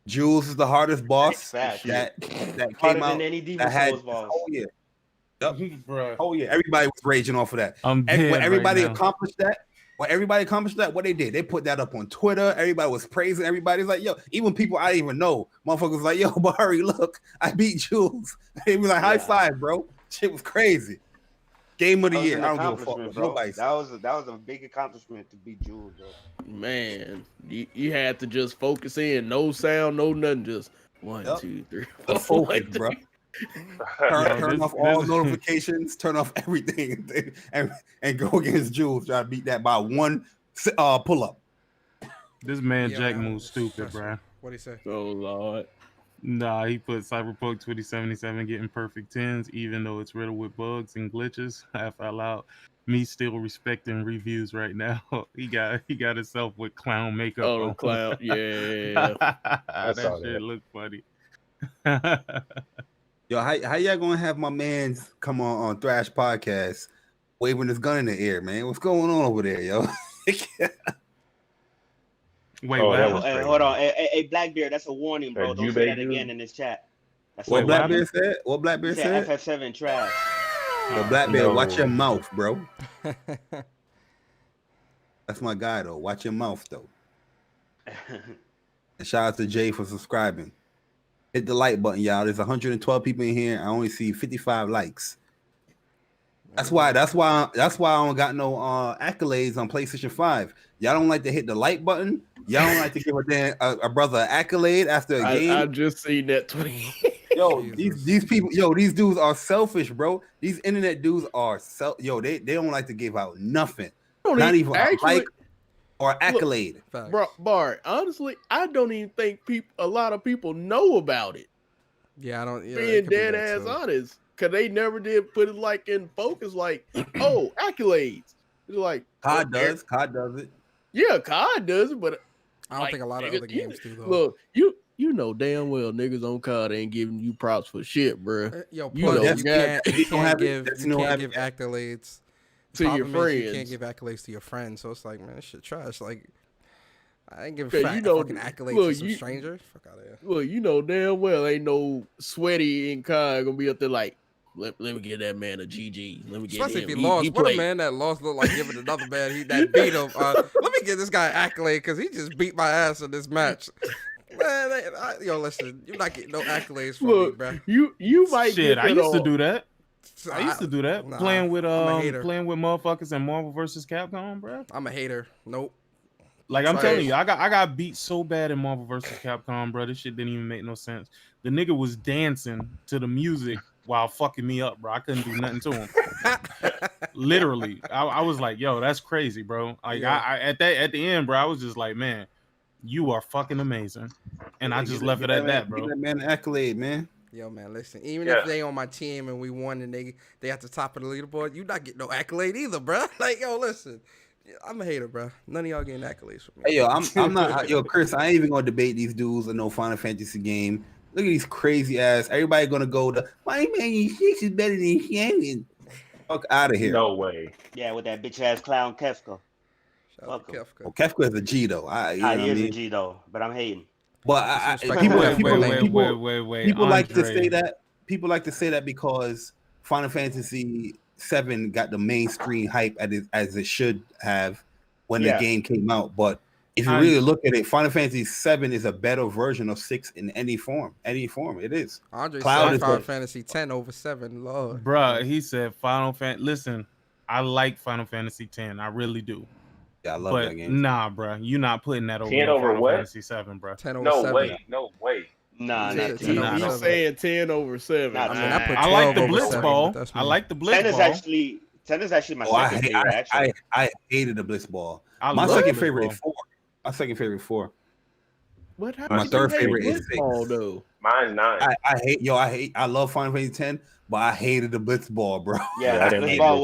Jules is the hardest boss Facts. that Harder came out. than any Demon Souls boss. Oh yeah. Yep. Bruh. Oh yeah. Everybody was raging off of that. I'm And dead when everybody right now. accomplished that, what they did, they put that up on Twitter. Everybody was praising. Everybody's like, yo, even people I didn't even know, motherfuckers like, yo, Barry, look, I beat Jules. They be like, high five, bro. Shit was crazy. Game of the year. I don't give a fuck. Bro. Nobody. That was a big accomplishment to beat Jules, bro. Man, you had to just focus in, no sound, no nothing, just 1, 2, 3. The focus, bro. Turn off all notifications, turn off everything, and go against Jules. Try to beat that by one pull up. This man Jack moves stupid, bro. What'd he say? Oh Lord. Nah, he put Cyberpunk 2077 getting perfect 10s, even though it's riddled with bugs and glitches. Laugh out loud. Me still respecting reviews right now. He got himself with clown makeup. Oh, on. clown, yeah. that shit look funny. Yo, how y'all gonna have my man's come on Thrash Podcast waving his gun in the air, man? What's going on over there, yo? Wait, hold on. Hey, Blackbeard, that's a warning, bro. Don't say that again in this chat. That's what Blackbeard said? What Blackbeard said? FF7 trash. Yo, Blackbeard, watch your mouth, bro. That's my guy, though. Watch your mouth, though. And shout out to Jay for subscribing. Hit the like button, y'all. There's 112 people in here. I only see 55 likes. That's why I don't got no accolades on PlayStation 5. Y'all don't like to hit the like button. Y'all don't like to give a brother an accolade after a game. I just seen that tweet. Yo, these people, these dudes are selfish, bro. These internet dudes are they don't like to give out nothing. Not even a like or accolade. Look, bro, Bart, honestly, I don't even think a lot of people know about it. Yeah, I don't. Yeah, being dead ass honest, because they never did put it like in focus. Like, oh, accolades. It's like COD does it. Yeah, COD does it, but I don't think a lot of other games do though. Look, you know damn well niggas on COD ain't giving you props for shit, bro. Yo, you know, you can't give accolades to your friends. You can't give accolades to your friends. So it's like, man, this shit trash. Like, I ain't give fucking accolades to some stranger. Fuck out of here. Look, you know damn well ain't no sweaty in COD gonna be up there like, let me get that man a GG. Let me get especially him. if he lost. What a man that lost look like giving another man that beat him. Let me give this guy an accolade because he just beat my ass in this match. Man, listen, you're not getting no accolades from me, bro. You might shit. Get I used to on. do that. I used to do that. Nah, playing with playing with motherfuckers in Marvel vs. Capcom, bro. I'm a hater. Nope. Like I'm telling you, I got beat so bad in Marvel vs. Capcom, bro. This shit didn't even make no sense. The nigga was dancing to the music while fucking me up, bro. I couldn't do nothing to him. Literally, I was like, "Yo, that's crazy, bro." Like, I at the end, bro, I was just like, "Man, you are fucking amazing," and I just left it at that, bro. Give that man an accolade, man. Yo, man, listen. Even if they on my team and we won and they at the top of the leaderboard, you not getting no accolade either, bro. Like, yo, listen. I'm a hater, bro. None of y'all getting accolades from me. Hey, yo, I'm not. Yo, Chris, I ain't even gonna debate these dudes in no Final Fantasy game. Look at these crazy ass. Everybody gonna go to my man 6 is better than 7. Fuck out of here. No way. Yeah, with that bitch ass clown Kefka. Shout out to Kefka. Well, Kefka is a G though. He is a G though, but I'm hating. But People like to say that. People like to say that because Final Fantasy VII got the mainstream hype as it should have when the game came out. But if you really look at it, Final Fantasy VII is a better version of 6 in any form. It is. Andre said Final Fantasy 10 over 7. Lord, bruh, he said Final Fantasy. Listen, I like Final Fantasy 10. I really do. Yeah, I love that game. Nah, bruh, you're not putting that over 10 over Final what? Fantasy 7, bruh. 10 over No 7. way. No way. Nah, He's saying 10 over 7. Nah, I like the Blitzball. I like the Blitzball. 10 is actually my second favorite. Actually, I hated the Blitzball. My second favorite is 4. My second favorite 4. My third favorite is 6. Though. Mine's 9. I love Final Fantasy 10, but I hated the Blitzball, bro. Yeah, Blitzball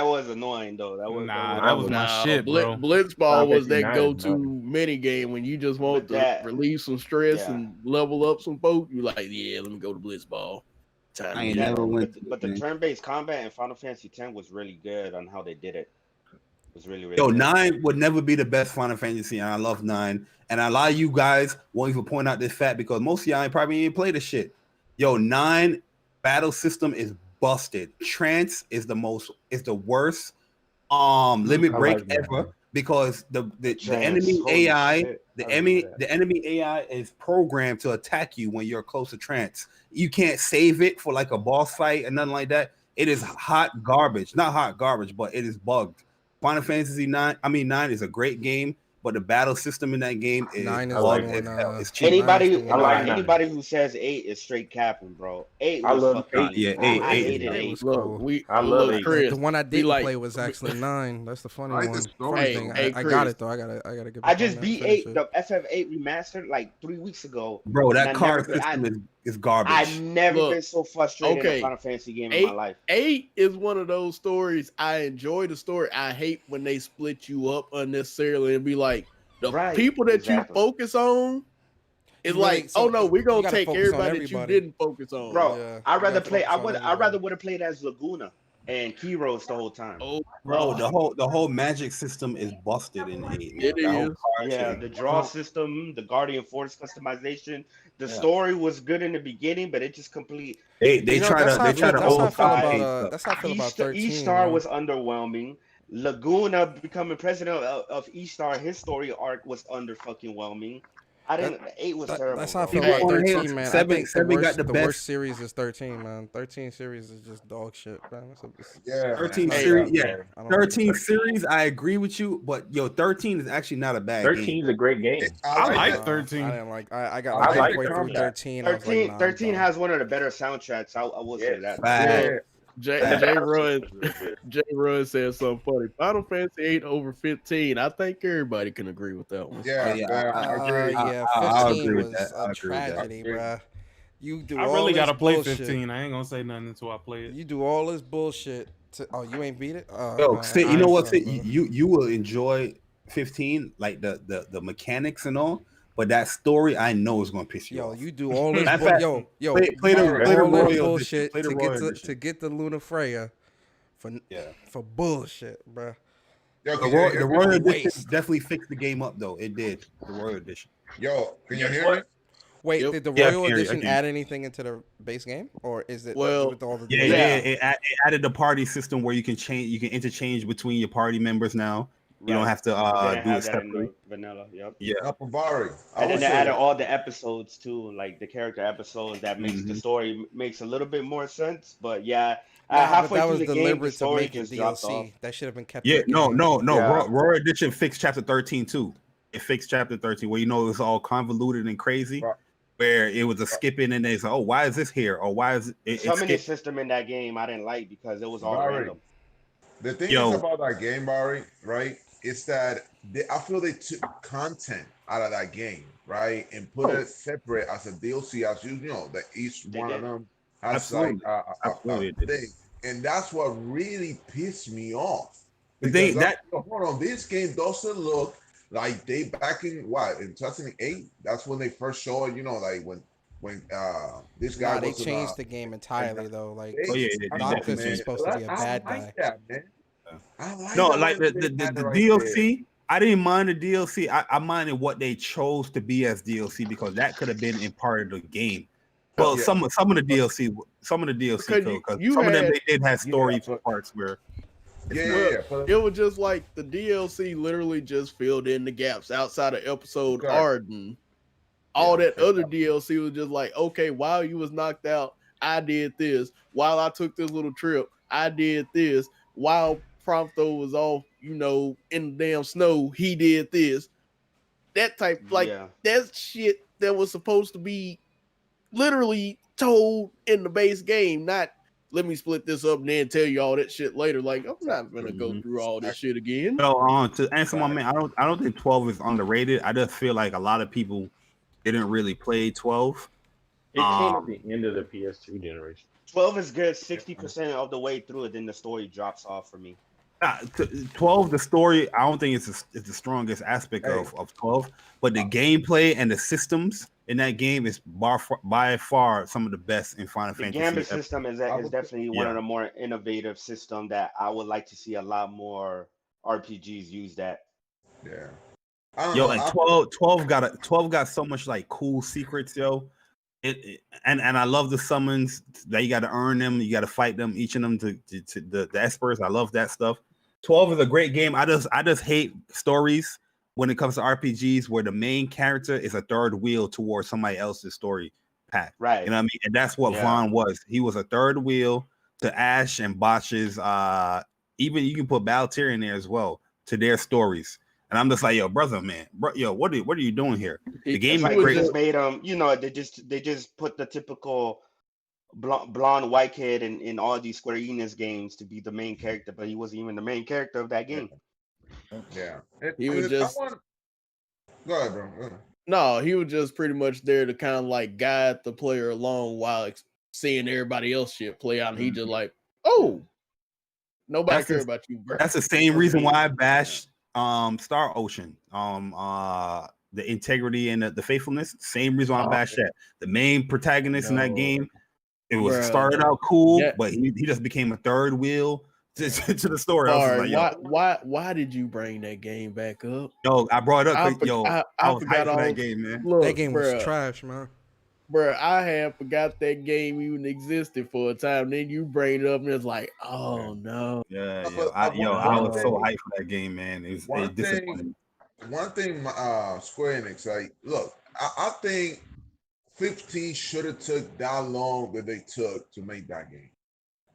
was annoying though. That was my shit, bro. Blitzball was that go-to mini game when you just want to relieve some stress and level up some folk. You like, yeah, let me go to Blitzball. But the turn-based combat in Final Fantasy X was really good on how they did it. It was really, really good. 9 would never be the best Final Fantasy, and I love 9. And a lot of you guys won't even point out this fact because most of y'all probably ain't play this shit. 9 battle system is busted. Trance is the worst limit break ever because the enemy AI the enemy AI is programmed to attack you when you're close to trance. You can't save it for like a boss fight and nothing like that. It is hot garbage. Not hot garbage, but it is bugged. Final Fantasy 9 is a great game, but the battle system in that game is bugged as hell. It's cheap. Anybody who says 8 is straight capping, bro. 8 I love 8. Yeah, 8. I hated 8. I love 8. The one I didn't play was actually 9. That's the funny one. Funny thing. I got it though. I gotta get. I just beat 8, the FF8 remastered like 3 weeks ago. Bro, that card system is garbage. I've never been so frustrated in a Final Fantasy game in my life. 8 is one of those stories. I enjoy the story. I hate when they split you up unnecessarily and be like, the people that you focus on is like, oh no, we're gonna take everybody that you didn't focus on. Bro, I'd rather play. I rather would have played as Laguna and Kyros the whole time. Oh, bro, the whole magic system is busted in 8. It is. Yeah, the draw system, the Guardian Force customization. The story was good in the beginning, but it just complete. They try to old-fashioned. That's how I feel about 13. E-Star was underwhelming. Laguna becoming president of E-Star, his story arc was fucking-whelming. 8 was terrible. That's how I feel about 13, man. I think the worst series is 13, man. 13 series is just dog shit, man. 13 series, 13 series, I agree with you, but 13 is actually not a bad game. 13 is a great game. I like 13. I didn't like. I got halfway through 13. 13 has one of the better soundtracks. I will say that. J Run said something funny. Final Fantasy 8 over 15. I think everybody can agree with that one. I agree. 15 was a tragedy, bro. You do. I really gotta play 15. I ain't gonna say nothing until I play it. You do all this bullshit. You ain't beat it. You know what? You will enjoy 15, like the mechanics and all. But that story, I know, is gonna piss you off. You do all this. Play the Royal bullshit to get the Luna Freya for bullshit, bro. The Royal Edition definitely fixed the game up, though. It did. The Royal Edition. Yo, can you hear me? Wait, did the Royal Edition add anything into the base game, or is it with all the? It added the party system where you can interchange between your party members now. You don't have to do it separately. Vanilla, yep. Yeah. And then they added all the episodes too, like the character episodes that makes the story makes a little bit more sense. But halfway that was through the game, deliberate the story to make it just dropped off. DLC. That should have been kept. Yeah, no. Royal Edition fixed chapter 13 too. It fixed chapter 13 where it was all convoluted and crazy. Right. Where it was a skipping and they say, "Oh, why is this here?" Or why is it? Summoning system in that game I didn't like because it was all random. The thing is about that game, Barry, right? It's that I feel they took content out of that game, right, and put it separate as a DLC, as that each one of them has like a thing, and that's what really pissed me off. Hold on, this game doesn't look like they back in 2008. That's when they first showed, like when when this guy Nah, they was on changed the game entirely though. Like, Noctis was supposed to be a bad guy. That, man. I like No, that like when the they had it right DLC. I didn't mind the DLC. I minded what they chose to be as DLC because that could have been in part of the game. Well, some of the DLC, because some of them they did have story parts where. It was just like the DLC literally just filled in the gaps outside of episode Arden. All that other DLC was just like, okay, while you was knocked out, I did this. While I took this little trip, I did this. While Prompto was off, in the damn snow, he did this. That type, that's shit that was supposed to be literally told in the base game, not let me split this up and then tell you all that shit later. Like, I'm not gonna go through all this shit again. So, to answer my man, I don't think 12 is underrated. I just feel like a lot of people didn't really play 12. It came at the end of the PS2 generation. 12 is good 60% of the way through it, then the story drops off for me. 12, the story, I don't think it's the strongest aspect of 12, but the gameplay and the systems in that game is by far some of the best in Final Fantasy. The gambit system is definitely one of the more innovative systems that I would like to see a lot more RPGs use that. Yeah. Yo, like 12 got so much like cool secrets, yo. And I love the summons that you got to earn them, you got to fight them, each of them to the experts. I love that stuff. 12 is a great game. I just hate stories when it comes to RPGs where the main character is a third wheel towards somebody else's story path. Right. You know what I mean? And that's what Vaughn was. He was a third wheel to Ash and Botch's. Even you can put Baltier in there as well to their stories. And I'm just like, yo, brother, man, what are you doing here? The game is great. Just made they just put the typical blonde white kid in all these Square Enix games to be the main character, but he wasn't even the main character of that game. Yeah, he was just. Go ahead, bro. Go ahead. No, he was just pretty much there to kind of like guide the player along while seeing everybody else shit play out. And he just like, nobody care about you, bro. That's the same reason why I bashed Star Ocean. The integrity and the faithfulness. Same reason why I bashed that. The main protagonist in that game, it was started out cool, but he just became a third wheel to the story. Why did you bring that game back up? Yo, I brought it up. I was forgot hyped for that game, man. That game was trash, man. Bro, I had forgot that game even existed for a time. Then you bring it up and it's like, oh no. Yeah. I was so hyped for that game, man. It was disappointing. One thing, Square Enix, like, look, I think 15 should have took that long that they took to make that game.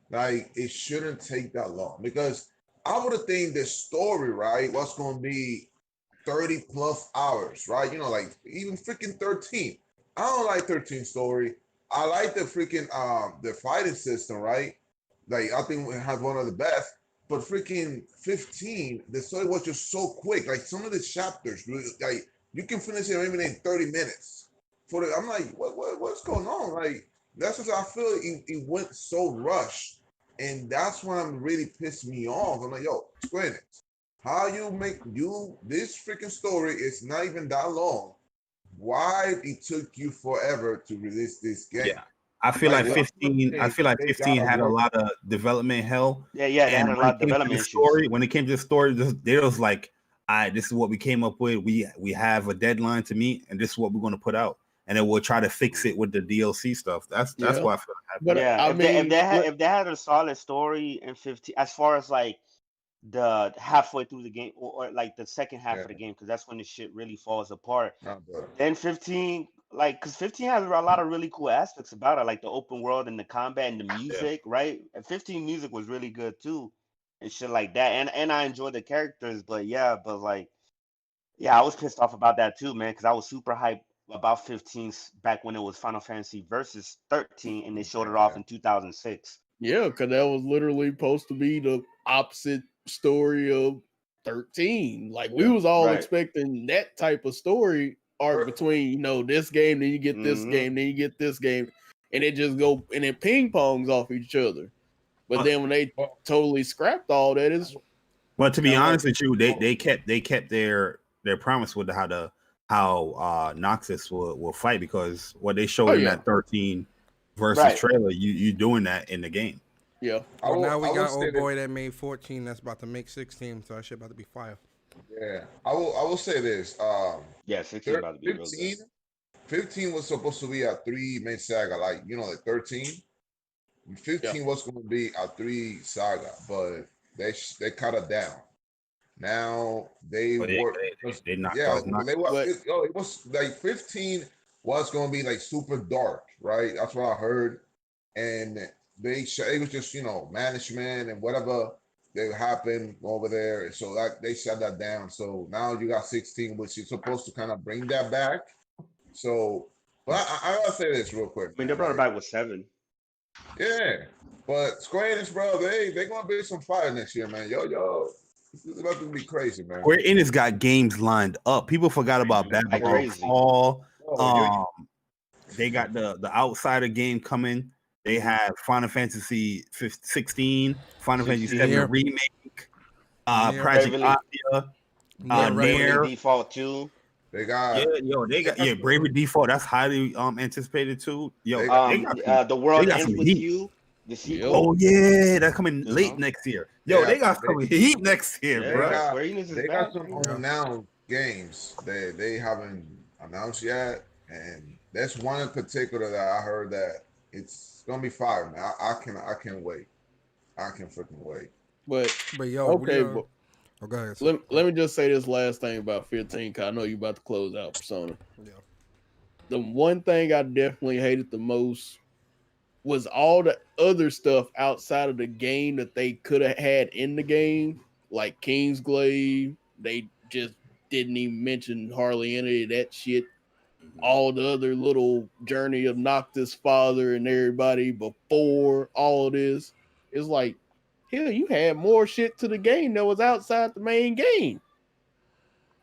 Like, it shouldn't take that long because I would have think the story, right, was going to be 30 plus hours, right? Like even freaking 13. I don't like 13 story. I like the freaking the fighting system, right? Like I think it has one of the best. But freaking 15, the story was just so quick. Like some of the chapters, like you can finish it even in 30 minutes. I'm like, what's going on? Like that's what I feel. It went so rushed, and that's when I'm really pissed me off. I'm like, yo, Square Enix, how you make this freaking story is not even that long. Why it took you forever to release this game? Yeah. I feel like 15. I feel like 15 had a lot of development hell. Yeah, they had a lot of development story. When it came to the story, there was like, this is what we came up with. We have a deadline to meet, and this is what we're going to put out, and then we'll try to fix it with the DLC stuff. That's why I feel like. But yeah, if they had a solid story in 15, as far as like the halfway through the game or like the second half of the game, because that's when the shit really falls apart. Then 15. Like, because 15 has a lot of really cool aspects about it, like the open world and the combat and the music, right? And 15 music was really good too, and shit like that. And I enjoyed the characters, but I was pissed off about that too, man, because I was super hyped about 15 back when it was Final Fantasy versus 13, and they showed it off in 2006. Yeah, because that was literally supposed to be the opposite story of 13. Like we was all expecting that type of story arc between this game, then you get this game, then you get this game, and it just go and it ping pongs off each other. But then when they totally scrapped all that, is to be honest with you, they kept their promise with how the how Noxus will fight, because what they showed in that 13 versus Right. trailer, you doing that in the game. Yeah. Well, now we got old boy that made 14 that's about to make 16, so that shit about to be fire. Yeah, I will say this. Yeah, 16 about to be real good. 15 was supposed to be a 3-main saga, like like 13. 15 was going to be a 3 saga, but they cut it down. Now they knocked out. It was like 15 was going to be like super dark, right? That's what I heard, and it was just management and whatever that happened over there, so that they shut that down. So now you got 16, which is supposed to kind of bring that back. So, but I gotta say this real quick. I mean, they brought it back with 7. Yeah, but Square Enix, bro, they gonna be some fire next year, man. Yo, it's about to be crazy, man. Square Enix got games lined up. People forgot about Babylon Fall. They got the Outsider game coming. They have Final Fantasy 16, Final Fantasy 7 remake, Project Athia, Bravely Default 2. They got Bravely Default. That's highly anticipated too. Yo, The World Ends With You. The sequel. Oh yeah, that's coming late next year. Yo, they got some heat next year, bro. They got some unannounced games that they haven't announced yet, and there's one in particular that I heard that it's gonna be fire, man. I can't wait. I can freaking wait. But yo, okay, go ahead. Let me just say this last thing about 15, because I know you about to close out Persona. Yeah. The one thing I definitely hated the most was all the other stuff outside of the game that they could have had in the game, like Kingsglaive. They just didn't even mention hardly any of that shit. All the other little journey of Noctis' father and everybody before all of this. It's like, hell, you had more shit to the game that was outside the main game.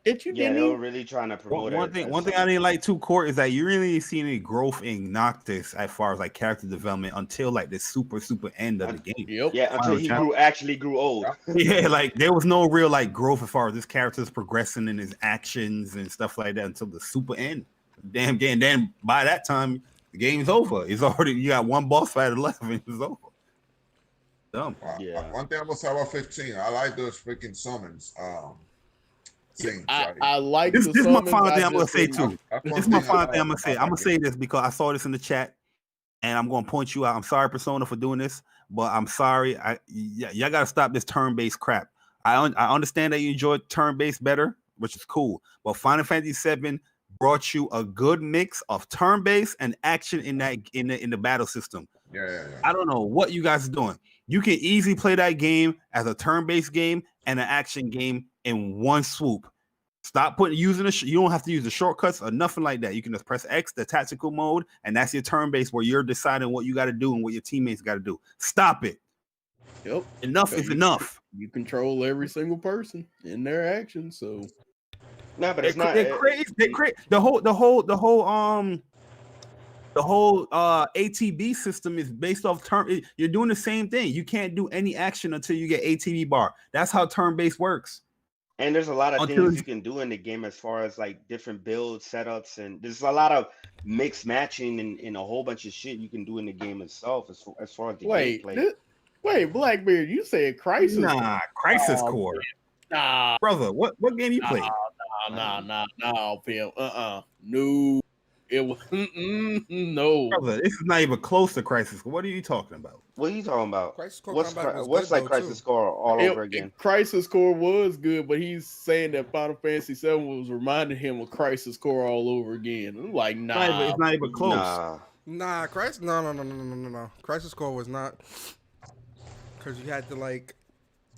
That you didn't. They were really trying to promote One thing I didn't like too, Court, is that you really didn't see any growth in Noctis as far as like character development until like the super end of the game. Yeah, until he actually grew old. Yeah, like there was no real like growth as far as this character's progressing in his actions and stuff like that until the super end. Damn game. Then by that time, the game's over. It's already, you got one boss fight left and it's over. Dumb. One thing I'm gonna say about 15, I like those freaking summons. Things, I like this. This is my final thing I'm gonna say too. This is my final thing I'm gonna say. I'm gonna say this because I saw this in the chat, and I'm gonna point you out. I'm sorry, Persona, for doing this, but I'm sorry. Y'all gotta stop this turn-based crap. I understand that you enjoy turn-based better, which is cool, but Final Fantasy VII brought you a good mix of turn-based and action in the battle system. Yeah. I don't know what you guys are doing. You can easily play that game as a turn-based game and an action game in one swoop. Stop using you don't have to use the shortcuts or nothing like that. You can just press X, the tactical mode, and that's your turn-based where you're deciding what you got to do and what your teammates got to do. Stop it. Yep. Enough is enough. You control every single person in their actions, so. No, but it's not. They're crazy. They're crazy. The whole ATB system is based off turn. You're doing the same thing. You can't do any action until you get ATB bar. That's how turn-based works. And there's a lot of things you can do in the game as far as like different build setups, and there's a lot of mixed matching and a whole bunch of shit you can do in the game itself as far as the gameplay. Wait, Blackbeard, you said Crisis? Nah, Crisis Core. Nah, brother, what game you play? Nah, Pim. No. It was no. Brother, this is not even close to Crisis Core. What are you talking about? What are you talking about? Crisis Core what's like Crisis Core all over again? Crisis Core was good, but he's saying that Final Fantasy VII was reminding him of Crisis Core all over again. I'm like, nah, it's not even close. Nah, Crisis. No. Crisis Core was not, because you had to like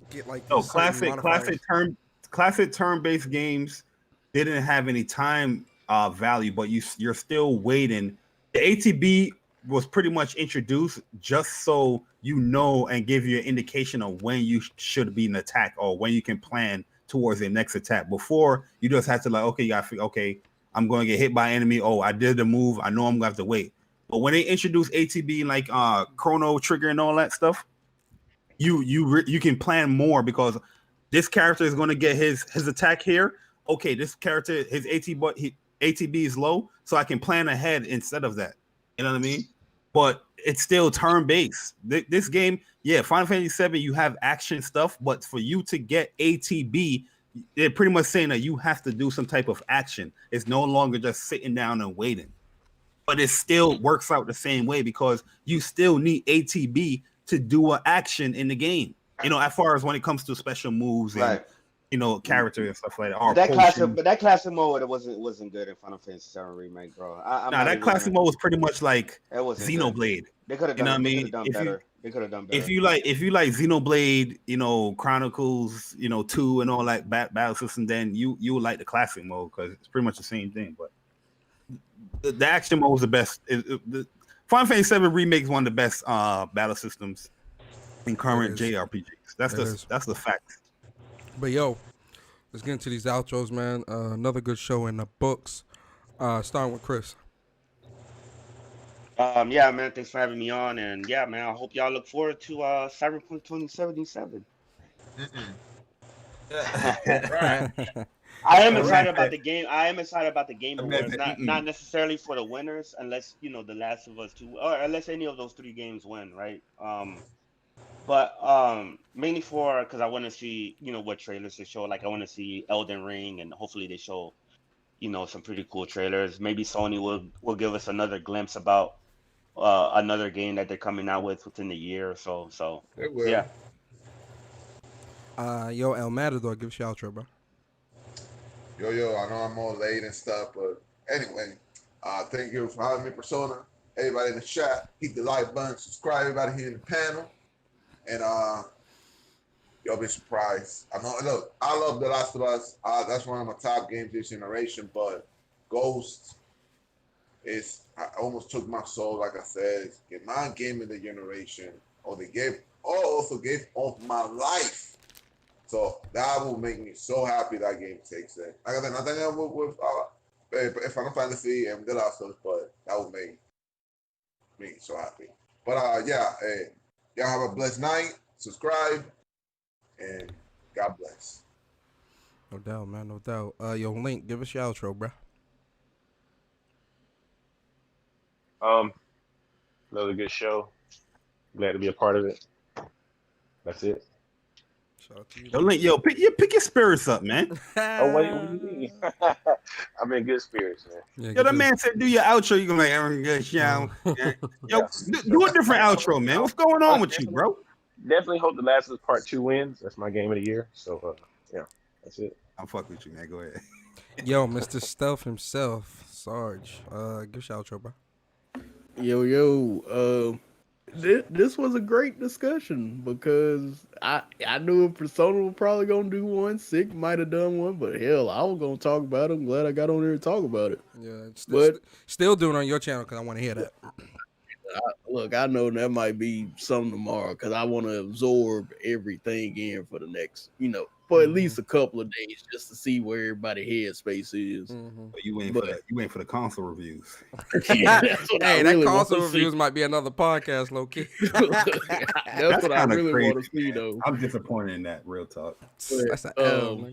get like classic turn-based games didn't have any time value, but you're still waiting. The ATB was pretty much introduced just so you know and give you an indication of when you should be in attack or when you can plan towards the next attack. Before, you just have to like, okay, I'm going to get hit by an enemy. Oh, I did the move. I know I'm going to have to wait. But when they introduce ATB like Chrono Trigger and all that stuff, you can plan more because this character is going to get his attack here. okay, this character, his ATB is low, so I can plan ahead instead of that. You know what I mean? But it's still turn-based. This game, yeah, Final Fantasy VII, you have action stuff, but for you to get ATB, they're pretty much saying that you have to do some type of action. It's no longer just sitting down and waiting. But it still works out the same way because you still need ATB to do an action in the game. You know, as far as when it comes to special moves and character and stuff like that. Or that classic mode wasn't good in Final Fantasy VII Remake, bro. That classic mode was pretty much like Xenoblade. Good. They could have done. They could have done better. They could have done better. If you like Xenoblade, Chronicles, 2 and all that battle system, then you will like the classic mode because it's pretty much the same thing. But the action mode is the best. Final Fantasy VII Remake is one of the best battle systems in current JRPGs. That's the fact. But yo, let's get into these outros, man. Another good show in the books. Starting with Chris. Yeah, man. Thanks for having me on, and yeah, man. I hope y'all look forward to Cyberpunk 2077. I am excited about the game. I am excited about the Game Awards, not necessarily for the winners, unless The Last of Us 2, or unless any of those 3 games win, right? But mainly because I want to see, what trailers they show. Like I want to see Elden Ring, and hopefully they show, some pretty cool trailers. Maybe Sony will give us another glimpse about another game that they're coming out with within the year or so. So yeah. Yo, El Matador, give us your outro, bro. Yo, I know I'm all late and stuff, but anyway, thank you for having me, Persona. Everybody in the chat, hit the like button, subscribe, everybody here in the panel. And you'll be surprised. I love The Last of Us. That's one of my top games this generation, but Ghost almost took my soul, like I said. It's my game of the generation. Also gave off my life. So that will make me so happy that game takes it. Like I said, nothing with Final Fantasy and The Last of Us, but that will make me so happy. But y'all have a blessed night. Subscribe, and God bless. No doubt, man. No doubt. Yo, Link, give us your outro, bro. Another good show. Glad to be a part of it. That's it. Shout out to you. Yo, Link, pick your spirits up, man. Oh wait, what do you mean? I'm in good spirits, man. That man said do your outro. You gonna like I'm good show. Yo, do a different outro, man. What's going on with you, bro? Definitely hope The Last of Us Part 2 wins. That's my game of the year. So yeah, that's it. I'm fucking with you, man. Go ahead. Yo, Mr. Stealth himself, Sarge. Give us your outro, bro. Yo, this was a great discussion because I knew Persona was probably gonna do one. Sick might have done one, but hell, I was gonna talk about it. I'm glad I got on there to talk about it. Yeah, still doing it on your channel because I want to hear that. Look, I know that might be something tomorrow because I want to absorb everything in for the next, for at least a couple of days just to see where everybody's headspace is. But you ain't for the console reviews. Yeah, that console reviews might be another podcast, low key. That's what I really want to see, though. I'm disappointed in that. Real talk. That's an L.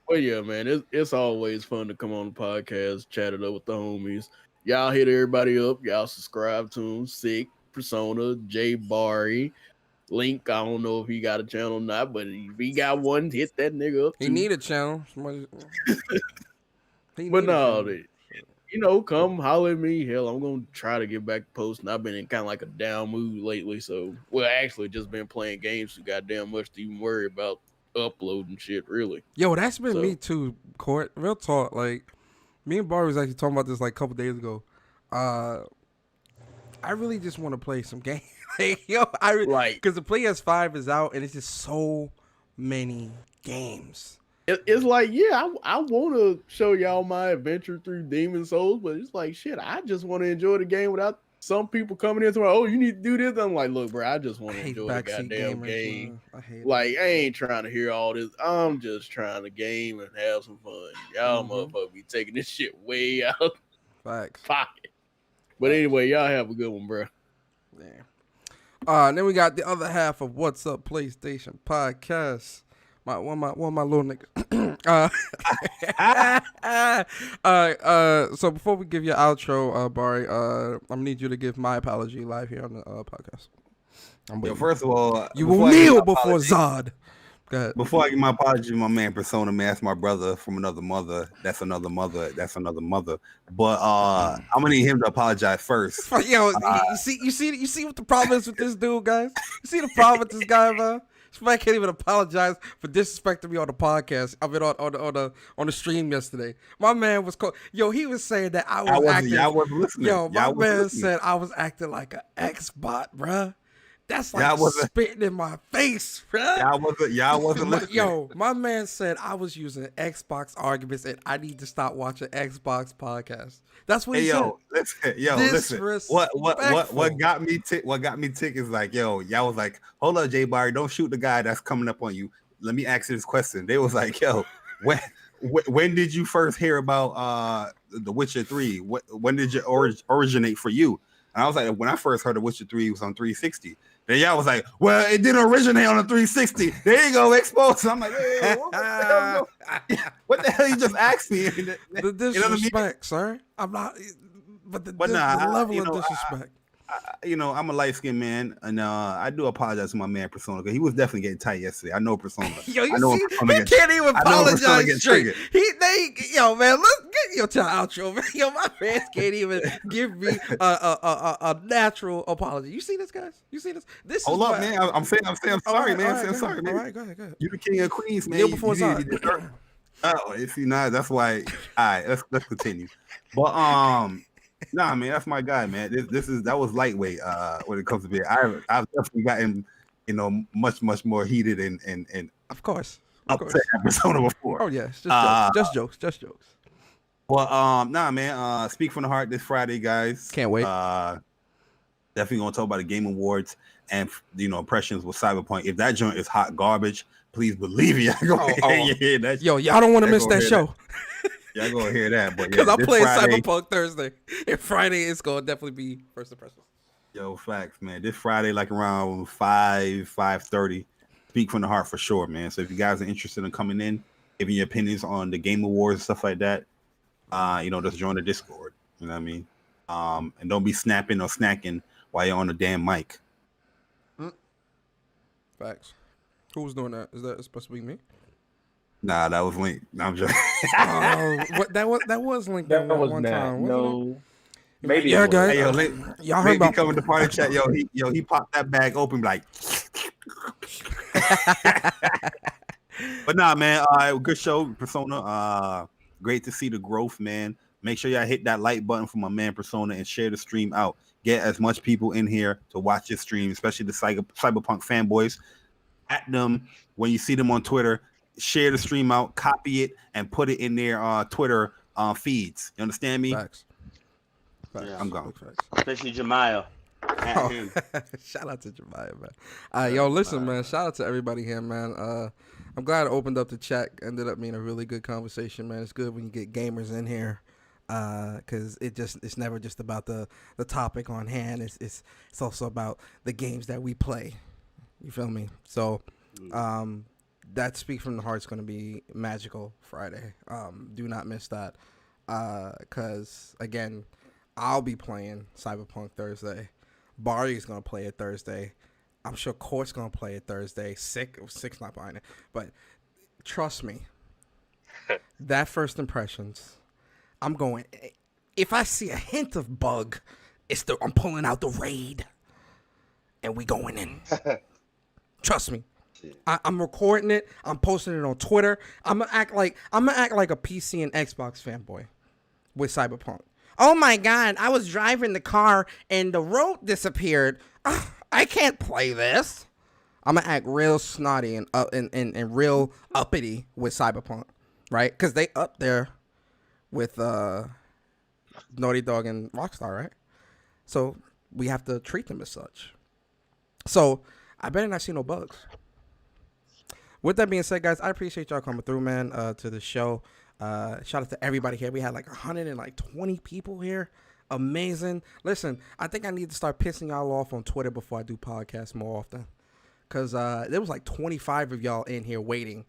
Well, yeah, man, it's always fun to come on the podcast, chat it up with the homies. Y'all hit everybody up. Y'all subscribe to them. Sick, Persona, Jay Barry, Link. I don't know if he got a channel or not, but if he got one, hit that nigga up. He need a channel. Come holler at me. Hell, I'm gonna try to get back to posting. I've been in kind of like a down mood lately, so actually just been playing games too goddamn much to even worry about uploading shit. Really, yo, that's been me too. Court, real talk, like. Me and Barry was actually talking about this like a couple days ago. I really just want to play some games. Because the PS5 is out and it's just so many games. It's like, yeah, I want to show y'all my adventure through Demon Souls, but it's like, shit, I just want to enjoy the game without some people coming in to like, oh, you need to do this. I'm like, look, bro, I just want to enjoy the goddamn game. I ain't trying to hear all this. I'm just trying to game and have some fun. Y'all motherfuckers be taking this shit way out. Facts. Pocket. But anyway, y'all have a good one, bro. Yeah. And then we got the other half of What's Up PlayStation podcast one of my little niggas. So before we give you an outro, Barry, I'm gonna need you to give my apology live here on the podcast. Yo, first of all, you will kneel before Zod. Go ahead. Before I give my apology to my man Persona, man, that's my brother from another mother. That's another mother. That's another mother. But I'm gonna need him to apologize first. Yo, you see what the problem is with this dude, guys? You see the problem with this guy, man? This man can't even apologize for disrespecting me on the podcast. I mean, on the stream yesterday. My man was called. Yo, he was saying that I was acting. Y'all wasn't listening. Yo, my man said I was acting like an X-bot, bruh. That's like spitting in my face, bruh. Y'all wasn't listening. Yo, my man said I was using Xbox arguments and I need to stop watching Xbox podcasts. That's what he said. Listen. What got me tick is like, yo, y'all was like, hold up, J Barry, don't shoot the guy that's coming up on you. Let me ask you this question. They was like, yo, when did you first hear about The Witcher 3? When did it originate for you? And I was like, when I first heard The Witcher 3, it was on 360. Then y'all was like, well, it didn't originate on the 360. There you go, exposed. I'm like, hey, what the hell you just asked me? The disrespect, sir. I'm not, but the level of disrespect. I'm a light-skinned man, and I do apologize to my man Persona because he was definitely getting tight yesterday. I know Persona. Yo, he can't even apologize straight. Yo, man, let's get your outro, man. Yo, my fans can't even give me a natural apology. You see this, guys? You see this? Hold up, man. I'm saying sorry, man. I'm sorry, man. All right, go ahead. You the king of queens, man. Kneel before Zod. Oh, see, now that's why. All right, let's continue. But nah, man, that's my guy, man. That was lightweight when it comes to beer. I've definitely gotten, much more heated and of course upset at Persona before. Oh yes, just jokes. Well, nah, man. Speak from the heart this Friday, guys. Can't wait. Definitely gonna talk about the Game Awards and impressions with Cyberpunk. If that joint is hot garbage, please believe me. Yo, y'all don't want to miss that show. Y'all gonna hear that, but because I'm playing Cyberpunk Thursday, and Friday it's gonna definitely be first impressions. Yo, facts, man. This Friday, like around 5:30. Speak from the heart for sure, man. So if you guys are interested in coming in, giving your opinions on the Game Awards and stuff like that, just join the Discord. You know what I mean? And don't be snapping or snacking while you're on the damn mic. Facts. Who's doing that? Is that supposed to be me? Nah, that was Link. No, I'm just. That was Link. That was one time. No, maybe. Yeah, guys. Hey, yo, Link, y'all heard about coming to party chat. He popped that bag open like. But nah, man. Good show, Persona. Great to see the growth, man. Make sure y'all hit that like button for my man Persona and share the stream out. Get as much people in here to watch your stream, especially the Cyberpunk fanboys. At them when you see them on Twitter. Share the stream out, copy it, and put it in their Twitter feeds. You understand me? Facts. Yeah. I'm gone. Especially Jemiah. Shout out to Jemiah, man. Yo, listen, man. Shout out to everybody here, man. I'm glad I opened up the chat. Ended up being a really good conversation, man. It's good when you get gamers in here, because it's never just about the topic on hand. It's also about the games that we play. You feel me? So, that Speak from the Heart is going to be magical Friday. Do not miss that. Because, again, I'll be playing Cyberpunk Thursday. Barry's going to play it Thursday. I'm sure Court's going to play it Thursday. Sick's not buying it. But trust me, that first impressions, I'm going, if I see a hint of bug, I'm pulling out the raid. And we going in. Trust me. I'm recording it. I'm posting it on Twitter. I'm gonna act like a PC and Xbox fanboy with Cyberpunk. Oh my God! I was driving the car and the road disappeared. I can't play this. I'm gonna act real snotty and real uppity with Cyberpunk, right? Because they up there with Naughty Dog and Rockstar, right? So we have to treat them as such. So I better not see no bugs. With that being said, guys, I appreciate y'all coming through, man, to the show. Shout out to everybody here. We had like 120 people here. Amazing. Listen, I think I need to start pissing y'all off on Twitter before I do podcasts more often. because there was like 25 of y'all in here waiting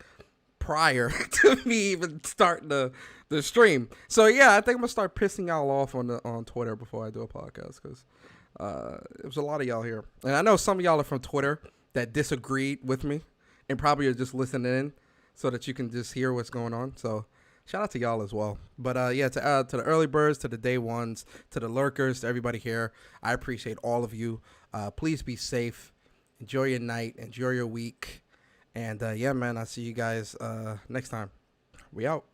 prior to me even starting the stream. So yeah, I think I'm gonna start pissing y'all off on Twitter before I do a podcast, because it was a lot of y'all here, and I know some of y'all are from Twitter that disagreed with me and probably are just listening in so that you can just hear what's going on. So shout out to y'all as well. But yeah, to the early birds, to the day ones, to the lurkers, to everybody here, I appreciate all of you. Please be safe, enjoy your night, enjoy your week, and yeah, man, I'll see you guys next time. We out.